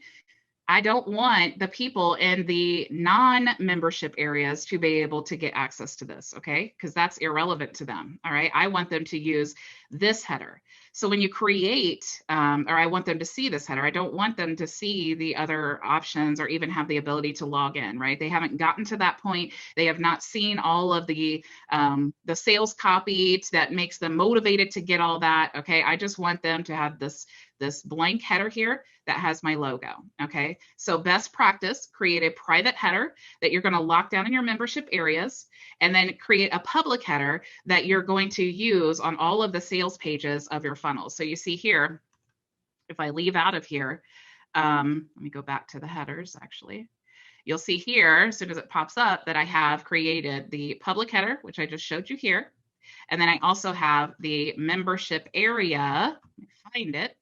the people in the non-membership areas to be able to get access to this, okay? Because that's irrelevant to them, all right? I want them to use this header. So when you create, or I want them to see this header, I don't want them to see the other options or even have the ability to log in, right? They haven't gotten to that point. They have not seen all of the sales copy that makes them motivated to get all that. Okay, I just want them to have this blank header here that has my logo. Okay, so best practice, create a private header that you're going to lock down in your membership areas, and then create a public header that you're going to use on all of the sales pages of your funnels. So you see here, if I leave out of here, let me go back to the headers actually. You'll see here, as soon as it pops up, that I have created the public header, which I just showed you here. And then I also have the membership area. Let me find it.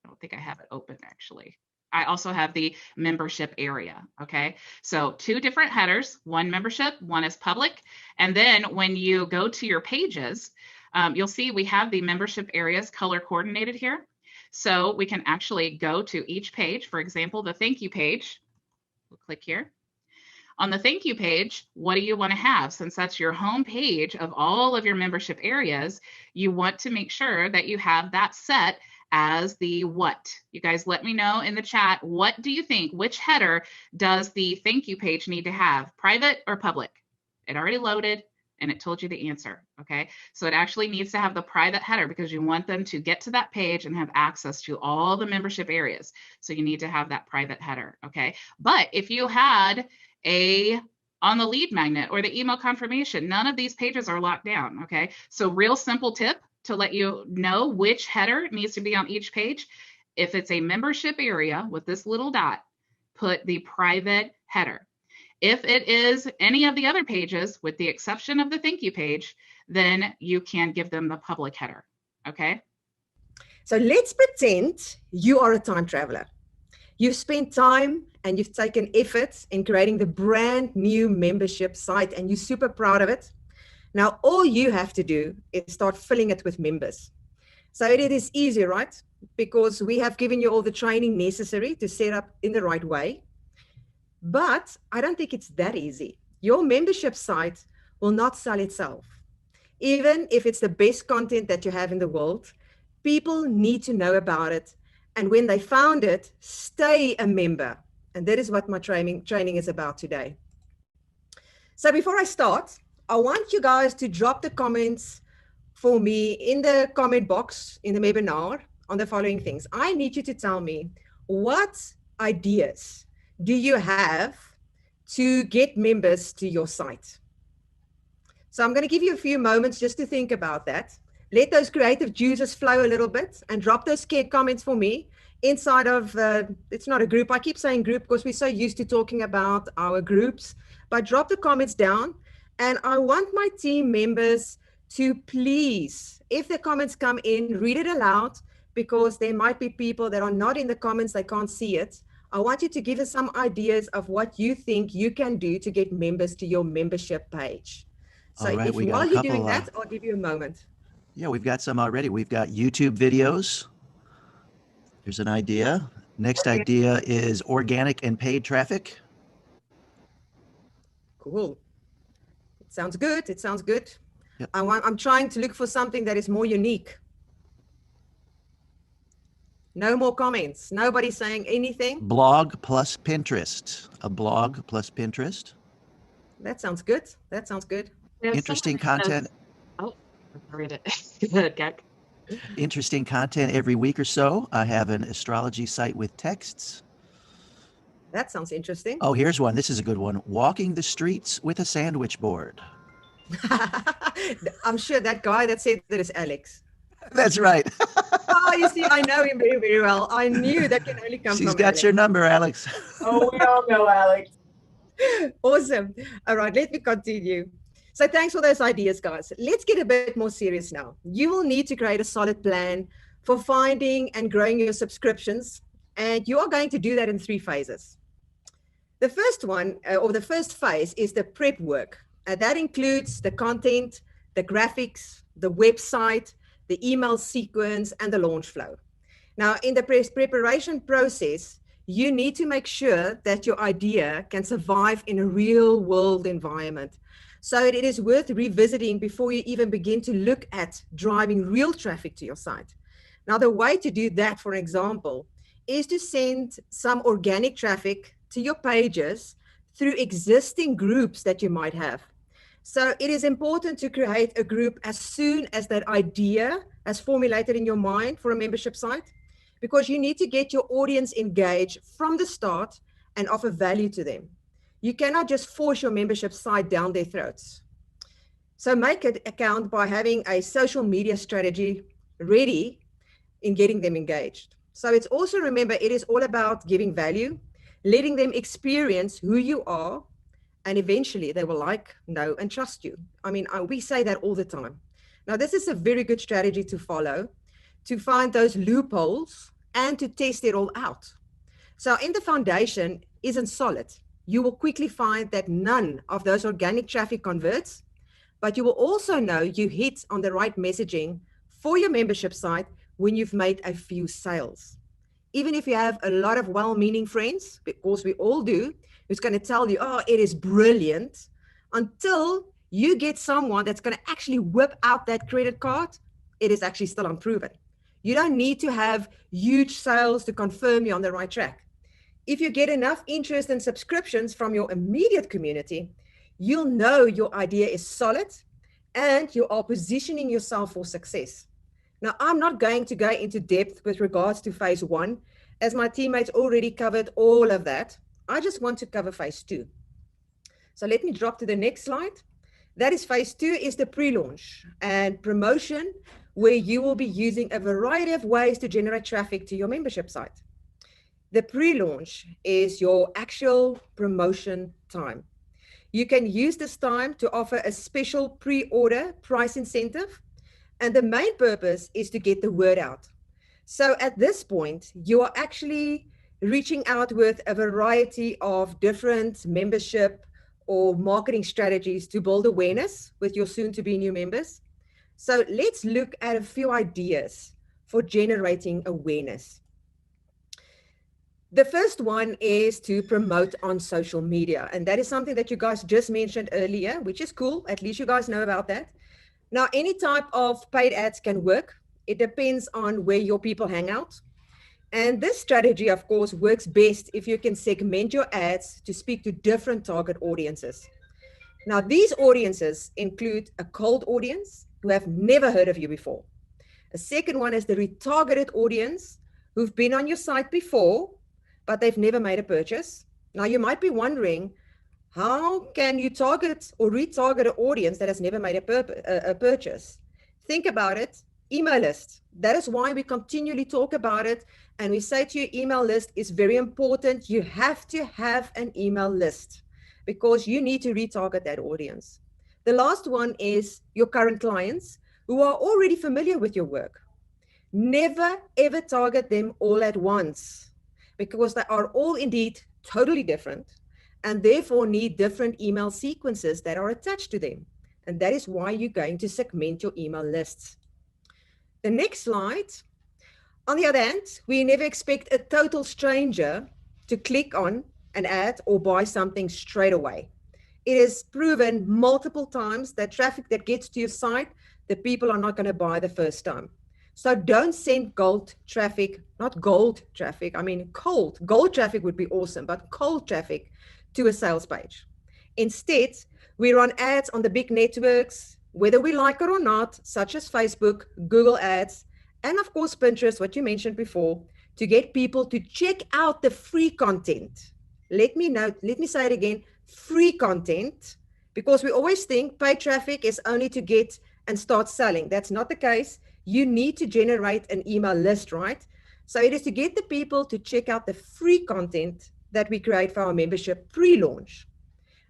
I don't think I have it open actually. I also have the membership area, okay? So 2 different headers, one membership, one is public. And then when you go to your pages, you'll see we have the membership areas color coordinated here. So we can actually go to each page. For example, the thank you page, we'll click here. On the thank you page, what do you want to have? Since that's your home page of all of your membership areas, you want to make sure that you have that set as the what. You guys let me know in the chat, what do you think, which header does the thank you page need to have, private or public? It already loaded and it told you the answer, okay? So it actually needs to have the private header because you want them to get to that page and have access to all the membership areas. So you need to have that private header, okay? But if you had on the lead magnet or the email confirmation, none of these pages are locked down, okay? So real simple tip to let you know which header needs to be on each page. If it's a membership area with this little dot, put the private header. If it is any of the other pages, with the exception of the thank you page, then you can give them the public header, okay? So let's pretend you are a time traveler. You've spent time and you've taken effort in creating the brand new membership site and you're super proud of it. Now, all you have to do is start filling it with members. So it is easy, right? Because we have given you all the training necessary to set up in the right way. But I don't think it's that easy. Your membership site will not sell itself. Even if it's the best content that you have in the world, people need to know about it. And when they found it, stay a member. And that is what my training is about today. So before I start, I want you guys to drop the comments for me in the comment box in the webinar on the following things. I need you to tell me, what ideas do you have to get members to your site? So I'm going to give you a few moments just to think about that. Let those creative juices flow a little bit and drop those scared comments for me inside of, it's not a group. I keep saying group because we're so used to talking about our groups, but drop the comments down. And I want my team members to please, if the comments come in, read it aloud, because there might be people that are not in the comments, they can't see it. I want you to give us some ideas of what you think you can do to get members to your membership page. So All right, if we got while a you're couple, doing that, I'll give you a moment. Yeah, we've got some already. We've got YouTube videos. There's an idea. Next idea is organic and paid traffic. Cool. It sounds good. It sounds good. Yep. I'm trying to look for something that is more unique. No more comments. Nobody's saying anything. Blog plus Pinterest. A blog plus Pinterest. That sounds good. That sounds good. Interesting content. Oh, I read it. Good, Gek. Interesting content every week or so. I have an astrology site with texts. That sounds interesting. Oh, here's one. This is a good one. Walking the streets with a sandwich board. I'm sure that guy that said that is Alex. That's right. Oh, you see, I know him very, very well. I knew that can only come She's from got Alex. your number, Alex. Oh, we all know Alex. Awesome. All right, let me continue. So thanks for those ideas, guys. Let's get a bit more serious now. You will need to create a solid plan for finding and growing your subscriptions. And you are going to do that in 3 phases. The first one, or the first phase, is the prep work. That includes the content, the graphics, the website, the email sequence, and the launch flow. Now, in the preparation process, you need to make sure that your idea can survive in a real world environment. So it is worth revisiting before you even begin to look at driving real traffic to your site. Now, the way to do that, for example, is to send some organic traffic to your pages through existing groups that you might have. So it is important to create a group as soon as that idea has formulated in your mind for a membership site, because you need to get your audience engaged from the start and offer value to them. You cannot just force your membership site down their throats. So make it account by having a social media strategy ready in getting them engaged. So it's also, remember, it is all about giving value, letting them experience who you are, and eventually they will like, know, and trust you. I mean, we say that all the time. Now, this is a very good strategy to follow, to find those loopholes and to test it all out. So if the foundation isn't solid, you will quickly find that none of those organic traffic converts, but you will also know you hit on the right messaging for your membership site when you've made a few sales. Even if you have a lot of well-meaning friends, because we all do, who's going to tell you, oh, it is brilliant, until you get someone that's going to actually whip out that credit card, it is actually still unproven. You don't need to have huge sales to confirm you're on the right track. If you get enough interest and subscriptions from your immediate community, you'll know your idea is solid and you are positioning yourself for success. Now, I'm not going to go into depth with regards to phase 1, as my teammates already covered all of that. I just want to cover phase 2. So let me drop to the next slide. That is phase 2, is the pre-launch and promotion, where you will be using a variety of ways to generate traffic to your membership site. The pre-launch is your actual promotion time. You can use this time to offer a special pre-order price incentive, and the main purpose is to get the word out. So at this point, you are actually reaching out with a variety of different membership or marketing strategies to build awareness with your soon-to-be new members. So let's look at a few ideas for generating awareness. The first one is to promote on social media. And that is something that you guys just mentioned earlier, which is cool. At least you guys know about that. Now, any type of paid ads can work. It depends on where your people hang out. And this strategy, of course, works best if you can segment your ads to speak to different target audiences. Now, these audiences include a cold audience who have never heard of you before. A second one is the retargeted audience who've been on your site before, but they've never made a purchase. Now, you might be wondering, how can you target or retarget an audience that has never made a purchase? Think about it. Email list. That is why we continually talk about it. And we say to you, email list is very important. You have to have an email list because you need to retarget that audience. The last one is your current clients who are already familiar with your work. Never, ever target them all at once because they are all indeed totally different and therefore need different email sequences that are attached to them. And that is why you're going to segment your email lists. The next slide. On the other hand, we never expect a total stranger to click on an ad or buy something straight away. It is proven multiple times that traffic that gets to your site, the people are not going to buy the first time. So don't send cold traffic, not gold traffic. I mean, cold. Gold traffic would be awesome, but cold traffic to a sales page. Instead, we run ads on the big networks, whether we like it or not, such as Facebook, Google Ads, and of course, Pinterest, what you mentioned before, to get people to check out the free content. Let me say it again, free content, because we always think paid traffic is only to get and start selling. That's not the case. You need to generate an email list, right? So it is to get the people to check out the free content that we create for our membership pre-launch.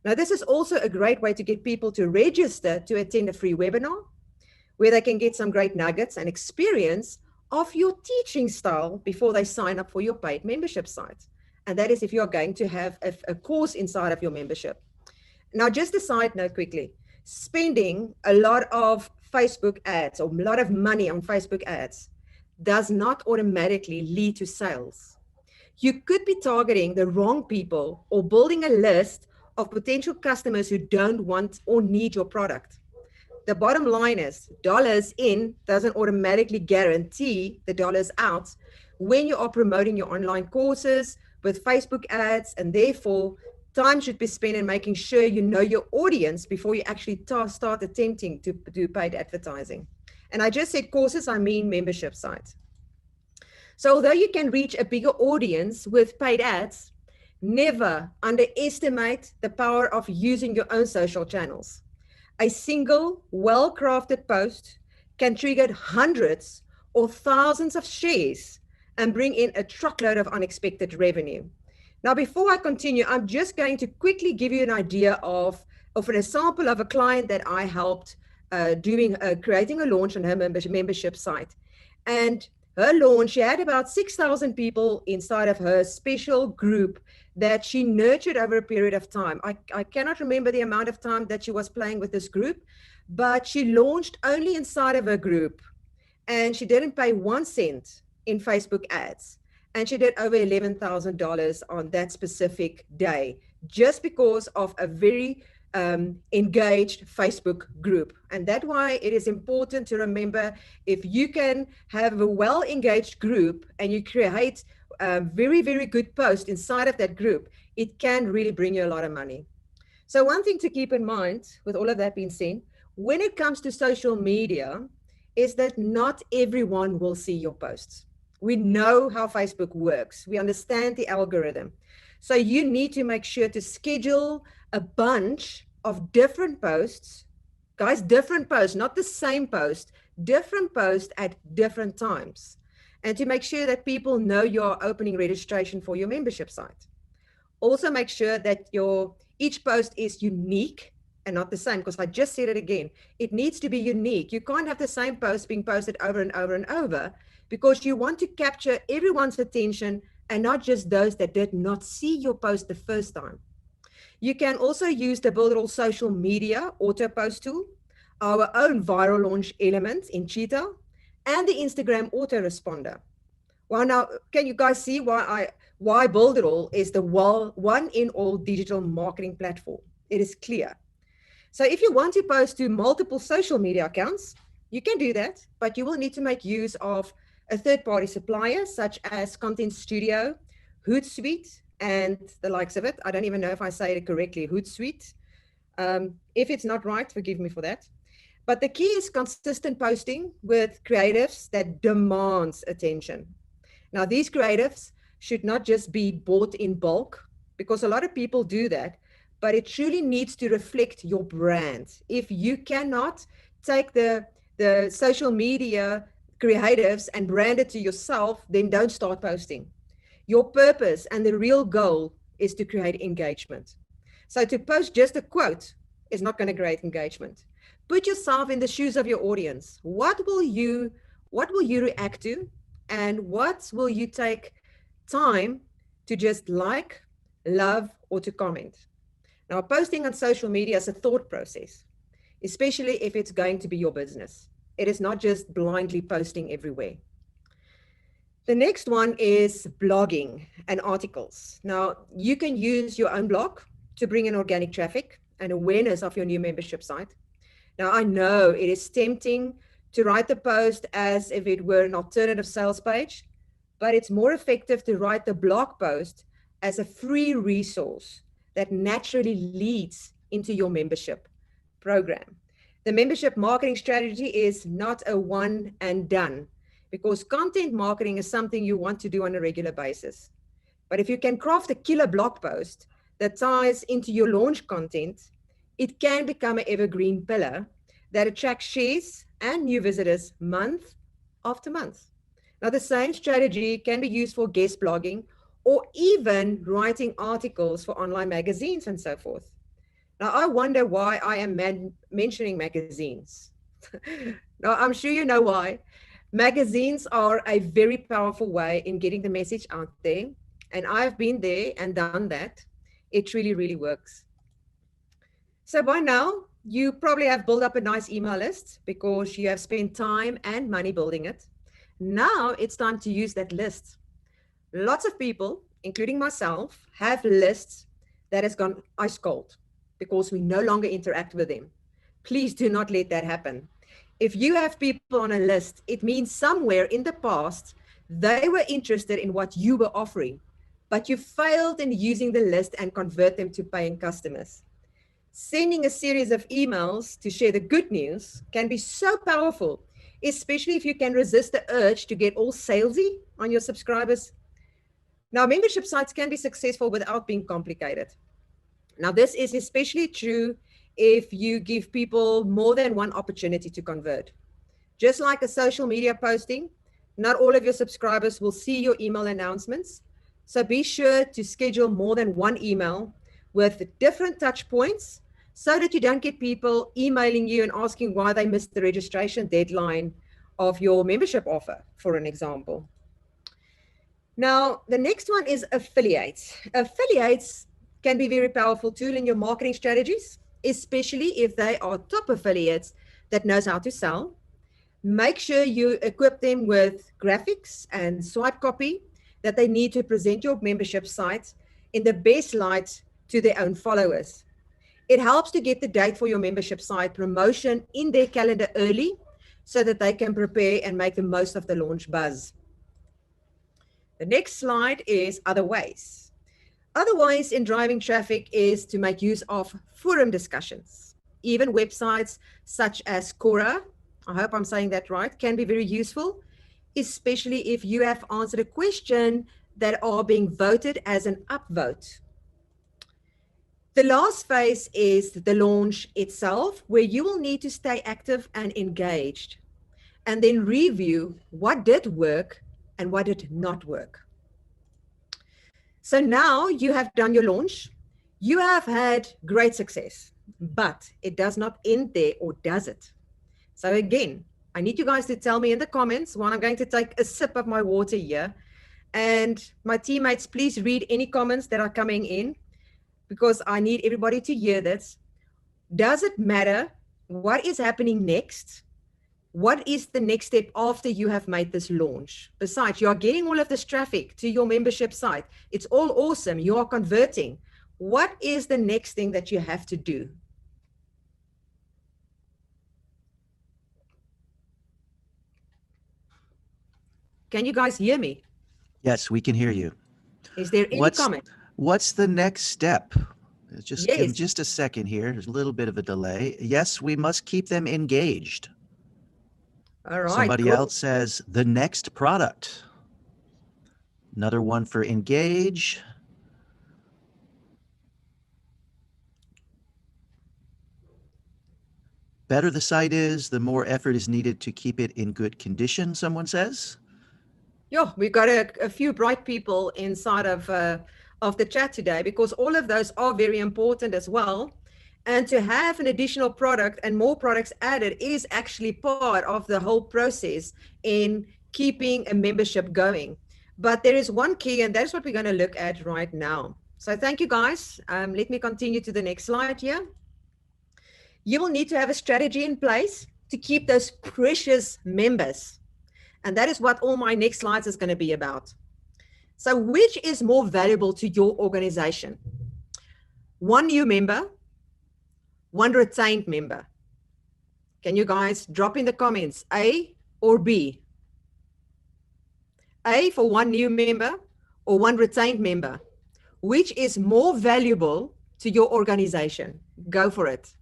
Now, this is also a great way to get people to register to attend a free webinar where they can get some great nuggets and experience of your teaching style before they sign up for your paid membership site. And that is if you're going to have a course inside of your membership. Now, just a side note quickly, spending a lot of Facebook ads or a lot of money on Facebook ads does not automatically lead to sales. You could be targeting the wrong people or building a list of potential customers who don't want or need your product. The bottom line is dollars in doesn't automatically guarantee the dollars out when you are promoting your online courses with Facebook ads, and therefore time should be spent in making sure you know your audience before you actually start attempting to do paid advertising. And I just said courses, I mean membership sites. So although you can reach a bigger audience with paid ads, never underestimate the power of using your own social channels. A single well-crafted post can trigger hundreds or thousands of shares and bring in a truckload of unexpected revenue. Now, before I continue, I'm just going to quickly give you an idea of an example of a client that I helped creating a launch on her membership site. And her launch, she had about 6,000 people inside of her special group that she nurtured over a period of time. I cannot remember the amount of time that she was playing with this group, but she launched only inside of her group, and she didn't pay 1 cent in Facebook ads. And she did over $11,000 on that specific day, just because of a very engaged Facebook group. And that's why it is important to remember, if you can have a well-engaged group and you create very, very good posts inside of that group, it can really bring you a lot of money. So one thing to keep in mind with all of that being said, when it comes to social media, is that not everyone will see your posts. We know how Facebook works. We understand the algorithm. So you need to make sure to schedule a bunch of different posts, guys, different posts, not the same post, different posts at different times. And to make sure that people know you're opening registration for your membership site. Also make sure that each post is unique and not the same, because I just said it again, it needs to be unique. You can't have the same post being posted over and over and over, because you want to capture everyone's attention and not just those that did not see your post the first time. You can also use the Builderall social media auto post tool, our own viral launch element in Cheetah, and the Instagram autoresponder. Well, now, can you guys see why Builderall is the one in all digital marketing platform? It is clear. So if you want to post to multiple social media accounts, you can do that, but you will need to make use of a third-party supplier such as Content Studio, Hootsuite, and the likes of it. I don't even know if I say it correctly, Hootsuite. If it's not right, forgive me for that. But the key is consistent posting with creatives that demands attention. Now, these creatives should not just be bought in bulk, because a lot of people do that, but it truly needs to reflect your brand. If you cannot take the social media creatives and brand it to yourself, then don't start posting. Your purpose and the real goal is to create engagement. So to post just a quote is not going to create engagement. Put yourself in the shoes of your audience. What will you react to, and what will you take time to just like, love, or to comment? Now, posting on social media is a thought process, especially if it's going to be your business. It is not just blindly posting everywhere. The next one is blogging and articles. Now, you can use your own blog to bring in organic traffic and awareness of your new membership site. Now, I know it is tempting to write the post as if it were an alternative sales page, but it's more effective to write the blog post as a free resource that naturally leads into your membership program. The membership marketing strategy is not a one and done, because content marketing is something you want to do on a regular basis. But if you can craft a killer blog post that ties into your launch content, it can become an evergreen pillar that attracts shares and new visitors month after month. Now, the same strategy can be used for guest blogging or even writing articles for online magazines and so forth. Now, I wonder why I am mentioning magazines. Now, I'm sure you know why. Magazines are a very powerful way in getting the message out there. And I've been there and done that. It really, really works. So by now, you probably have built up a nice email list because you have spent time and money building it. Now it's time to use that list. Lots of people, including myself, have lists that has gone ice cold because we no longer interact with them. Please do not let that happen. If you have people on a list, it means somewhere in the past, they were interested in what you were offering, but you failed in using the list and convert them to paying customers. Sending a series of emails to share the good news can be so powerful, especially if you can resist the urge to get all salesy on your subscribers. Now, membership sites can be successful without being complicated. Now, this is especially true if you give people more than one opportunity to convert. Just like a social media posting, not all of your subscribers will see your email announcements. So be sure to schedule more than one email with different touch points so that you don't get people emailing you and asking why they missed the registration deadline of your membership offer, for an example. Now, the next one is affiliates. Affiliates can be a very powerful tool in your marketing strategies, especially if they are top affiliates that knows how to sell. Make sure you equip them with graphics and swipe copy that they need to present your membership site in the best light to their own followers. It helps to get the date for your membership site promotion in their calendar early so that they can prepare and make the most of the launch buzz. The next slide is other ways. Other ways in driving traffic is to make use of forum discussions. Even websites such as Quora, I hope I'm saying that right, can be very useful, especially if you have answered a question that are being voted as an upvote. The last phase is the launch itself, where you will need to stay active and engaged, and then review what did work and what did not work. So now you have done your launch, you have had great success, but it does not end there, or does it? So again, I need you guys to tell me in the comments while I'm going to take a sip of my water here. And my teammates, please read any comments that are coming in, because I need everybody to hear this. Does it matter what is happening next? What is the next step after you have made this launch? Besides, you are getting all of this traffic to your membership site. It's all awesome. You are converting. What is the next thing that you have to do? Can you guys hear me? Yes, we can hear you. Is there any comment? What's the next step? Just give Yes. just a second here. There's a little bit of a delay. Yes, we must keep them engaged. All right. Somebody cool. else says the next product. Another one for engage. Better the site is, the more effort is needed to keep it in good condition, someone says. Yeah, we've got a few bright people inside of the chat today, because all of those are very important as well. And to have an additional product and more products added is actually part of the whole process in keeping a membership going. But there is one key, and that's what we're going to look at right now. So thank you, guys. Let me continue to the next slide here. You will need to have a strategy in place to keep those precious members. And that is what all my next slides is going to be about. So which is more valuable to your organization? One new member, one retained member? Can you guys drop in the comments, A or B? A for one new member or one retained member? Which is more valuable to your organization? Go for it.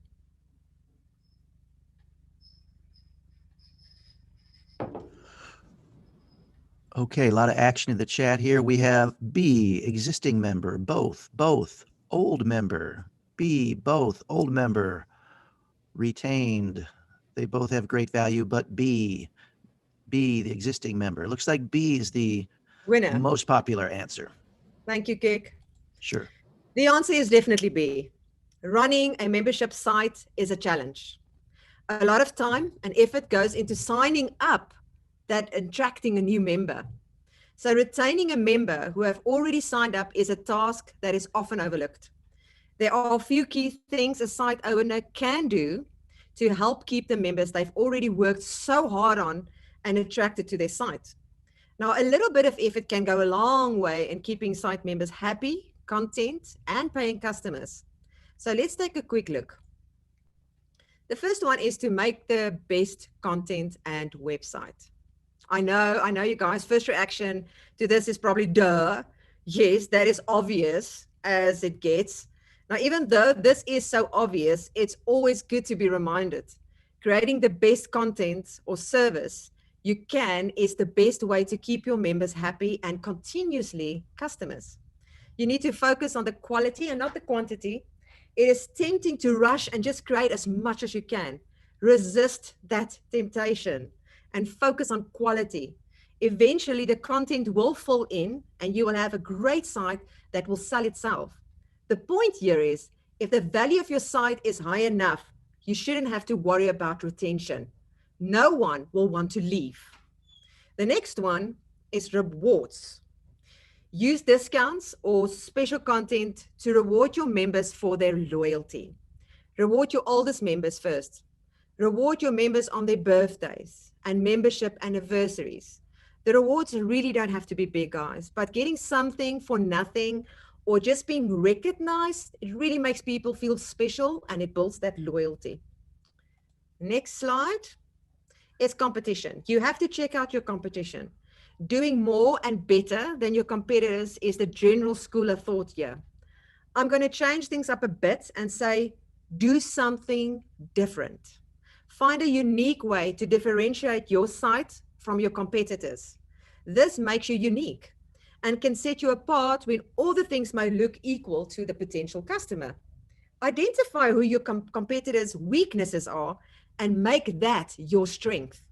Okay, a lot of action in the chat here. We have B, existing member, both, old member, B, both, old member, retained. They both have great value, but B, the existing member. Looks like B is the Winner. most popular answer. Thank you, Kik. Sure. The answer is definitely B. Running a membership site is a challenge. A lot of time and effort goes into signing up that attracting a new member. So retaining a member who have already signed up is a task that is often overlooked. There are a few key things a site owner can do to help keep the members they've already worked so hard on and attracted to their site. Now, a little bit of effort can go a long way in keeping site members happy, content, and paying customers. So let's take a quick look. The first one is to make the best content and website. I know you guys, first reaction to this is probably duh. Yes, that is obvious as it gets. Now, even though this is so obvious, it's always good to be reminded. Creating the best content or service you can is the best way to keep your members happy and continuously customers. You need to focus on the quality and not the quantity. It is tempting to rush and just create as much as you can. Resist that temptation and focus on quality. Eventually, the content will fall in and you will have a great site that will sell itself. The point here is, if the value of your site is high enough, you shouldn't have to worry about retention. No one will want to leave. The next one is rewards. Use discounts or special content to reward your members for their loyalty. Reward your oldest members first. Reward your members on their birthdays and membership anniversaries. The rewards really don't have to be big, guys, but getting something for nothing or just being recognized, it really makes people feel special and it builds that loyalty. Next slide is competition. You have to check out your competition. Doing more and better than your competitors is the general school of thought here. I'm going to change things up a bit and say, do something different. Find a unique way to differentiate your site from your competitors. This makes you unique and can set you apart when all the things may look equal to the potential customer. Identify who your competitors' weaknesses are and make that your strength.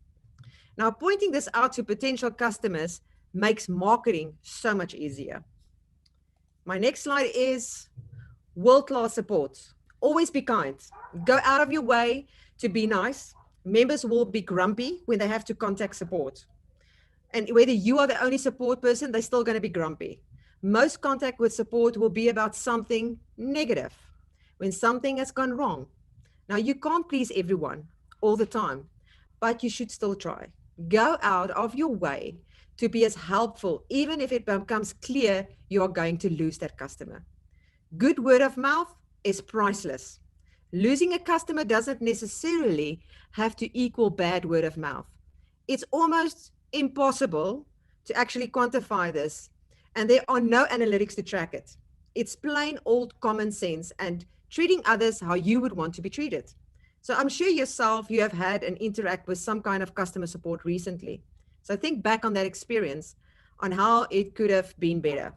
Now, pointing this out to potential customers makes marketing so much easier. My next slide is world-class support. Always be kind. Go out of your way to be nice. Members will be grumpy when they have to contact support. And whether you are the only support person, they're still going to be grumpy. Most contact with support will be about something negative, when something has gone wrong. Now, you can't please everyone all the time, but you should still try. Go out of your way to be as helpful, even if it becomes clear you are going to lose that customer. Good word of mouth is priceless. Losing a customer doesn't necessarily have to equal bad word of mouth. It's almost impossible to actually quantify this, and there are no analytics to track it. It's plain old common sense and treating others how you would want to be treated. So I'm sure yourself, you have had and interact with some kind of customer support recently. So think back on that experience, on how it could have been better.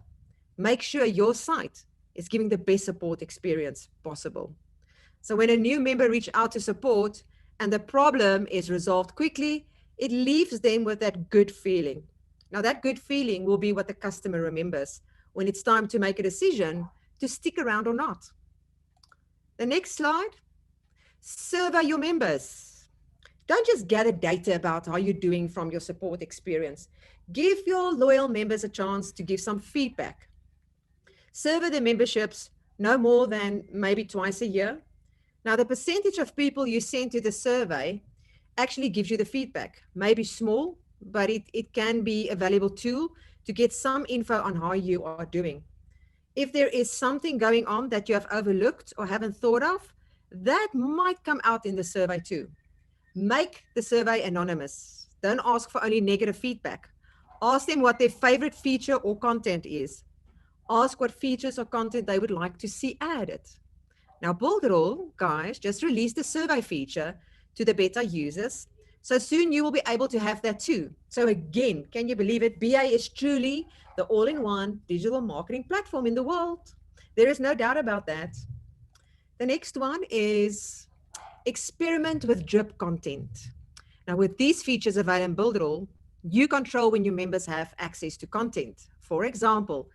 Make sure your site is giving the best support experience possible. So when a new member reaches out to support and the problem is resolved quickly, it leaves them with that good feeling. Now that good feeling will be what the customer remembers when it's time to make a decision to stick around or not. The next slide, survey your members. Don't just gather data about how you're doing from your support experience. Give your loyal members a chance to give some feedback. Survey the memberships no more than maybe twice a year. Now, the percentage of people you send to the survey actually gives you the feedback. Maybe small, but it can be a valuable tool to get some info on how you are doing. If there is something going on that you have overlooked or haven't thought of, that might come out in the survey too. Make the survey anonymous. Don't ask for only negative feedback. Ask them what their favorite feature or content is. Ask what features or content they would like to see added. Now, Builderall, guys, just released the survey feature to the beta users. So soon you will be able to have that too. So again, can you believe it? BA is truly the all-in-one digital marketing platform in the world. There is no doubt about that. The next one is experiment with drip content. Now, with these features available in Builderall, you control when your members have access to content. For example,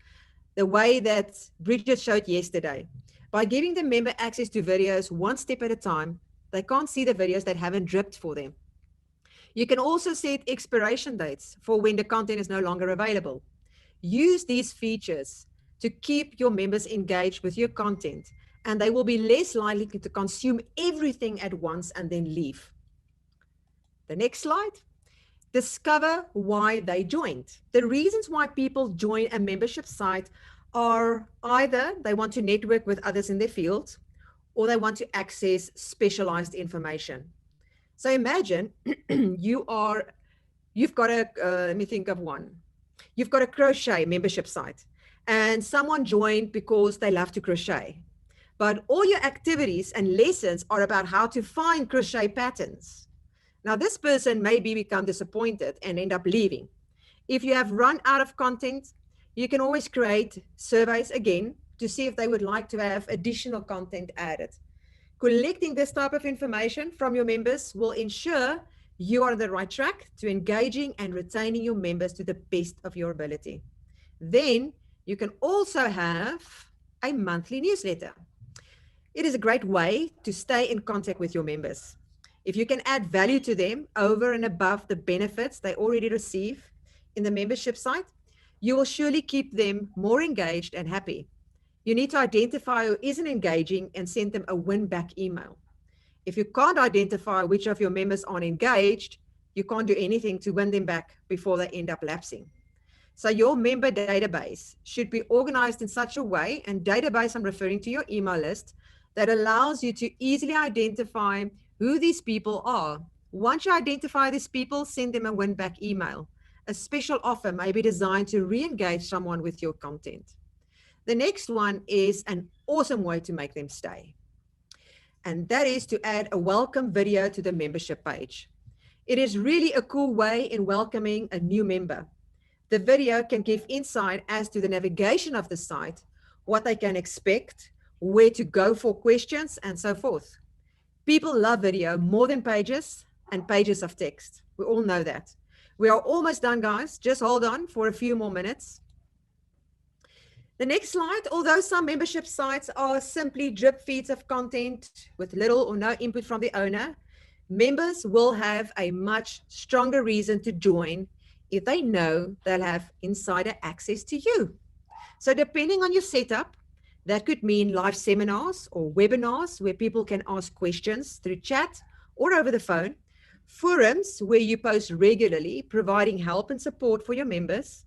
the way that Bridget showed yesterday. By giving the member access to videos one step at a time, they can't see the videos that haven't dripped for them. You can also set expiration dates for when the content is no longer available. Use these features to keep your members engaged with your content, and they will be less likely to consume everything at once and then leave. The next slide. Discover why they joined. The reasons why people join a membership site are either they want to network with others in their field or they want to access specialized information. So imagine you've got a, let me think of one. You've got a crochet membership site and someone joined because they love to crochet. But all your activities and lessons are about how to find crochet patterns. Now, this person maybe become disappointed and end up leaving. If you have run out of content, you can always create surveys again to see if they would like to have additional content added. Collecting this type of information from your members will ensure you are on the right track to engaging and retaining your members to the best of your ability. Then you can also have a monthly newsletter. It is a great way to stay in contact with your members. If you can add value to them over and above the benefits they already receive in the membership site, you will surely keep them more engaged and happy. You need to identify who isn't engaging and send them a win-back email. If you can't identify which of your members aren't engaged, you can't do anything to win them back before they end up lapsing. So your member database should be organized in such a way, and database I'm referring to your email list, that allows you to easily identify who these people are. Once you identify these people, send them a win-back email. A special offer may be designed to re-engage someone with your content. The next one is an awesome way to make them stay. And that is to add a welcome video to the membership page. It is really a cool way in welcoming a new member. The video can give insight as to the navigation of the site, what they can expect, where to go for questions, and so forth. People love video more than pages and pages of text. We all know that. We are almost done, guys. Just hold on for a few more minutes. The next slide, although some membership sites are simply drip feeds of content with little or no input from the owner, members will have a much stronger reason to join if they know they'll have insider access to you. So depending on your setup, that could mean live seminars or webinars where people can ask questions through chat or over the phone, forums where you post regularly, providing help and support for your members,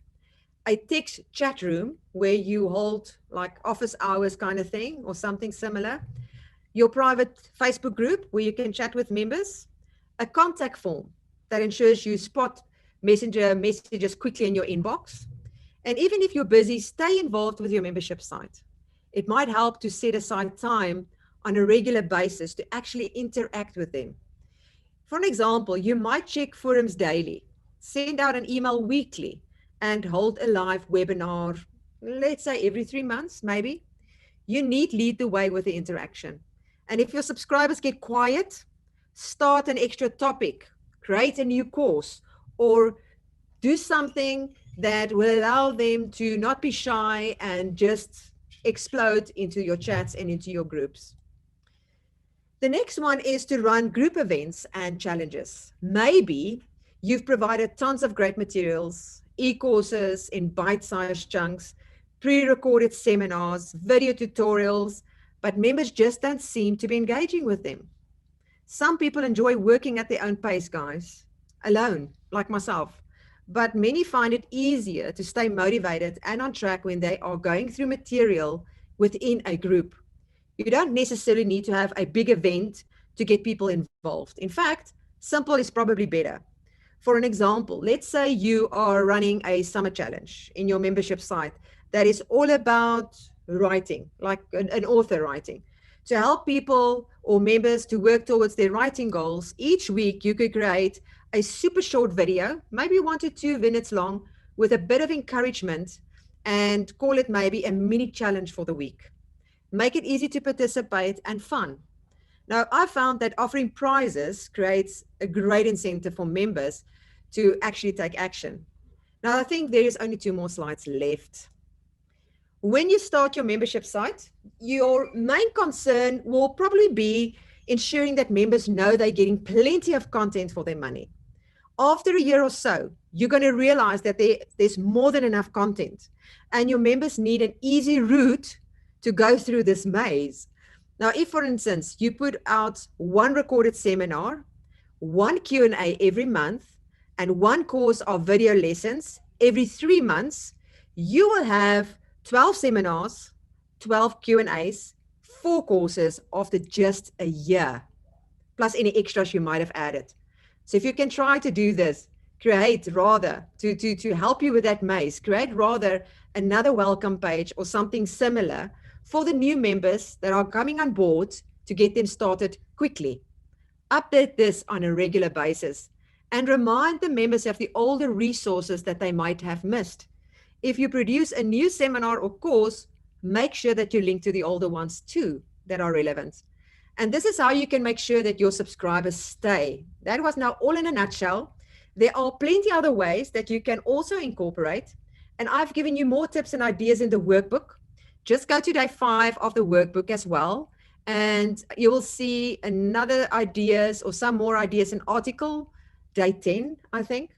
a text chat room where you hold like office hours kind of thing or something similar, your private Facebook group where you can chat with members, a contact form that ensures you spot messenger messages quickly in your inbox. And even if you're busy, stay involved with your membership site. It might help to set aside time on a regular basis to actually interact with them. For an example, you might check forums daily, send out an email weekly, and hold a live webinar, let's say every 3 months, maybe. You need to lead the way with the interaction. And if your subscribers get quiet, start an extra topic, create a new course, or do something that will allow them to not be shy and just explode into your chats and into your groups. The next one is to run group events and challenges. Maybe you've provided tons of great materials, e-courses in bite-sized chunks, pre-recorded seminars, video tutorials, but members just don't seem to be engaging with them. Some people enjoy working at their own pace, guys, alone, like myself, but many find it easier to stay motivated and on track when they are going through material within a group. You don't necessarily need to have a big event to get people involved. In fact, simple is probably better. For an example, let's say you are running a summer challenge in your membership site that is all about writing, like an author writing. To help people or members to work towards their writing goals, each week you could create a super short video, maybe 1 to 2 minutes long, with a bit of encouragement and call it maybe a mini challenge for the week. Make it easy to participate and fun. Now, I found that offering prizes creates a great incentive for members to actually take action. Now, I think there is only 2 more slides left. When you start your membership site, your main concern will probably be ensuring that members know they're getting plenty of content for their money. After a year or so, you're going to realize that there's more than enough content, and your members need an easy route to go through this maze. Now, if, for instance, you put out 1 recorded seminar, 1 Q&A every month, and 1 course of video lessons every 3 months, you will have 12 seminars, 12 Q&As, 4 courses after just a year, plus any extras you might have added. So if you can try to do this, create rather, to help you with that maze, create rather another welcome page or something similar for the new members that are coming on board to get them started quickly. Update this on a regular basis and remind the members of the older resources that they might have missed. If you produce a new seminar or course, make sure that you link to the older ones too that are relevant. And this is how you can make sure that your subscribers stay. That was now all in a nutshell. There are plenty other ways that you can also incorporate. And I've given you more tips and ideas in the workbook. Just go to day 5 of the workbook as well. And you will see another ideas or some more ideas in article day 10, I think.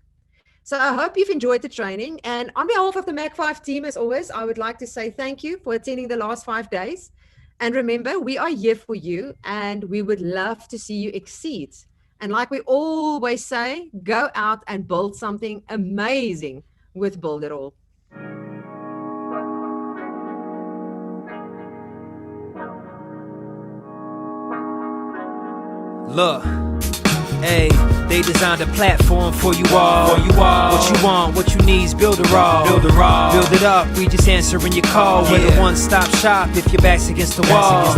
So I hope you've enjoyed the training. And on behalf of the Mag5 team, as always, I would like to say thank you for attending the last 5 days. And remember, we are here for you and we would love to see you exceed. And like we always say, go out and build something amazing with Build It All. Look, hey, they designed a platform for you all. What you want, what you need's Build It All. Build it up, we just answering your call. We're the one-stop shop if your back's against the wall.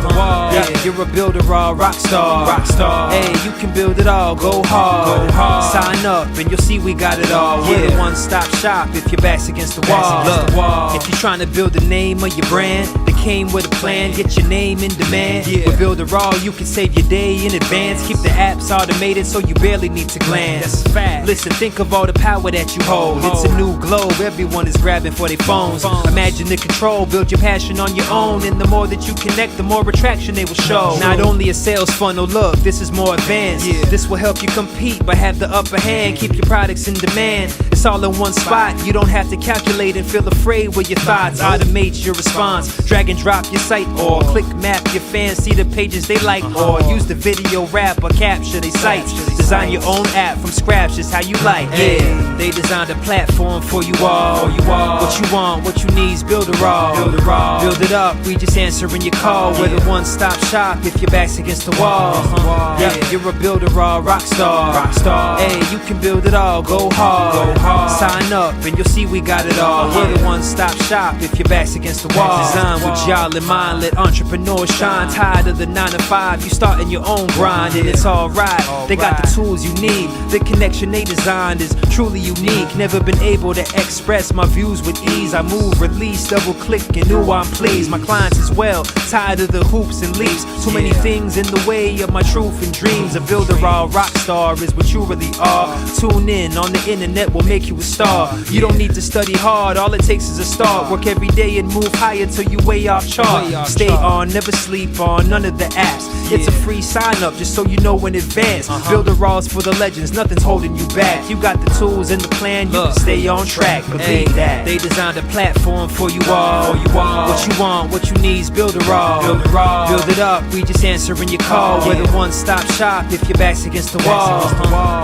Yeah, you're a Build It All rock star. Hey, you can build it all, go hard. Sign up and you'll see we got it all. We're the one-stop shop if your back's against the wall. Look, if you're trying to build the name of your brand, came with a plan, get your name in demand. With Build It All, you can save your day in advance. Keep the apps automated so you barely need to glance. Listen, think of all the power that you hold. It's a new globe, everyone is grabbing for their phones. Imagine the control, build your passion on your own. And the more that you connect, the more attraction they will show. Not only a sales funnel, look, this is more advanced. This will help you compete, but have the upper hand. Keep your products in demand. It's all in one spot, you don't have to calculate and feel afraid with your thoughts. Automate your response, drag and drop your site or click map your fans, see the pages they like, or use the video wrap or capture their sites. Design your own app from scratch, just how you like. Yeah, they designed a platform for you all. What you want, what you need's Build It All. Build it up, we just answering your call. We're the one-stop shop if your back's against the wall. Yeah, you're a Build It All rock star. Hey, you can build it all, go hard. Sign up and you'll see we got it all. We're the one-stop shop if your back's against the wall. Design with y'all in mind, let entrepreneurs shine. Tired of the 9 to 5, you starting your own grind, and it's alright. They got the tools you need. The connection they designed is truly unique. Never been able to express my views with ease. I move, release, double click, and ooh, I'm pleased. My clients as well, tired of the hoops and leaps. Too many things in the way of my truth and dreams. A Build It All rock star is what you really are. Tune in on the internet will make you a star. You don't need to study hard, all it takes is a start. Work every day and move higher till you way off chart. Stay on, never sleep on none of the apps. It's a free sign up just so you know in advance. Build It All's for the legends, nothing's holding you back. You got the tools and the plan, you can stay on track. Believe that. They designed a platform for you all. What you want, what you need's Build It All. Build it up, we just answering your call. We're the one-stop shop if your back's against the wall.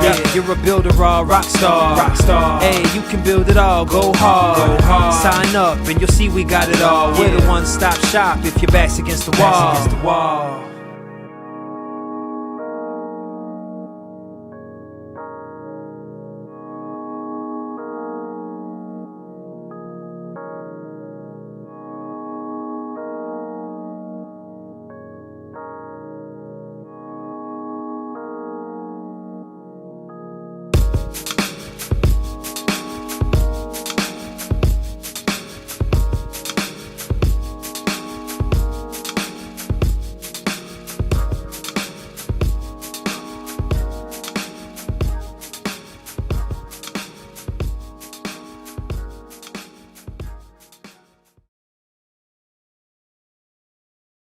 Yeah, you're a Build It All rock star. Hey, you can build it all, go hard. Sign up and you'll see we got it all. We're the one-stop shop if your back's against the wall.